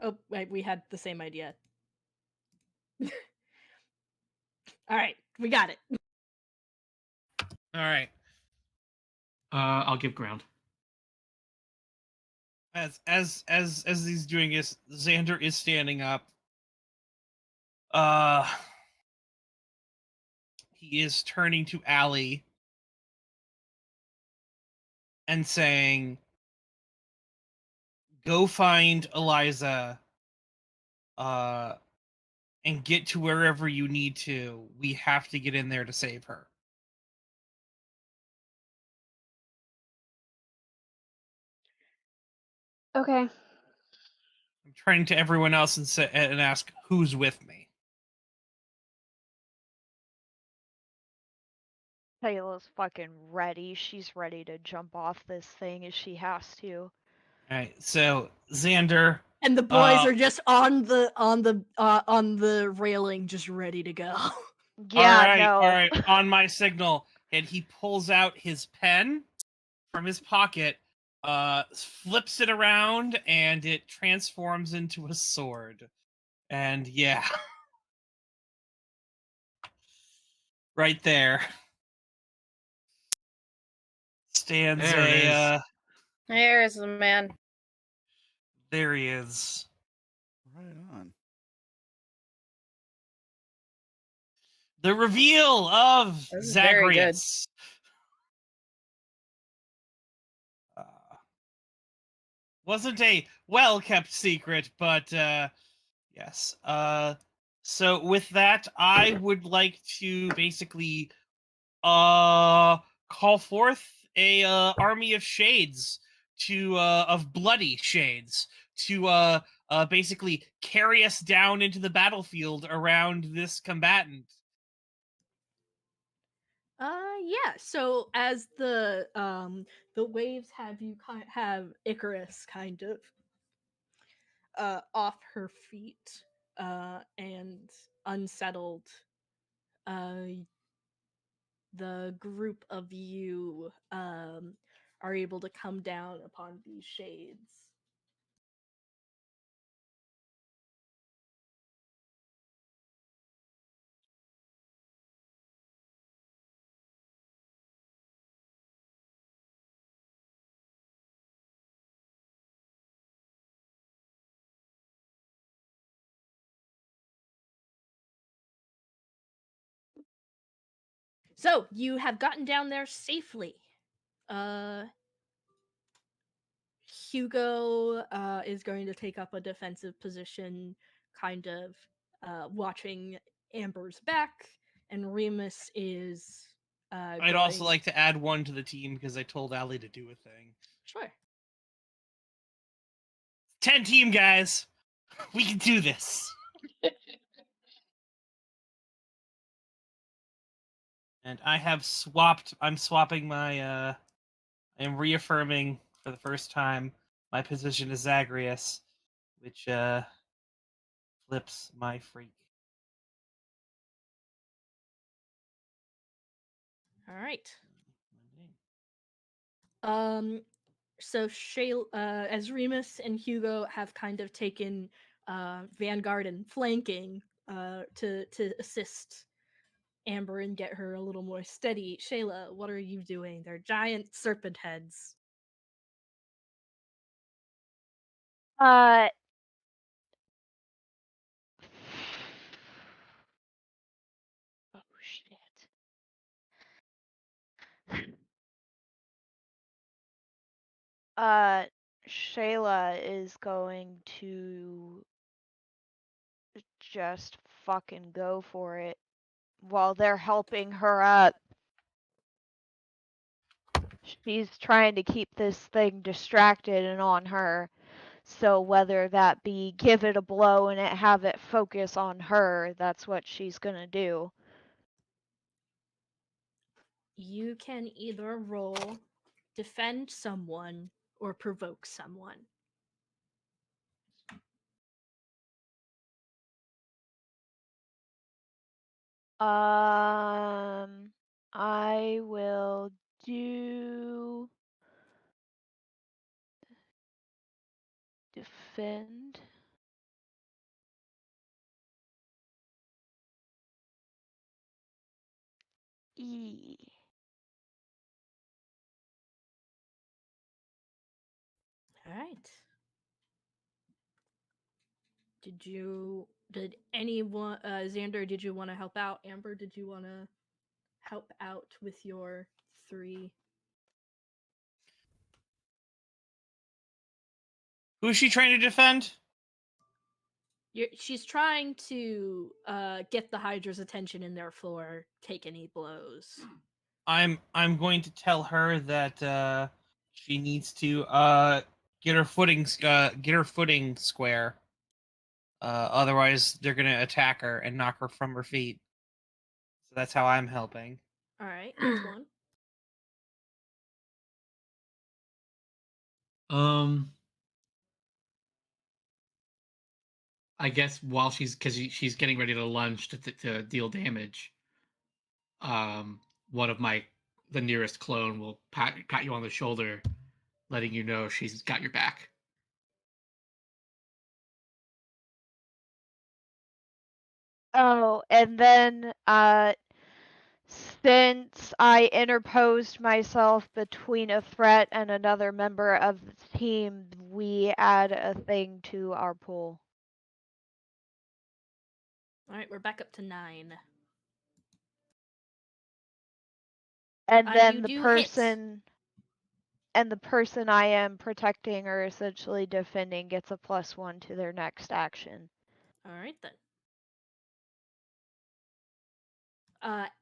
Oh, wait, we had the same idea. All right, we got it. All right. I'll give ground. As he's doing this, Zander is standing up. He is turning to Allie and saying, "Go find Eliza, and get to wherever you need to. We have to get in there to save her." Okay. I'm turning to everyone else and ask, "Who's with me?" Shayla's fucking ready. She's ready to jump off this thing as she has to. All right, so Zander, And the boys are just on the railing, just ready to go. Yeah, all right, on my signal, and he pulls out his pen from his pocket, flips it around, and it transforms into a sword. And yeah, right there stands There it is. There's the man. there he is. Right on. The reveal of This is very good. Zagreus. Wasn't a well-kept secret, but yes. So with that, I would like to basically call forth a army of shades of bloody shades to basically carry us down into the battlefield around this combatant. Yeah. So as the waves have have Icarus kind of off her feet and unsettled, the group of you are able to come down upon these shades. So you have gotten down there safely. Hugo is going to take up a defensive position, kind of watching Amber's back, and Remus is. I'd also like to add one to the team because I told Allie to do a thing. Sure. 10 team, guys. We can do this. And I'm swapping my, I am reaffirming for the first time my position as Zagreus, which, flips my freak. All right. So Shayla, as Remus and Hugo have kind of taken vanguard and flanking to assist Amber and get her a little more steady. Shayla, what are you doing? They're giant serpent heads. Uh. Oh shit. Shayla is going to just fucking go for it while they're helping her up. She's trying to keep this thing distracted and on her. So whether that be give it a blow and have it focus on her, that's what she's gonna do. You can either roll defend someone or provoke someone. I will do defend. E. All right. Did anyone, Zander, did you want to help out? Amber, did you want to help out with your 3? Who's she trying to defend? She's trying to get the Hydra's attention in there for take any blows. I'm going to tell her that she needs to get her footing square. Otherwise, they're gonna attack her and knock her from her feet. So that's how I'm helping. All right, that's one. I guess while she's getting ready to lunge to deal damage, one of the nearest clone will pat you on the shoulder, letting you know she's got your back. Oh, and then since I interposed myself between a threat and another member of the team, we add a thing to our pool. All right, we're back up to 9. And then you the do person and the person I am protecting or essentially defending gets a +1 to their next action. All right then.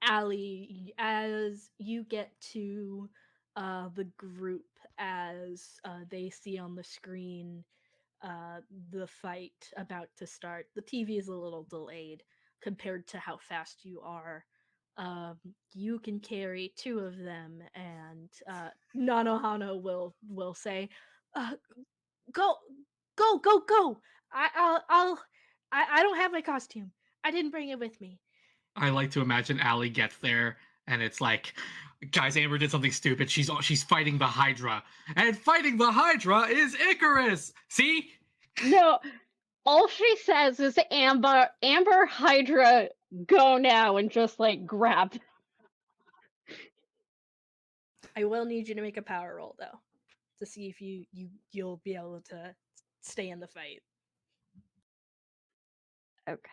Allie, as you get to the group, as they see on the screen the fight about to start, the TV is a little delayed compared to how fast you are. You can carry 2 of them, and Nanohana will say, "Go, go, go, go! I don't have my costume. I didn't bring it with me." I like to imagine Allie gets there and it's like, guys, Amber did something stupid. She's fighting the Hydra, and fighting the Hydra is Icarus. See? No, all she says is Amber, Hydra, go now, and just like grab. I will need you to make a power roll though, to see if you'll be able to stay in the fight. Okay.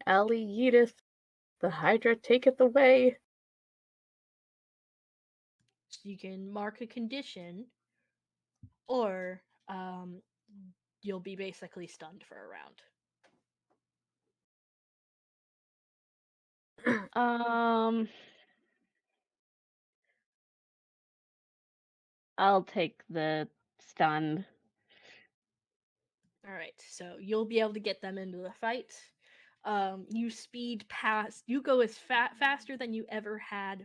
Allie yeeteth, the Hydra taketh away. So you can mark a condition, or you'll be basically stunned for a round. I'll take the stun. All right, so you'll be able to get them into the fight. You speed past. You go as faster than you've ever have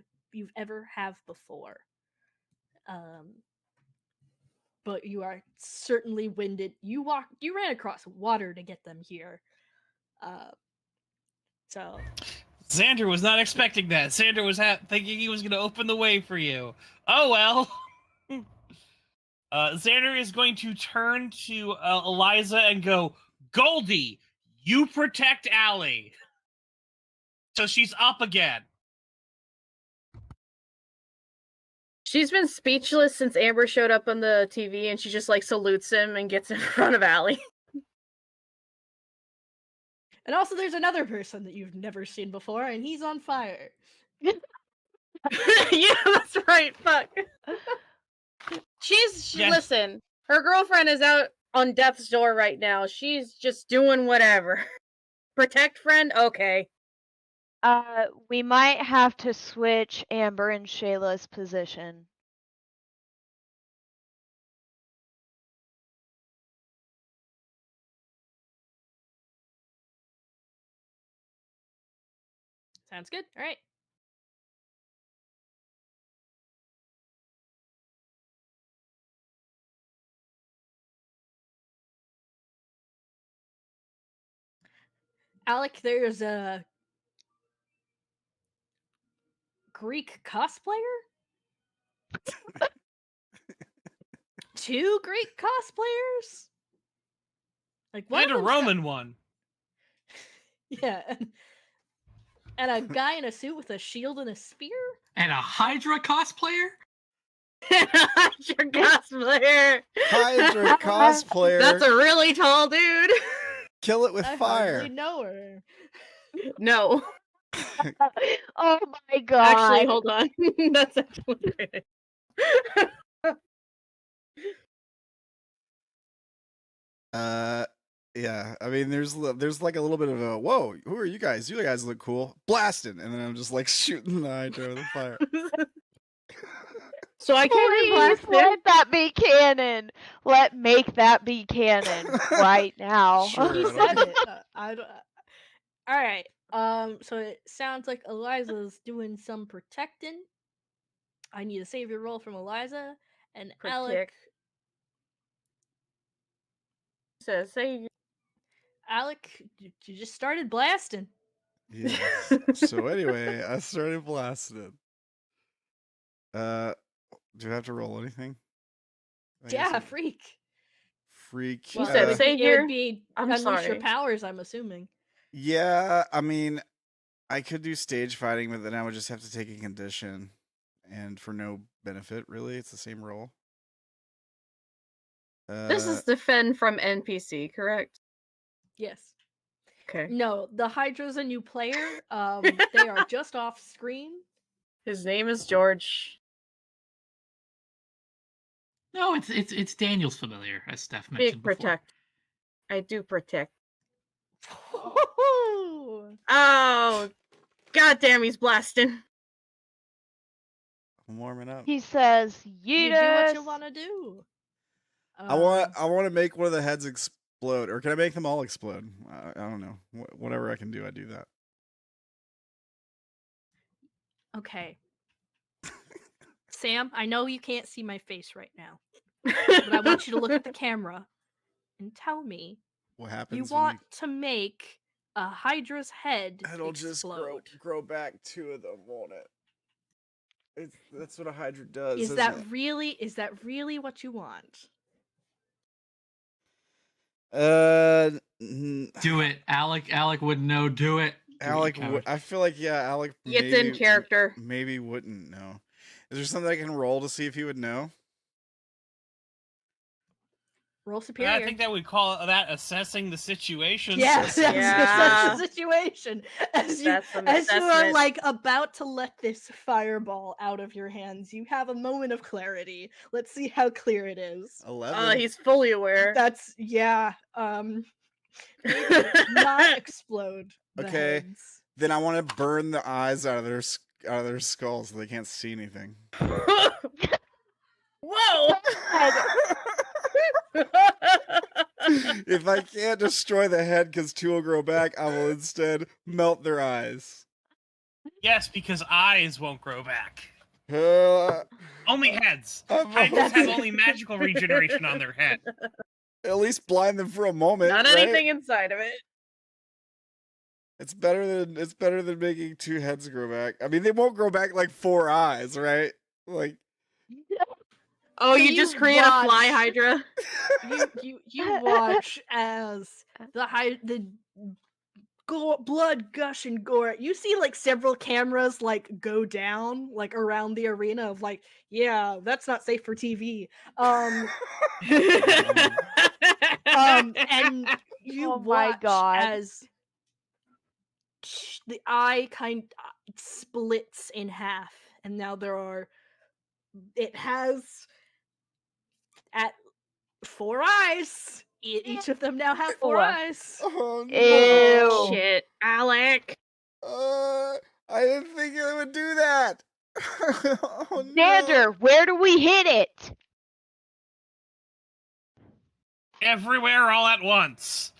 before. But you are certainly winded. You ran across water to get them here. So Zander was not expecting that. Zander was thinking he was going to open the way for you. Oh well. Zander is going to turn to Eliza and go, "Goldie, you protect Allie." So she's up again. She's been speechless since Amber showed up on the TV, and she just like salutes him and gets in front of Allie. and also there's another person that you've never seen before, and he's on fire. Yeah, that's right. Fuck. Listen, her girlfriend is out on death's door right now. She's just doing whatever. Protect friend? Okay. We might have to switch Amber and Shayla's position. Sounds good. All right. Alec, there's a Greek cosplayer? 2 Greek cosplayers? Like one And of a them's got- Roman one. Yeah, and a guy in a suit with a shield and a spear. And a Hydra cosplayer? Hydra cosplayer. Hydra cosplayer. That's a really tall dude. Kill it with I fire. hardly know her. No. Oh my god. Actually, hold on. That's actually great. Yeah. I mean, there's like a little bit of a whoa. Who are you guys? You guys look cool. Blasting, and then I'm just like shooting the Hydra with fire. So I can't Please blast him. let that be canon. Make that be canon right now. Sure. He I don't said know. it. I don't. All right. So it sounds like Eliza's doing some protecting. I need a savior roll from Eliza and Alec. Protect. Say Alec, you just started blasting. Yes. So anyway, I started blasting it. Do I have to roll anything? I guess Yeah, I- freak. Freak. You said it would say be- it here? would be I'm unleash your sorry. powers. I'm assuming. Yeah, I mean, I could do stage fighting, but then I would just have to take a condition, and for no benefit, really. It's the same roll. this is defend from NPC, correct? Yes. Okay. No, the Hydra's a new player. They are just off screen. His name is George. No, it's Daniel's familiar, as Steph mentioned Big before. protect. I do protect. Woohoo! Oh, goddamn, he's blasting. I'm warming up. He says, You do what you Yeetus. want to do. I want to make one of the heads explode, or can I make them all explode? I don't know. Whatever I can do, I do that. Okay. Sam, I know you can't see my face right now, but I want you to look at the camera and tell me What you happens? want to make a Hydra's head It'll explode. just grow back two of them, won't it? That's what a Hydra does. Is that really what you want? Do it. Alec would know. Do it. Do it, you Alec, coward. I feel like Alec. It's in character. Maybe wouldn't know. Is there something I can roll to see if he would know? Roll superior. I think that we call that assessing the situation. Yes, that's Yeah. the situation. As you That's some as you are assessment. like about to let this fireball out of your hands, you have a moment of clarity. Let's see how clear it is. 11. He's fully aware. That's maybe not explode the Okay. heads. Then I want to burn the eyes out of their skulls so they can't see anything. Whoa! If I can't destroy the head because two will grow back, I will instead melt their eyes. Yes, because eyes won't grow back. Uh, Only heads. I'm- Hydras have only magical regeneration on their head. At least blind them for a moment. Not right? anything inside of it. It's better than making two heads grow back. I mean, they won't grow back like four eyes, right? Like Oh, So you you just create a fly watch- Hydra? You watch as the blood gush and gore. You see like several cameras like go down like around the arena of like, yeah, that's not safe for TV. And you Oh my watch God. as the eye kind splits in half, and now it has at 4 eyes. Each of them now have 4 Ew. eyes. oh no. Ew. Shit, Alec. I didn't think it would do that. Oh, Zander, where do we hit it? Everywhere all at once.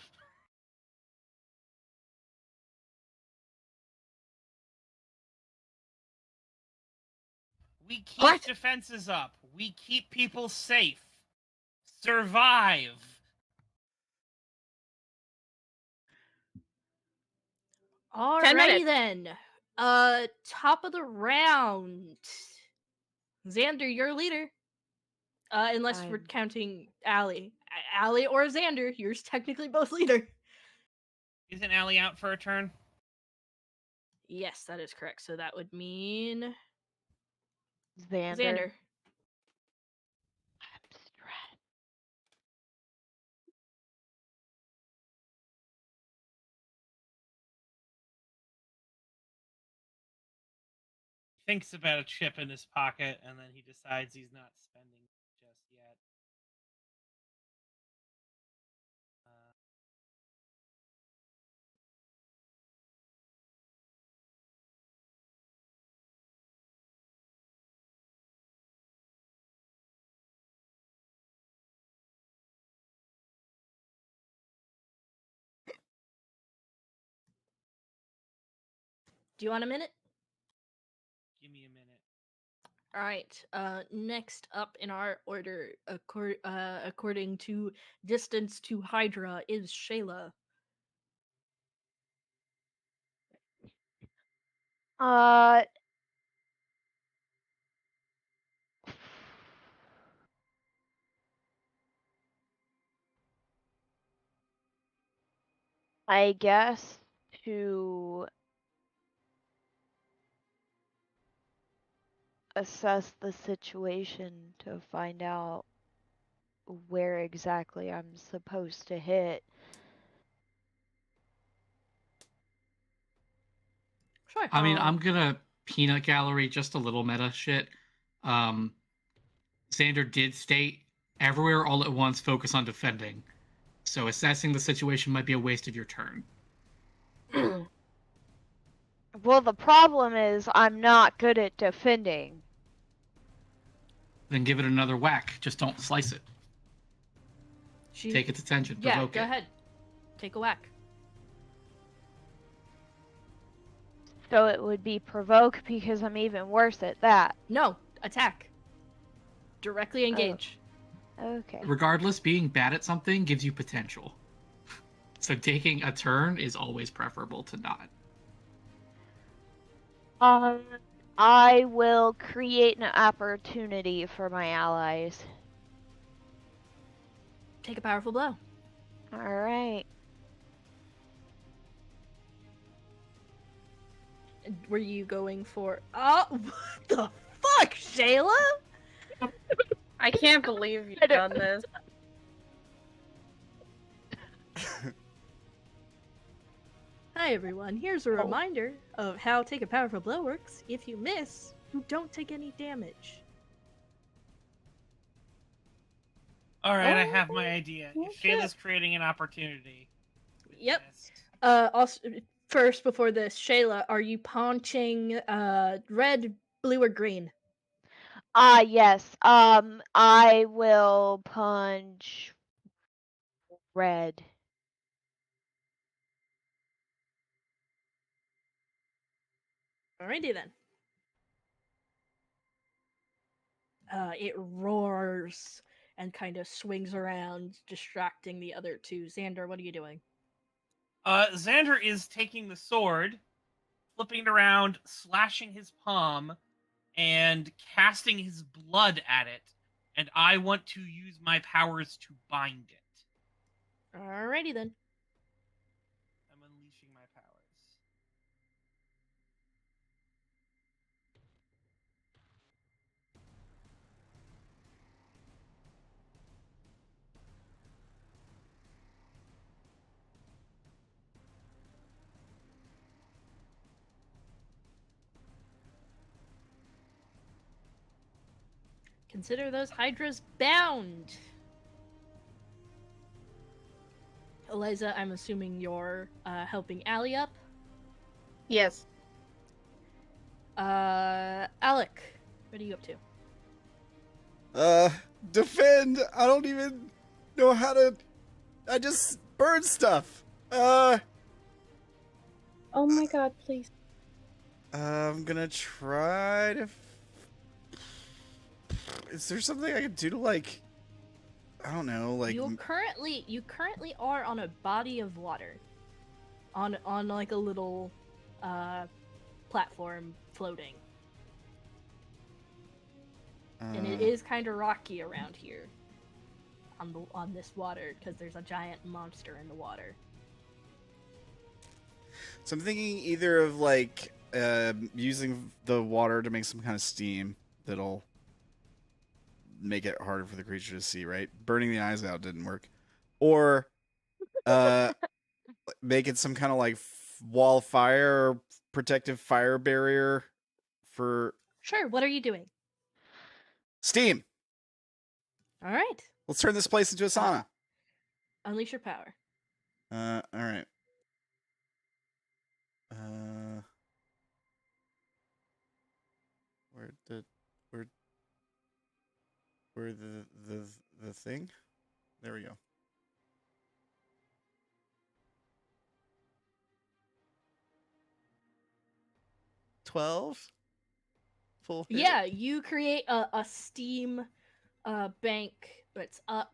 We keep What? defenses up. We keep people safe. Survive. Alrighty minutes. then. Top of the round. Xander, you're leader. Unless we're I'm- counting Allie. Allie or Zander, you're technically both leader. Isn't Allie out for a turn? Yes, that is correct. So that would mean Zander. Zander. Abstract. Thinks about a chip in his pocket, and then he decides he's not spending just yet. Do you want a minute? Give me a minute. All right. Next up in our order, according to distance to Hydra, is Shayla. Uh. I guess to assess the situation to find out where exactly I'm supposed to hit. Sure. I mean, I'm gonna peanut gallery just a little meta shit. Zander did state everywhere all at once, focus on defending. So assessing the situation might be a waste of your turn. Well, the problem is I'm not good at defending. Then give it another whack. Just don't slice it. Take its attention. Yeah, Provoke go it. ahead. Take a whack. So it would be provoke because I'm even worse at that. No, attack. Directly engage. Okay. Regardless, being bad at something gives you potential. So taking a turn is always preferable to not. I will create an opportunity for my allies. Take a powerful blow. All right. Were you going for? Oh, what the fuck, Shayla? I can't believe you've done this. Hi everyone. Here's a reminder of how Take a Powerful Blow works. If you miss, you don't take any damage. All right, I have my idea. If okay. Shayla's creating an opportunity. with Yep. this- Also, first before this, Shayla, are you punching red, blue, or green? Yes. I will punch red. Alrighty then. It roars and kind of swings around, distracting the other two. Zander, what are you doing? Zander is taking the sword, flipping it around, slashing his palm, and casting his blood at it. And I want to use my powers to bind it. Alrighty then. I'm unleashing my powers. Consider those hydras bound. Eliza, I'm assuming you're helping Allie up. Yes. Alec, what are you up to? Defend. I don't even know how to. I just burn stuff. Oh my god, please. I'm gonna try to. Is there something I can do to like? I don't know, like. You currently are on a body of water, on like a little platform floating. And it is kind of rocky around here on this water because there's a giant monster in the water. So I'm thinking either of like using the water to make some kind of steam that'll make it harder for the creature to see, right? Burning the eyes out didn't work. Or make it some kind of like wall of fire or protective fire barrier for Sure, what are you doing? steam. All right. Let's turn this place into a sauna. Unleash your power. All right. Where the thing? There we go. Full hit? Yeah, you create a steam bank, but it's up.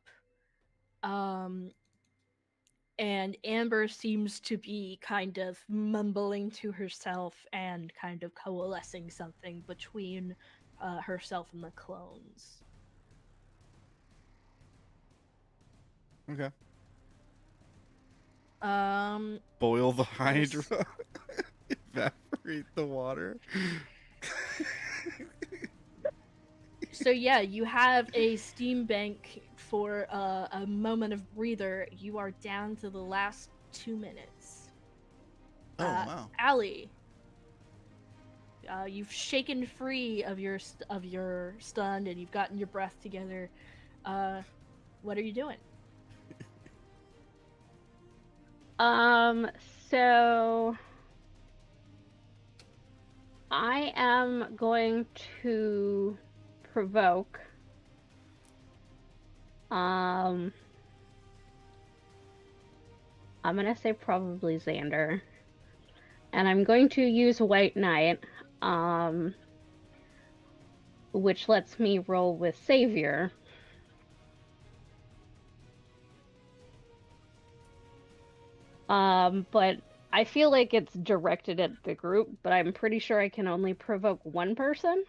And Amber seems to be kind of mumbling to herself and kind of coalescing something between herself and the clones. Okay. Boil the Hydra. Evaporate the water. So yeah, you have a steam bank for a moment of breather. You are down to the last 2 minutes. Oh, wow. Allie, you've shaken free of your stun and you've gotten your breath together. What are you doing? So I am going to provoke. I'm gonna say probably Zander. And I'm going to use White Knight, which lets me roll with Savior. But I feel like it's directed at the group, but I'm pretty sure I can only provoke one person.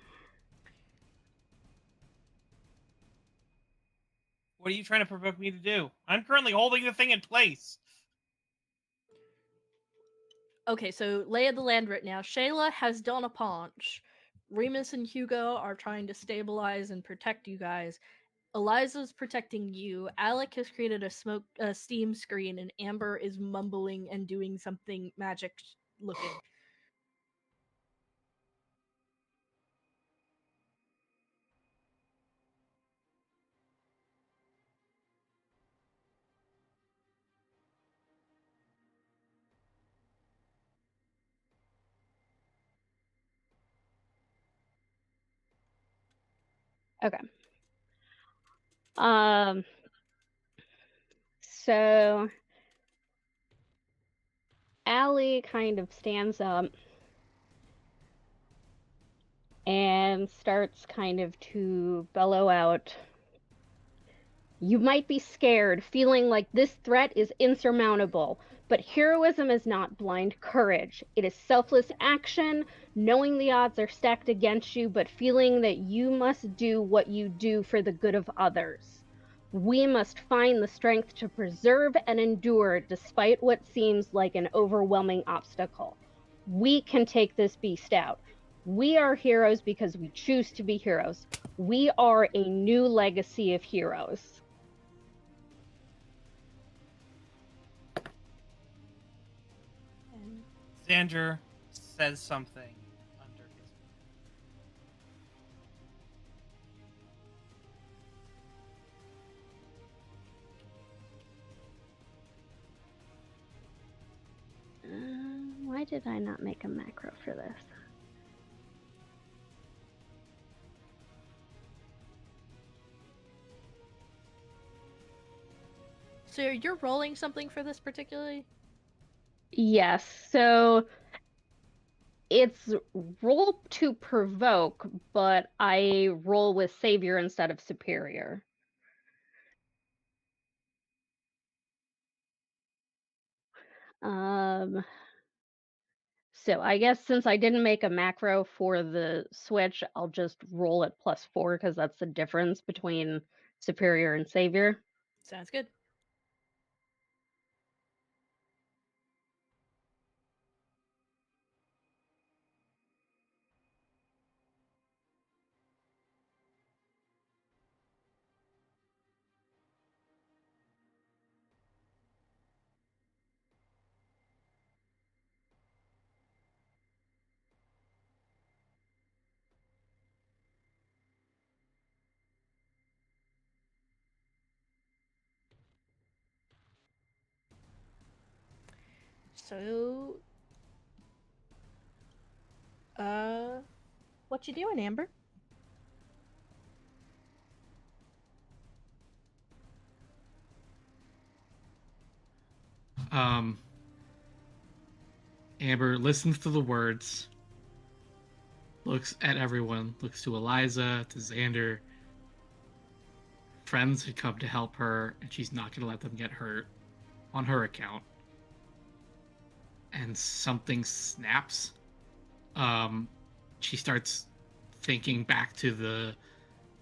What are you trying to provoke me to do? I'm currently holding the thing in place. Okay, so lay of the land right now. Shayla has done a punch. Remus and Hugo are trying to stabilize and protect you guys. Eliza's protecting you. Alec has created a steam screen, and Amber is mumbling and doing something magic looking. Okay. So Allie kind of stands up and starts kind of to bellow out. You might be scared, feeling like this threat is insurmountable, but heroism is not blind courage. It is selfless action, knowing the odds are stacked against you, but feeling that you must do what you do for the good of others. We must find the strength to preserve and endure despite what seems like an overwhelming obstacle. We can take this beast out. We are heroes because we choose to be heroes. We are a new legacy of heroes. Zander says something under his Why did I not make a macro for this? So you're rolling something for this particularly? Yes, so it's roll to provoke, but I roll with Savior instead of Superior. So I guess since I didn't make a macro for the switch, I'll just roll at +4 because that's the difference between superior and savior. Sounds good. So, what you doing, Amber? Amber listens to the words, looks at everyone, looks to Eliza, to Zander. Friends had come to help her, and she's not going to let them get hurt on her account. And something snaps. She starts thinking back to the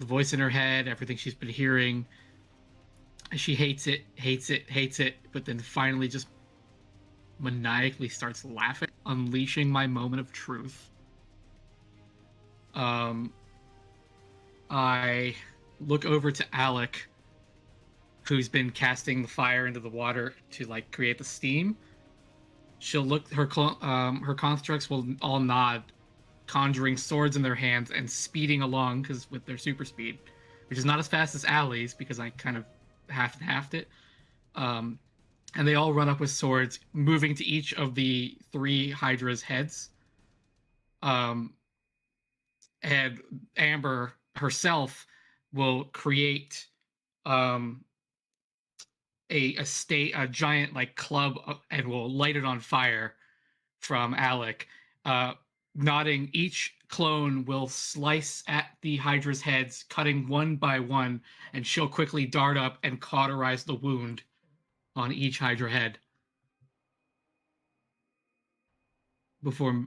voice in her head, everything she's been hearing. She hates it, but then finally just maniacally starts laughing, unleashing my moment of truth. I look over to Alec, who's been casting the fire into the water to like create the steam. She'll look, her constructs will all nod, conjuring swords in their hands and speeding along because with their super speed, which is not as fast as Allie's because I kind of half and halved it. And they all run up with swords, moving to each of the 3 Hydra's heads. And Amber herself will create a giant like club and will light it on fire from Alec. Nodding, each clone will slice at the Hydra's heads, cutting one by one, and she'll quickly dart up and cauterize the wound on each Hydra head before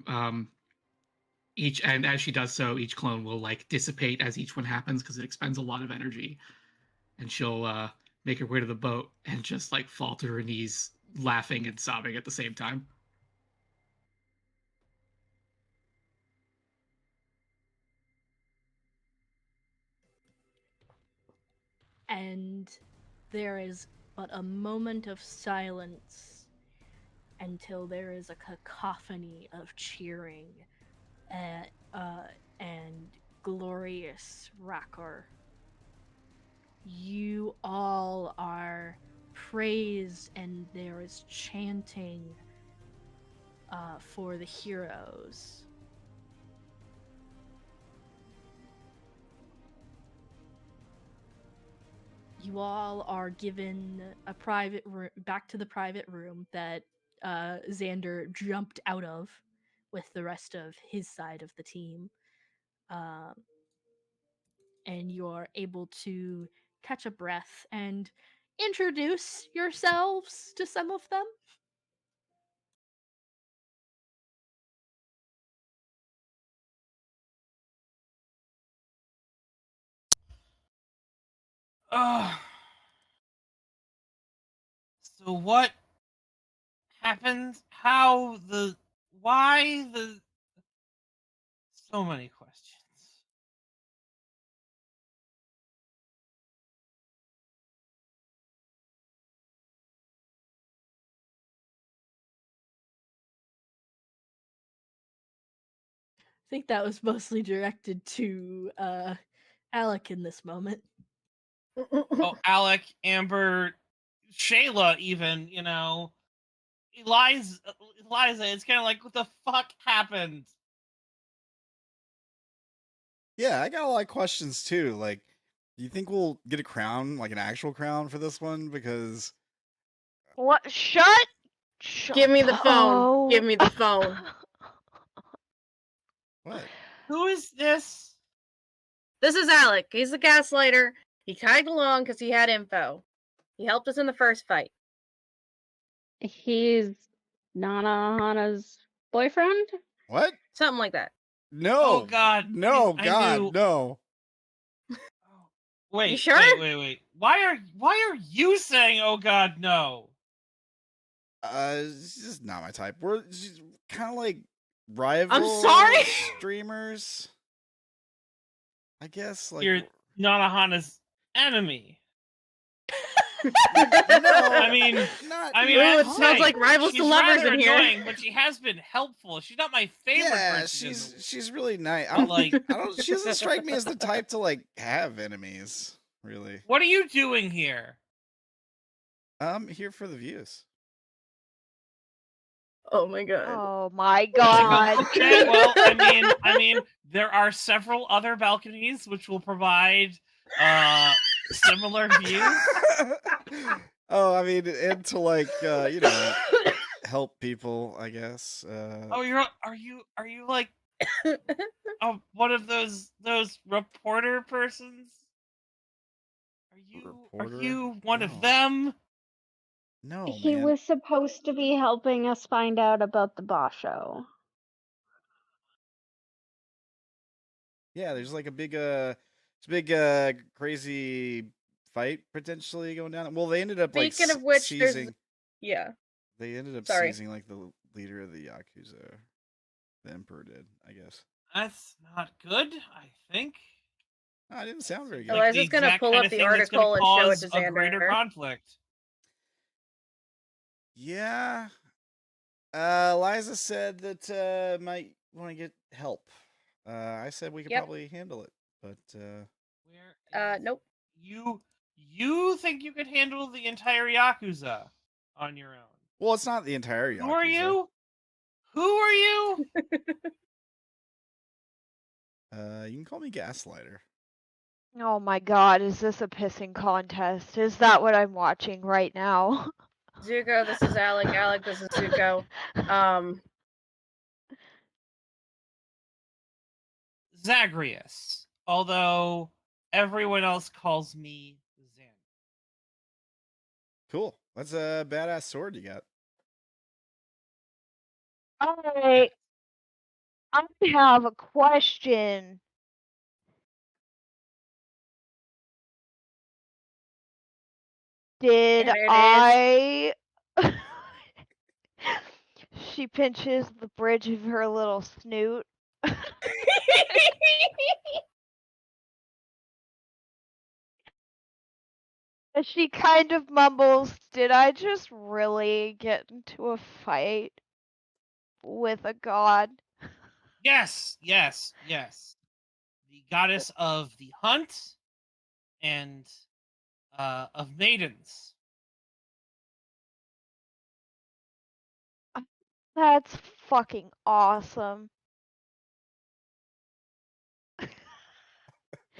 each, and as she does so, each clone will like dissipate as each one happens because it expends a lot of energy, and she'll make her way to the boat and just like fall to her knees, laughing and sobbing at the same time. And there is but a moment of silence until there is a cacophony of cheering and glorious rocker. You all are praised, and there is chanting for the heroes. You all are given a private room, back to the private room that Zander jumped out of with the rest of his side of the team. And you're able to catch a breath and introduce yourselves to some of them. So what happened? How? Why? So many questions. I think that was mostly directed to Alec in this moment. Oh, Alec, Amber, Shayla, even, Eliza, it's kind of like, what the fuck happened? Yeah, I got a lot of questions too. Like, do you think we'll get a crown, like an actual crown for this one? Because What? Shut Give me the phone. up. Give me the phone. what? Who is this? This is Alec. He's the gaslighter. He tagged along because he had info. He helped us in the first fight. He's Nana Hana's boyfriend? What? Something like that. No. Oh, God, No, I God, knew- no. Wait, You sure? wait. Why are you saying, "Oh God, no"? It's just not my type. We're kind of like rival sorry? streamers. I guess like You're Nanahana's enemy. no. I mean, not I Ooh, it have to smells say, like rivals to she's lovers rather in here. annoying, but she has been helpful. She's not my favorite yeah, person. in the world. she's really nice. I But, don't like, I don't. She doesn't strike me as the type to like have enemies. Really. what are you doing here? I'm here for the views. Oh my god. Oh my god. Okay, well, I mean, there are several other balconies which will provide similar views. Oh, I mean, and to like help people, I guess. Oh, are you like one of those reporter persons? Are Reporter? you one No. of them? No, He man. was supposed to be helping us find out about the Basho. Yeah, there's like a big crazy fight potentially going down. Well, they ended up like Speaking of which, seizing. Yeah. They ended up Sorry. seizing like the leader of the Yakuza. The Emperor did, I guess. That's not good, I think. Oh, it didn't sound very good. Eliza's the gonna exact pull kind up of the thing that's gonna article and show it cause to a greater Zander. conflict. Yeah. Eliza said that might want to get help. I said we could Yep. probably handle it, but Where is Nope. you think you could handle the entire Yakuza on your own? well, it's not the entire Yakuza. Who are you? Who are you? You can call me Gaslighter. Oh my god, is this a pissing contest? Is that what I'm watching right now? Zuko, this is Alec. Alec, this is Zuko. Zagreus. Although everyone else calls me Xander. Cool. That's a badass sword you got. I have a question. Did And it is- I She pinches the bridge of her little snoot. And she kind of mumbles, "Did I just really get into a fight with a god?" Yes. The goddess of the hunt and of maidens. That's fucking awesome.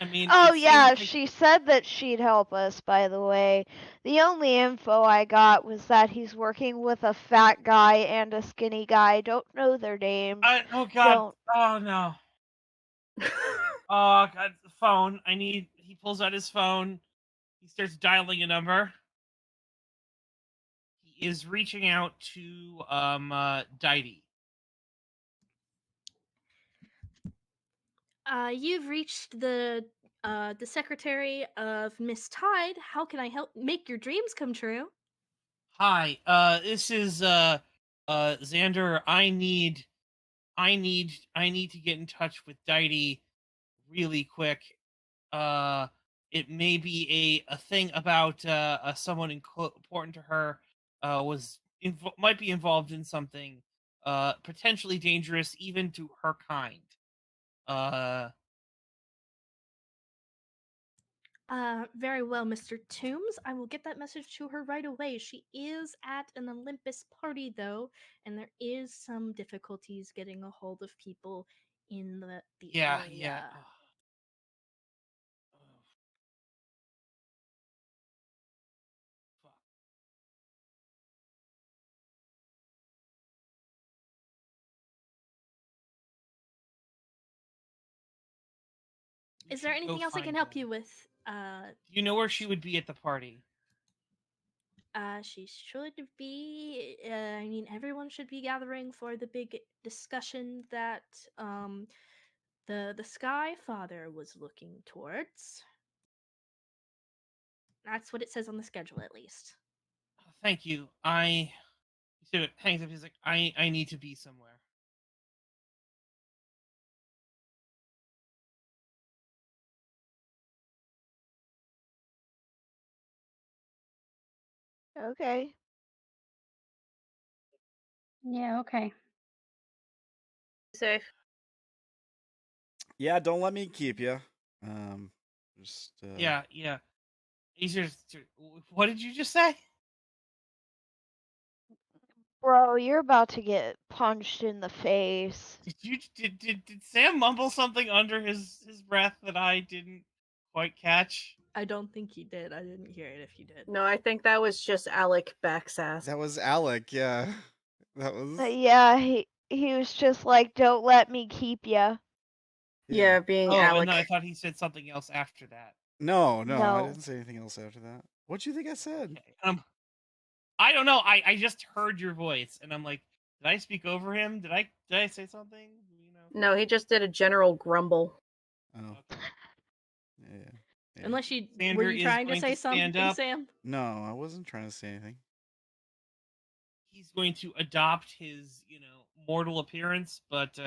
I mean, Oh it yeah, seems like- she said that she'd help us, by the way. The only info I got was that he's working with a fat guy and a skinny guy. Don't know their names. oh God! Don't. Oh no! Oh God! The phone. He pulls out his phone. He starts dialing a number. He is reaching out to Deity. You've reached the secretary of Miss Tide. How can I help make your dreams come true? Hi. This is Xander. I need to get in touch with Deity really quick. It may be a thing about someone important to her might be involved in something potentially dangerous even to her kind. Very well, Mr. Toombs. I will get that message to her right away. She is at an Olympus party, though, and there is some difficulties getting a hold of people in the area. Yeah. Fuck. We Is there should go anything else I can find help her. you with? Do you know where she would be at the party? She should be. I mean, everyone should be gathering for the big discussion that the Sky Father was looking towards. That's what it says on the schedule, at least. Thank you. He sort of hangs up. He's like, I need to be somewhere. Okay. Yeah, okay. Safe. Yeah, don't let me keep you. Just Yeah. He's just. What did you just say? Bro, you're about to get punched in the face. Did Sam mumble something under his breath that I didn't quite catch? I don't think he did. I didn't hear it if you did. No, I think that was just Alec backsass. that was Alec. Yeah, that was. Yeah, he was just like, "Don't let me keep ya." Yeah, being Oh, Alec. and then I thought he said something else after that. No, I No. didn't say anything else after that. What'd you think I said? Okay. I don't know. I just heard your voice, and I'm like, did I speak over him? Did I say something? You know. No, he just did a general grumble. Oh, Okay. yeah. Unless you were Xander you is trying to going say to stand something, up. Sam? No, I wasn't trying to say anything. He's going to adopt his, mortal appearance, but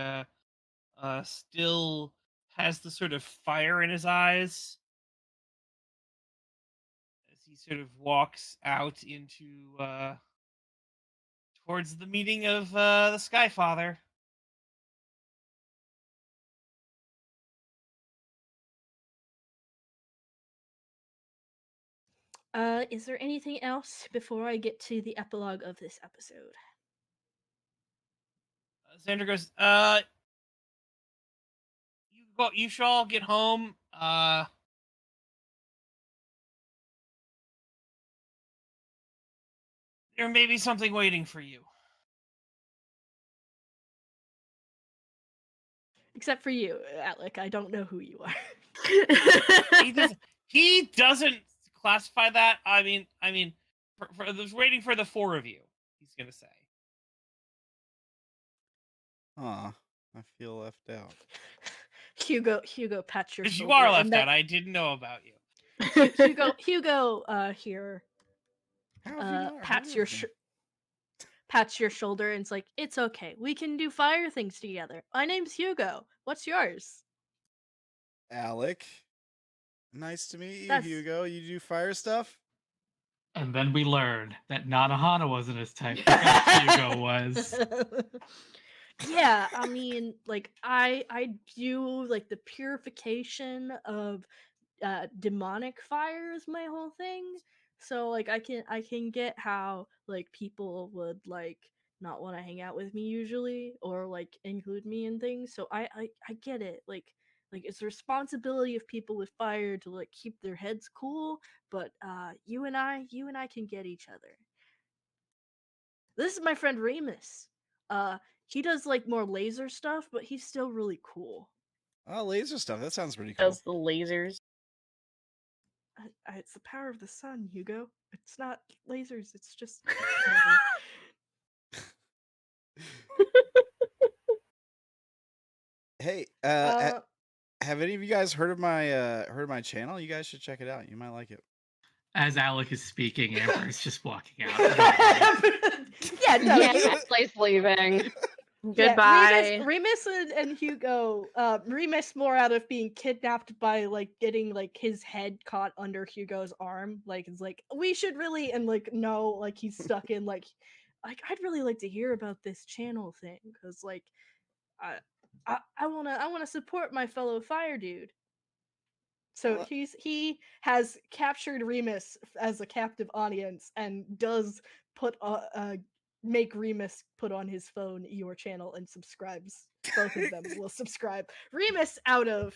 still has the sort of fire in his eyes as he sort of walks out into towards the meeting of the Skyfather. Is there anything else before I get to the epilogue of this episode? Xander goes, you should all get home. There may be something waiting for you. Except for you, Alec. I don't know who you are. He doesn't classify that. I mean, there's waiting for the four of you. He's gonna say. Aw, I feel left out. Hugo pats your Because shoulder. you are and left that- out. I didn't know about you. Hugo here How have you not pats heard your of me? pats your shoulder and it's like, it's okay. We can do fire things together. My name's Hugo. What's yours? Alec. Nice to meet you, That's- Hugo. You do fire stuff? And then we learned that Nanahana wasn't his type. Hugo was. Yeah, I mean, like I do like the purification of demonic fire is my whole thing. So like I can get how like people would like not want to hang out with me usually or like include me in things. So I get it. Like it's the responsibility of people with fire to like keep their heads cool, but you and I can get each other. This is my friend Remus. He does like more laser stuff, but he's still really cool. Oh, laser stuff. That sounds pretty cool. Does the lasers. It's the power of the sun, Hugo. It's not lasers. It's just. Hey, have any of you guys heard of my channel? You guys should check it out. You might like it. As Alec is speaking, Amber is just walking out. Yeah, no, Yeah, you- Ashley's leaving. Goodbye. Yeah, Remus and Hugo. Remus more out of being kidnapped by like getting like his head caught under Hugo's arm. Like it's like we should really and like no, like he's stuck in like I'd really like to hear about this channel thing because like I wanna support my fellow fire dude. So Well, he has captured Remus as a captive audience and does put make Remus put on his phone your channel and subscribes. Both of them will subscribe. Remus out of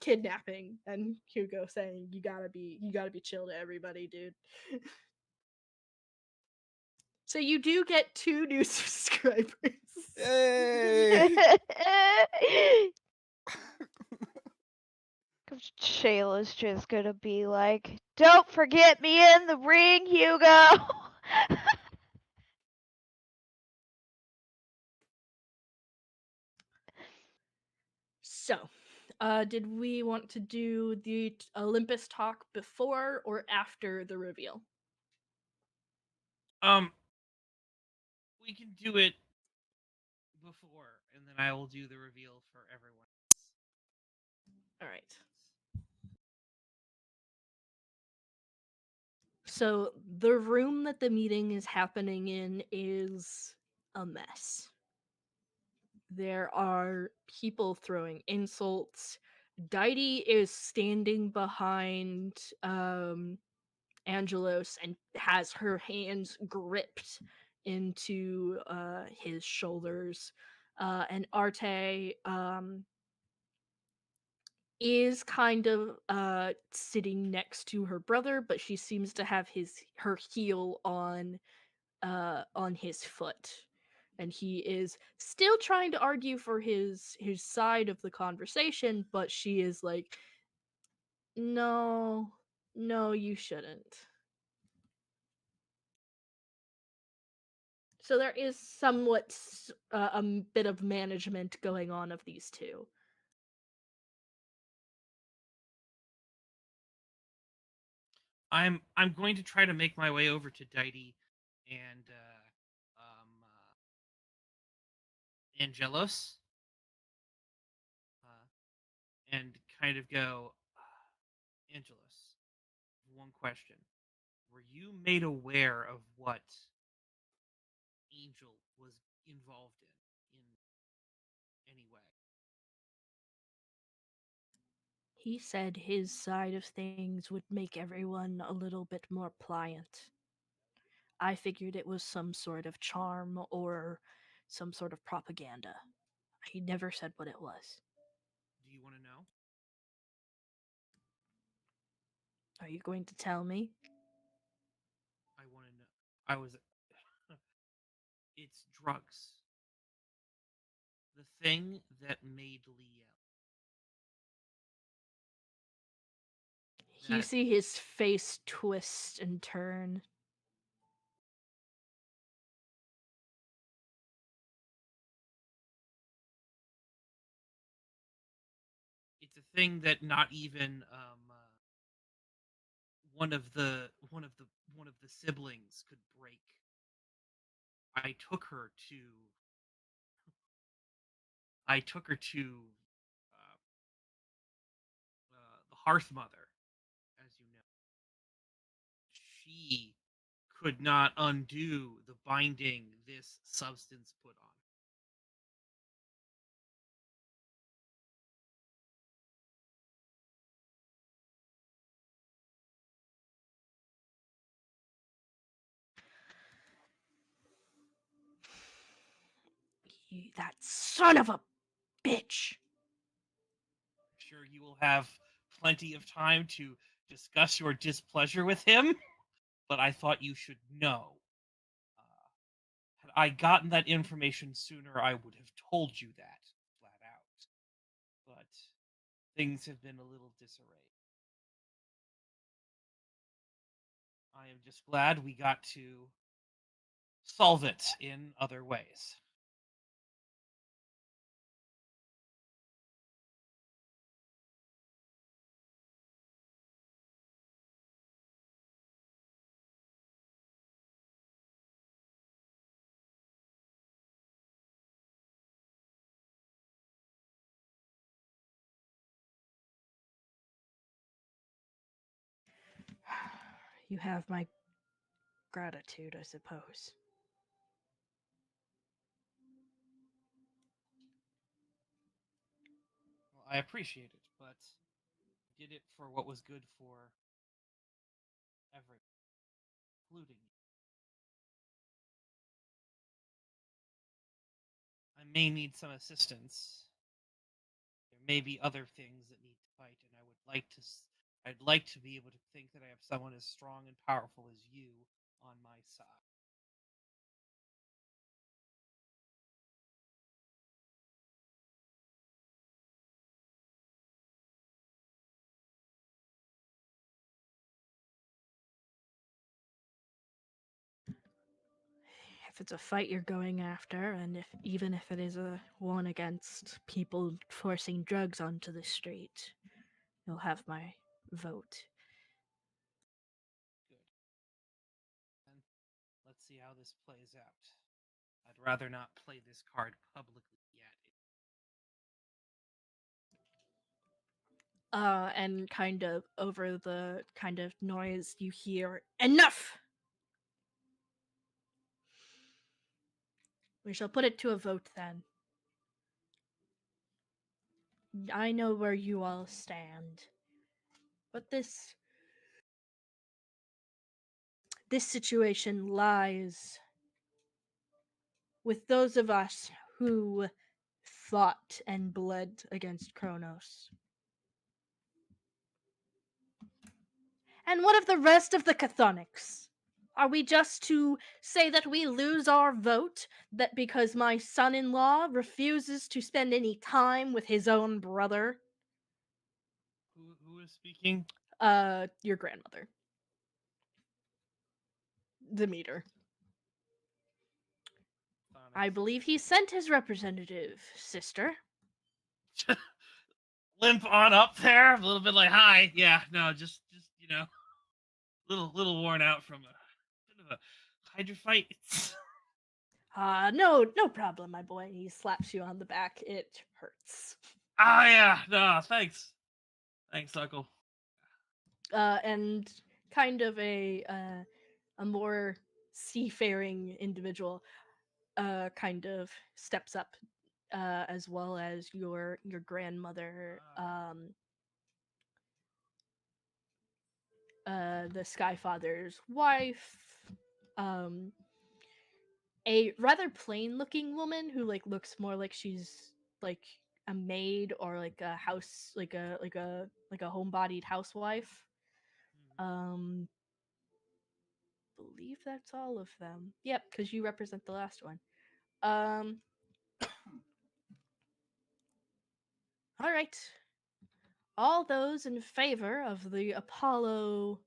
kidnapping and Hugo saying you gotta be chill to everybody, dude. So you do get 2 new subscribers. Yay! Shayla's just gonna be like, "Don't forget me in the ring, Hugo." So, did we want to do the Olympus talk before or after the reveal? We can do it before, and then I will do the reveal for everyone else. All right. So, the room that the meeting is happening in is a mess. There are people throwing insults. Deity is standing behind Angelos and has her hands gripped into his shoulders. And Arte is kind of sitting next to her brother, but she seems to have her heel on his foot, and he is still trying to argue for his side of the conversation, but she is like, no, no, you shouldn't. So there is somewhat a bit of management going on of these two. I'm going to try to make my way over to Deity and Angelos, and kind of go, Angelos, one question: were you made aware of what Angel was involved in any way? He said his side of things would make everyone a little bit more pliant. I figured it was some sort of charm or some sort of propaganda. He never said what it was. Do you want to know? Are you going to tell me? I want to know. I was. It's drugs. The thing that made Lee yell. You That see his face twist and turn. it's a thing that not even one of the siblings could break. I took her to uh, the Hearth Mother, as you know. She could not undo the binding this substance put on. That son of a bitch! I'm sure you will have plenty of time to discuss your displeasure with him, but I thought you should know. Had I gotten that information sooner, I would have told you that flat out. But things have been a little disarrayed. I am just glad we got to solve it in other ways. You have my gratitude, I suppose. Well, I appreciate it, but did it for what was good for everyone, including you. I may need some assistance. There may be other things that need to fight, and I'd like to be able to think that I have someone as strong and powerful as you on my side. if it's a fight you're going after, and even if it is a one against people forcing drugs onto the street, you'll have my vote. Good. And let's see how this plays out. I'd rather not play this card publicly yet. And kind of over the kind of noise you hear, enough! We shall put it to a vote then. I know where you all stand. But this situation lies with those of us who fought and bled against Kronos. And what of the rest of the Chthonics? Are we just to say that we lose our vote, that because my son-in-law refuses to spend any time with his own brother? Who is speaking? Your grandmother. Demeter. I believe he sent his representative, sister. Limp on up there, a little bit like, hi. Yeah, no, just you know, little worn out from a bit of a Hydra fight. No problem, my boy. He slaps you on the back. It hurts. Yeah, no, thanks, Uncle. And kind of a more seafaring individual, kind of steps up, as well as your grandmother, the Skyfather's wife, a rather plain-looking woman who looks more like she's a maid or a house, like a homebodied housewife. Believe that's all of them. Yep, because you represent the last one. All right. All those in favor of the Apollo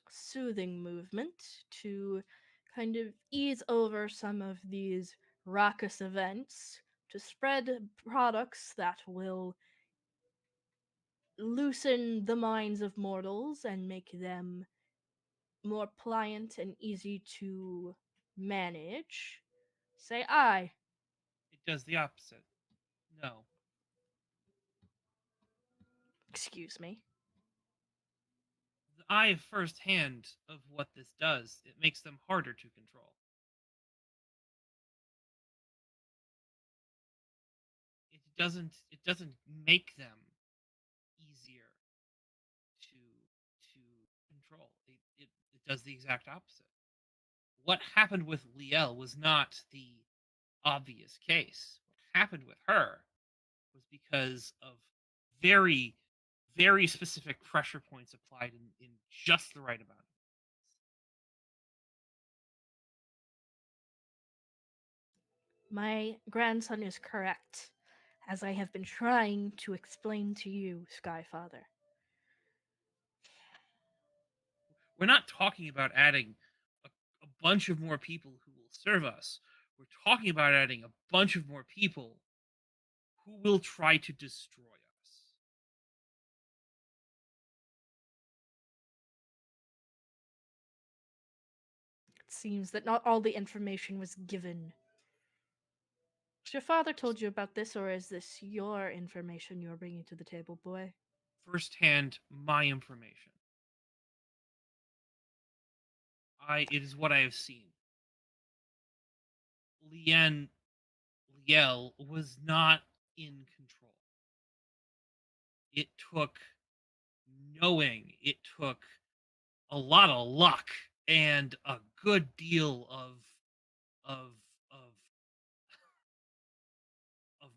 soothing movement to kind of ease over some of these raucous events, to spread products that will loosen the minds of mortals and make them more pliant and easy to manage, say aye. It does the opposite. No. Excuse me. I have firsthand of what this does. It makes them harder to control. It doesn't make them easier to control. It does the exact opposite. What happened with Liel was not the obvious case. What happened with her was because of very, very specific pressure points applied in just the right amount. My grandson is correct, as I have been trying to explain to you, Skyfather. We're not talking about adding a bunch of more people who will serve us. We're talking about adding a bunch of more people who will try to destroy us. It seems that not all the information was given. Has your father told you about this, or is this your information you're bringing to the table, boy? Firsthand, my information. It is what I have seen. Liel was not in control. It took knowing, it took a lot of luck and a good deal of of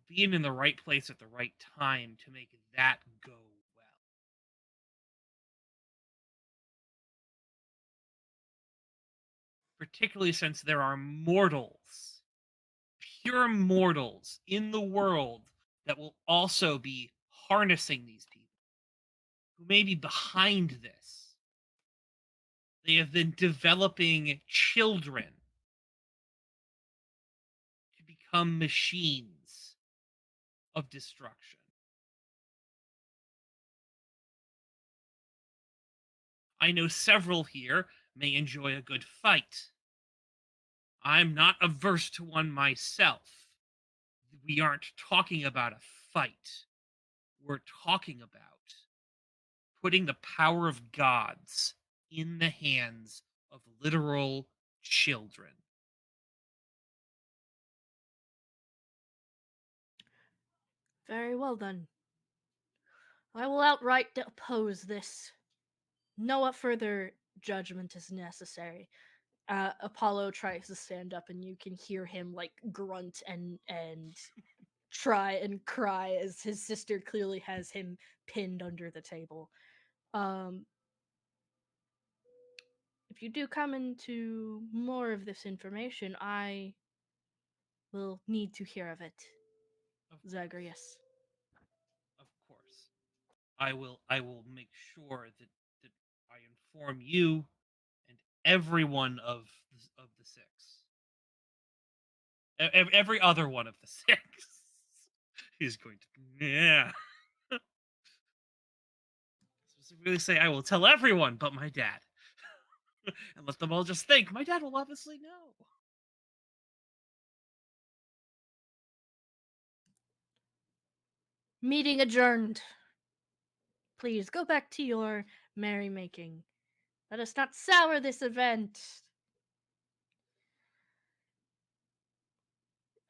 being in the right place at the right time to make that go well. Particularly since there are mortals, pure mortals in the world that will also be harnessing these people, who may be behind this. They have been developing children to become machines of destruction. I know several here may enjoy a good fight. I'm not averse to one myself. We aren't talking about a fight. We're talking about putting the power of gods in the hands of literal children. Very well then. I will outright oppose this. No further judgment is necessary. Apollo tries to stand up, and you can hear him like grunt and try and cry as his sister clearly has him pinned under the table. If you do come into more of this information, I will need to hear of it. Zagreus. Of course. I will make sure that I inform you and everyone of the six. Every other one of the six. He's going to, yeah. Specifically say, I will tell everyone but my dad. And let them all just think, my dad will obviously know. Meeting adjourned. Please go back to your merrymaking. Let us not sour this event.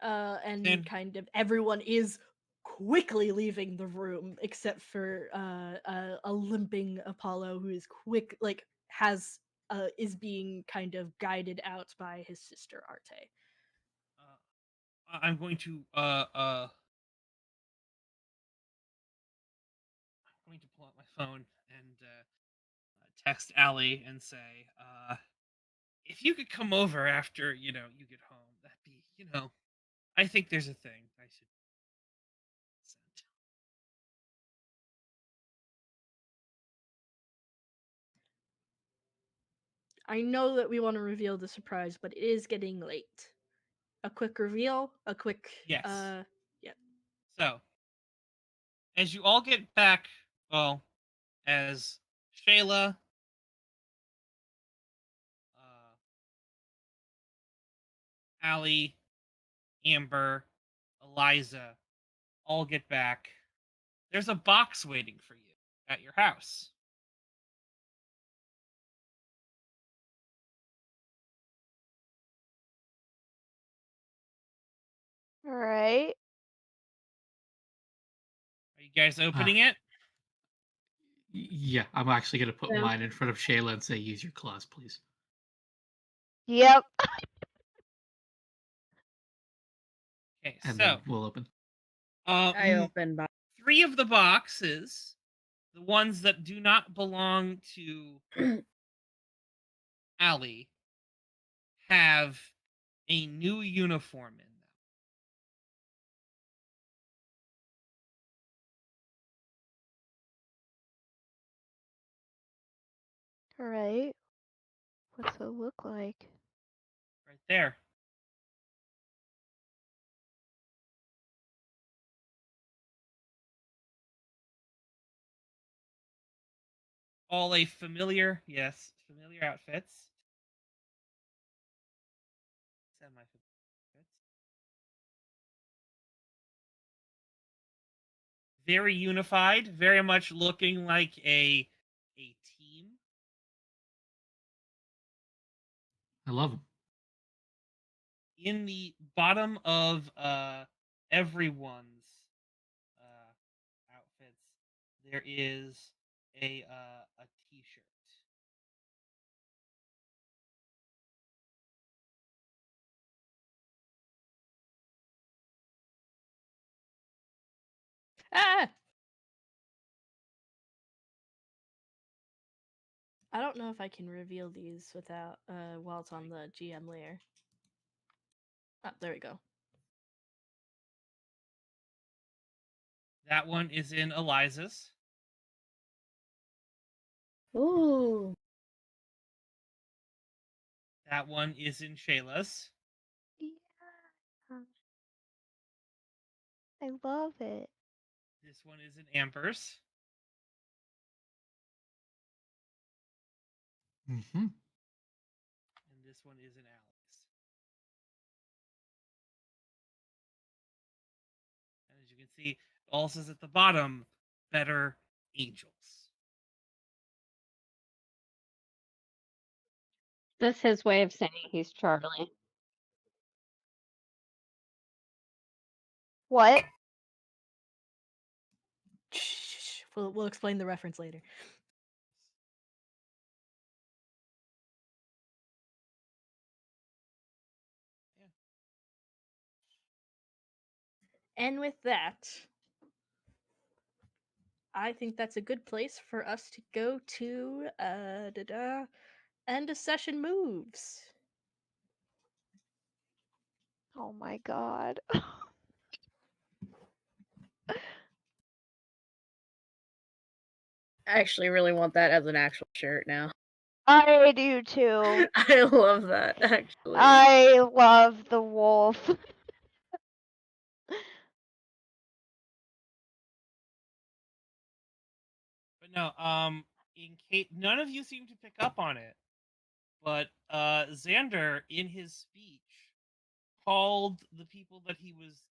And And- kind of everyone is quickly leaving the room except for a limping Apollo who is quick, like has is being kind of guided out by his sister Arte. I'm going to pull out my phone and text Allie and say, if you could come over after, you get home, that'd be, I think there's a thing I should send. I know that we want to reveal the surprise, but it is getting late. A quick reveal, a quick Yes. yeah. So, as you all get back, well, as Shayla, Allie, Amber, Eliza all get back, there's a box waiting for you at your house. All right. Are you guys opening it? Yeah, I'm actually going to put Yeah. mine in front of Shayla and say, use your claws, please. Yep. Okay, And so then we'll open. I open by 3 of the boxes, the ones that do not belong to Allie, have a new uniform in them. All right. What's it look like? Right there. All a familiar outfits. Semi-familiar outfits. Very unified, very much looking like a team. I love them. In the bottom of everyone's outfits, there is a t-shirt. Ah! I don't know if I can reveal these without while it's on the GM layer. Oh, there we go. That one is in Eliza's. ooh. That one is in Shayla's. Yeah. I love it. This one is in Amber's. Mm-hmm. And this one is in Alec's. And as you can see, it all says at the bottom, Better Angels. This is his way of saying he's Charlie. What? Shh, we'll explain the reference later. And with that, I think that's a good place for us to go to end of session moves. Oh my god. I actually really want that as an actual shirt now. I do too. I love that, actually. I love the wolf. But no, in case none of you seem to pick up on it, but Zander in his speech called the people that he was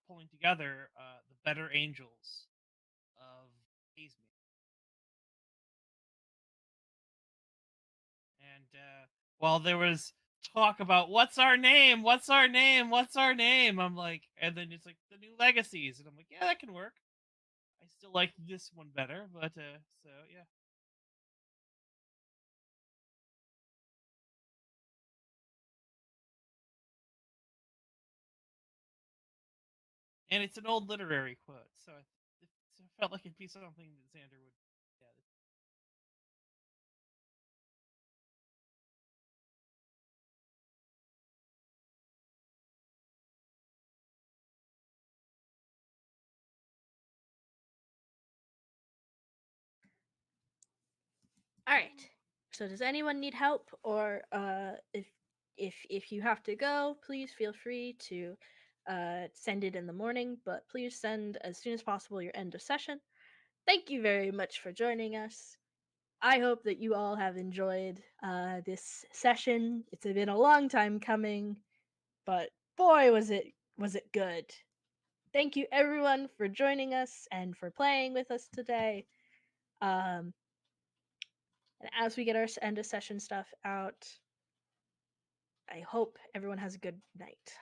pulling together the better angels of Hazecrux. And while there was talk about what's our name, I'm like, and then it's like the new legacies, and I'm like, yeah, that can work. I still like this one better, but so yeah. And it's an old literary quote, so it felt like it'd be something that Zander would. Yeah. All right. So does anyone need help, or if you have to go, please feel free to send it in the morning, but please send as soon as possible your end of session. Thank you very much for joining us. I hope that you all have enjoyed this session. It's been a long time coming, but boy, was it good. Thank you everyone for joining us and for playing with us today. And as we get our end of session stuff out, I hope everyone has a good night.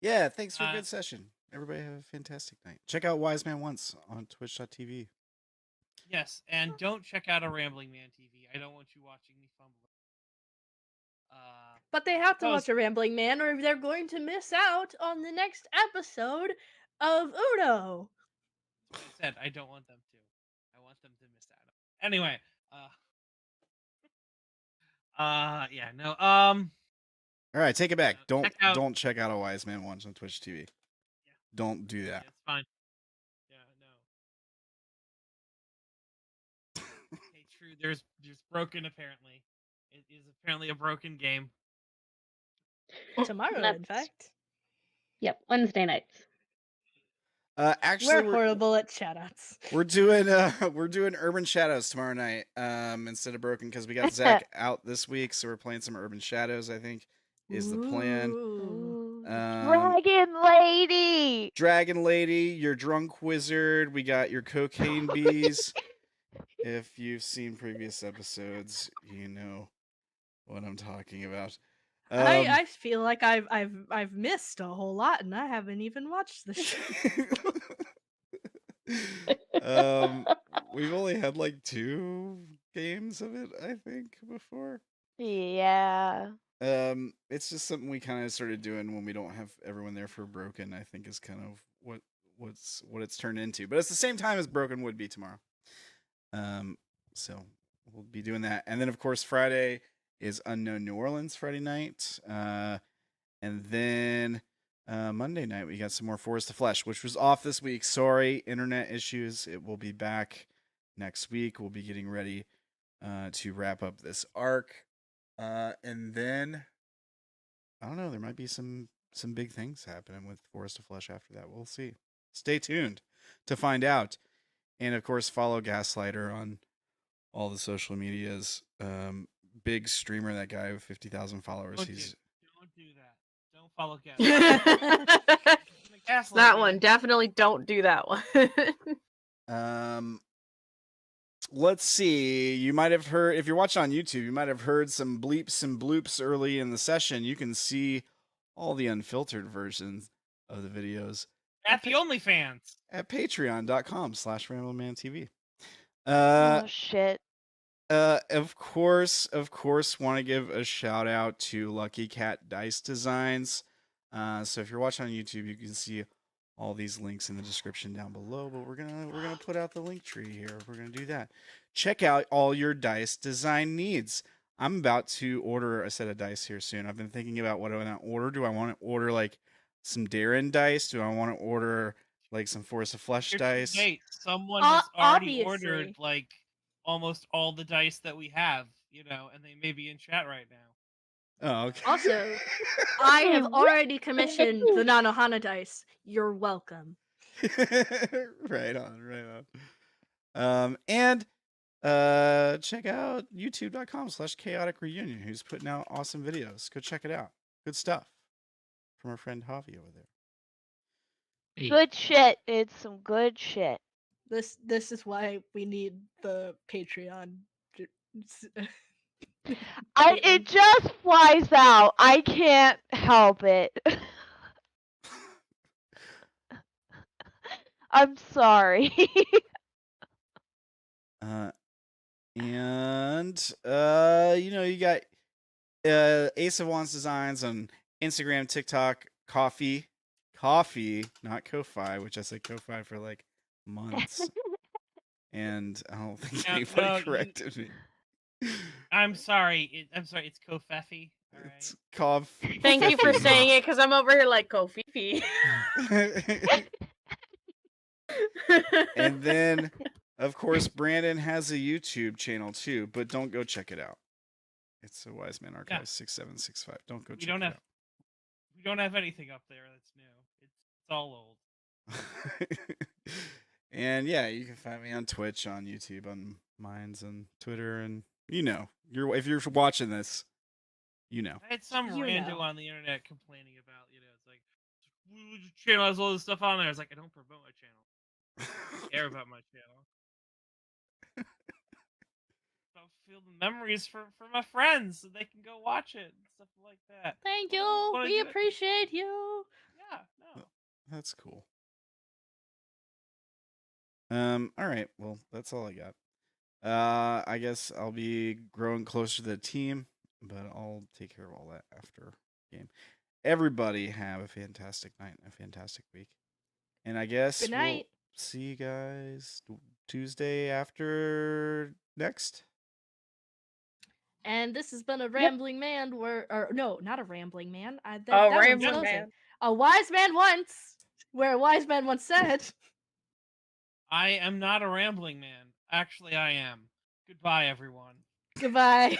Yeah, thanks for a good session. Everybody have a fantastic night. Check out WiseManOnce on twitch.tv. Yes, and don't check out a Rambling Man TV. I don't want you watching me fumble. But they have to watch a Rambling Man, or they're going to miss out on the next episode of Uno. I said I don't want them to. I want them to miss out. Anyway, yeah, no, All right, take it back. check out- Don't check out AWiseManOnce on Twitch TV. Yeah. Don't do that. It's fine. Yeah, no. Okay, true. There's broken apparently. It is apparently a broken game. Tomorrow, in fact. Yep, Wednesday nights. Actually, we're horrible at shoutouts. We're doing Urban Shadows tomorrow night. Instead of Broken, because we got Zach out this week, so we're playing some Urban Shadows. I think is the plan. Dragon Lady. Dragon Lady, your drunk wizard. We got your cocaine bees. If you've seen previous episodes, you know what I'm talking about. I feel like I've missed a whole lot, and I haven't even watched the show. We've only had like 2 games of it, I think, before. Yeah. It's just something we kind of started doing when we don't have everyone there for Broken. I think is kind of what it's turned into, but it's the same time as Broken would be tomorrow. So we'll be doing that, and then of course Friday is Unknown New Orleans Friday night, and then Monday night we got some more Forest of Flesh, which was off this week. Sorry, internet issues. It will be back next week. We'll be getting ready to wrap up this arc. And then I don't know, there might be some big things happening with Forest of Flesh after that. We'll see. Stay tuned to find out. And of course, follow Gaslighter on all the social medias. Big streamer, that guy with 50,000 followers. Don't He's do that. Don't follow Gaslighter. That one. Definitely don't do that one. Let's see. You might have heard, if you're watching on YouTube, you might have heard some bleeps and bloops early in the session. You can see all the unfiltered versions of the videos At the OnlyFans. at patreon.com/RamblinManTV. Oh shit. Of course, want to give a shout out to Lucky Cat Dice Designs. So if you're watching on YouTube, you can see all these links in the description down below, but we're gonna put out the link tree here. We're gonna do that. Check out all your dice design needs. I'm about to order a set of dice here soon. I've been thinking about what I want to order. Do I want to order like some Darren dice? Do I want to order like some Force of Flesh dice? Hey, someone has already Obviously. ordered like almost all the dice that we have, and they may be in chat right now. Oh, okay. Also, I have already commissioned the Nanohana dice. You're welcome. Right on. And check out youtube.com/ChaoticReunion, who's putting out awesome videos. Go check it out. Good stuff from our friend Javi over there. Hey, Good shit. It's some good shit. This is why we need the Patreon. It just flies out. I can't help it. I'm sorry. And you got AceofWandsDesigns on Instagram, TikTok, Coffee, not Ko-Fi, which I said Ko-Fi for like months. And I don't think anybody corrected me. I'm sorry. It's Kofefi. All right. It's Coff. Thank you for saying it, because I'm over here like Kofifi. And then, of course, Brandon has a YouTube channel too, but don't go check it out. It's a Wise Man Archive 6765. Don't go check it out. We don't have anything up there that's new. It's all old. And yeah, you can find me on Twitch, on YouTube, on Minds, and Twitter, and if you're watching this, I had some rando on the internet complaining about, it's like, your channel has all this stuff on there. I was like, I don't promote my channel. I don't care about my channel. I'll feel the memories for my friends so they can go watch it and stuff like that. Thank you. We appreciate you. Yeah, no. That's cool. All right. Well, that's all I got. I guess I'll be growing closer to the team, but I'll take care of all that after game. Everybody have a fantastic night, a fantastic week. And I guess Good night. we'll see you guys Tuesday after next. And this has been a Rambling Man, not a Rambling Man. Rambling Man. A Wise Man Once, where a wise man once said, I am not a rambling man. Actually, I am. Goodbye, everyone. goodbye.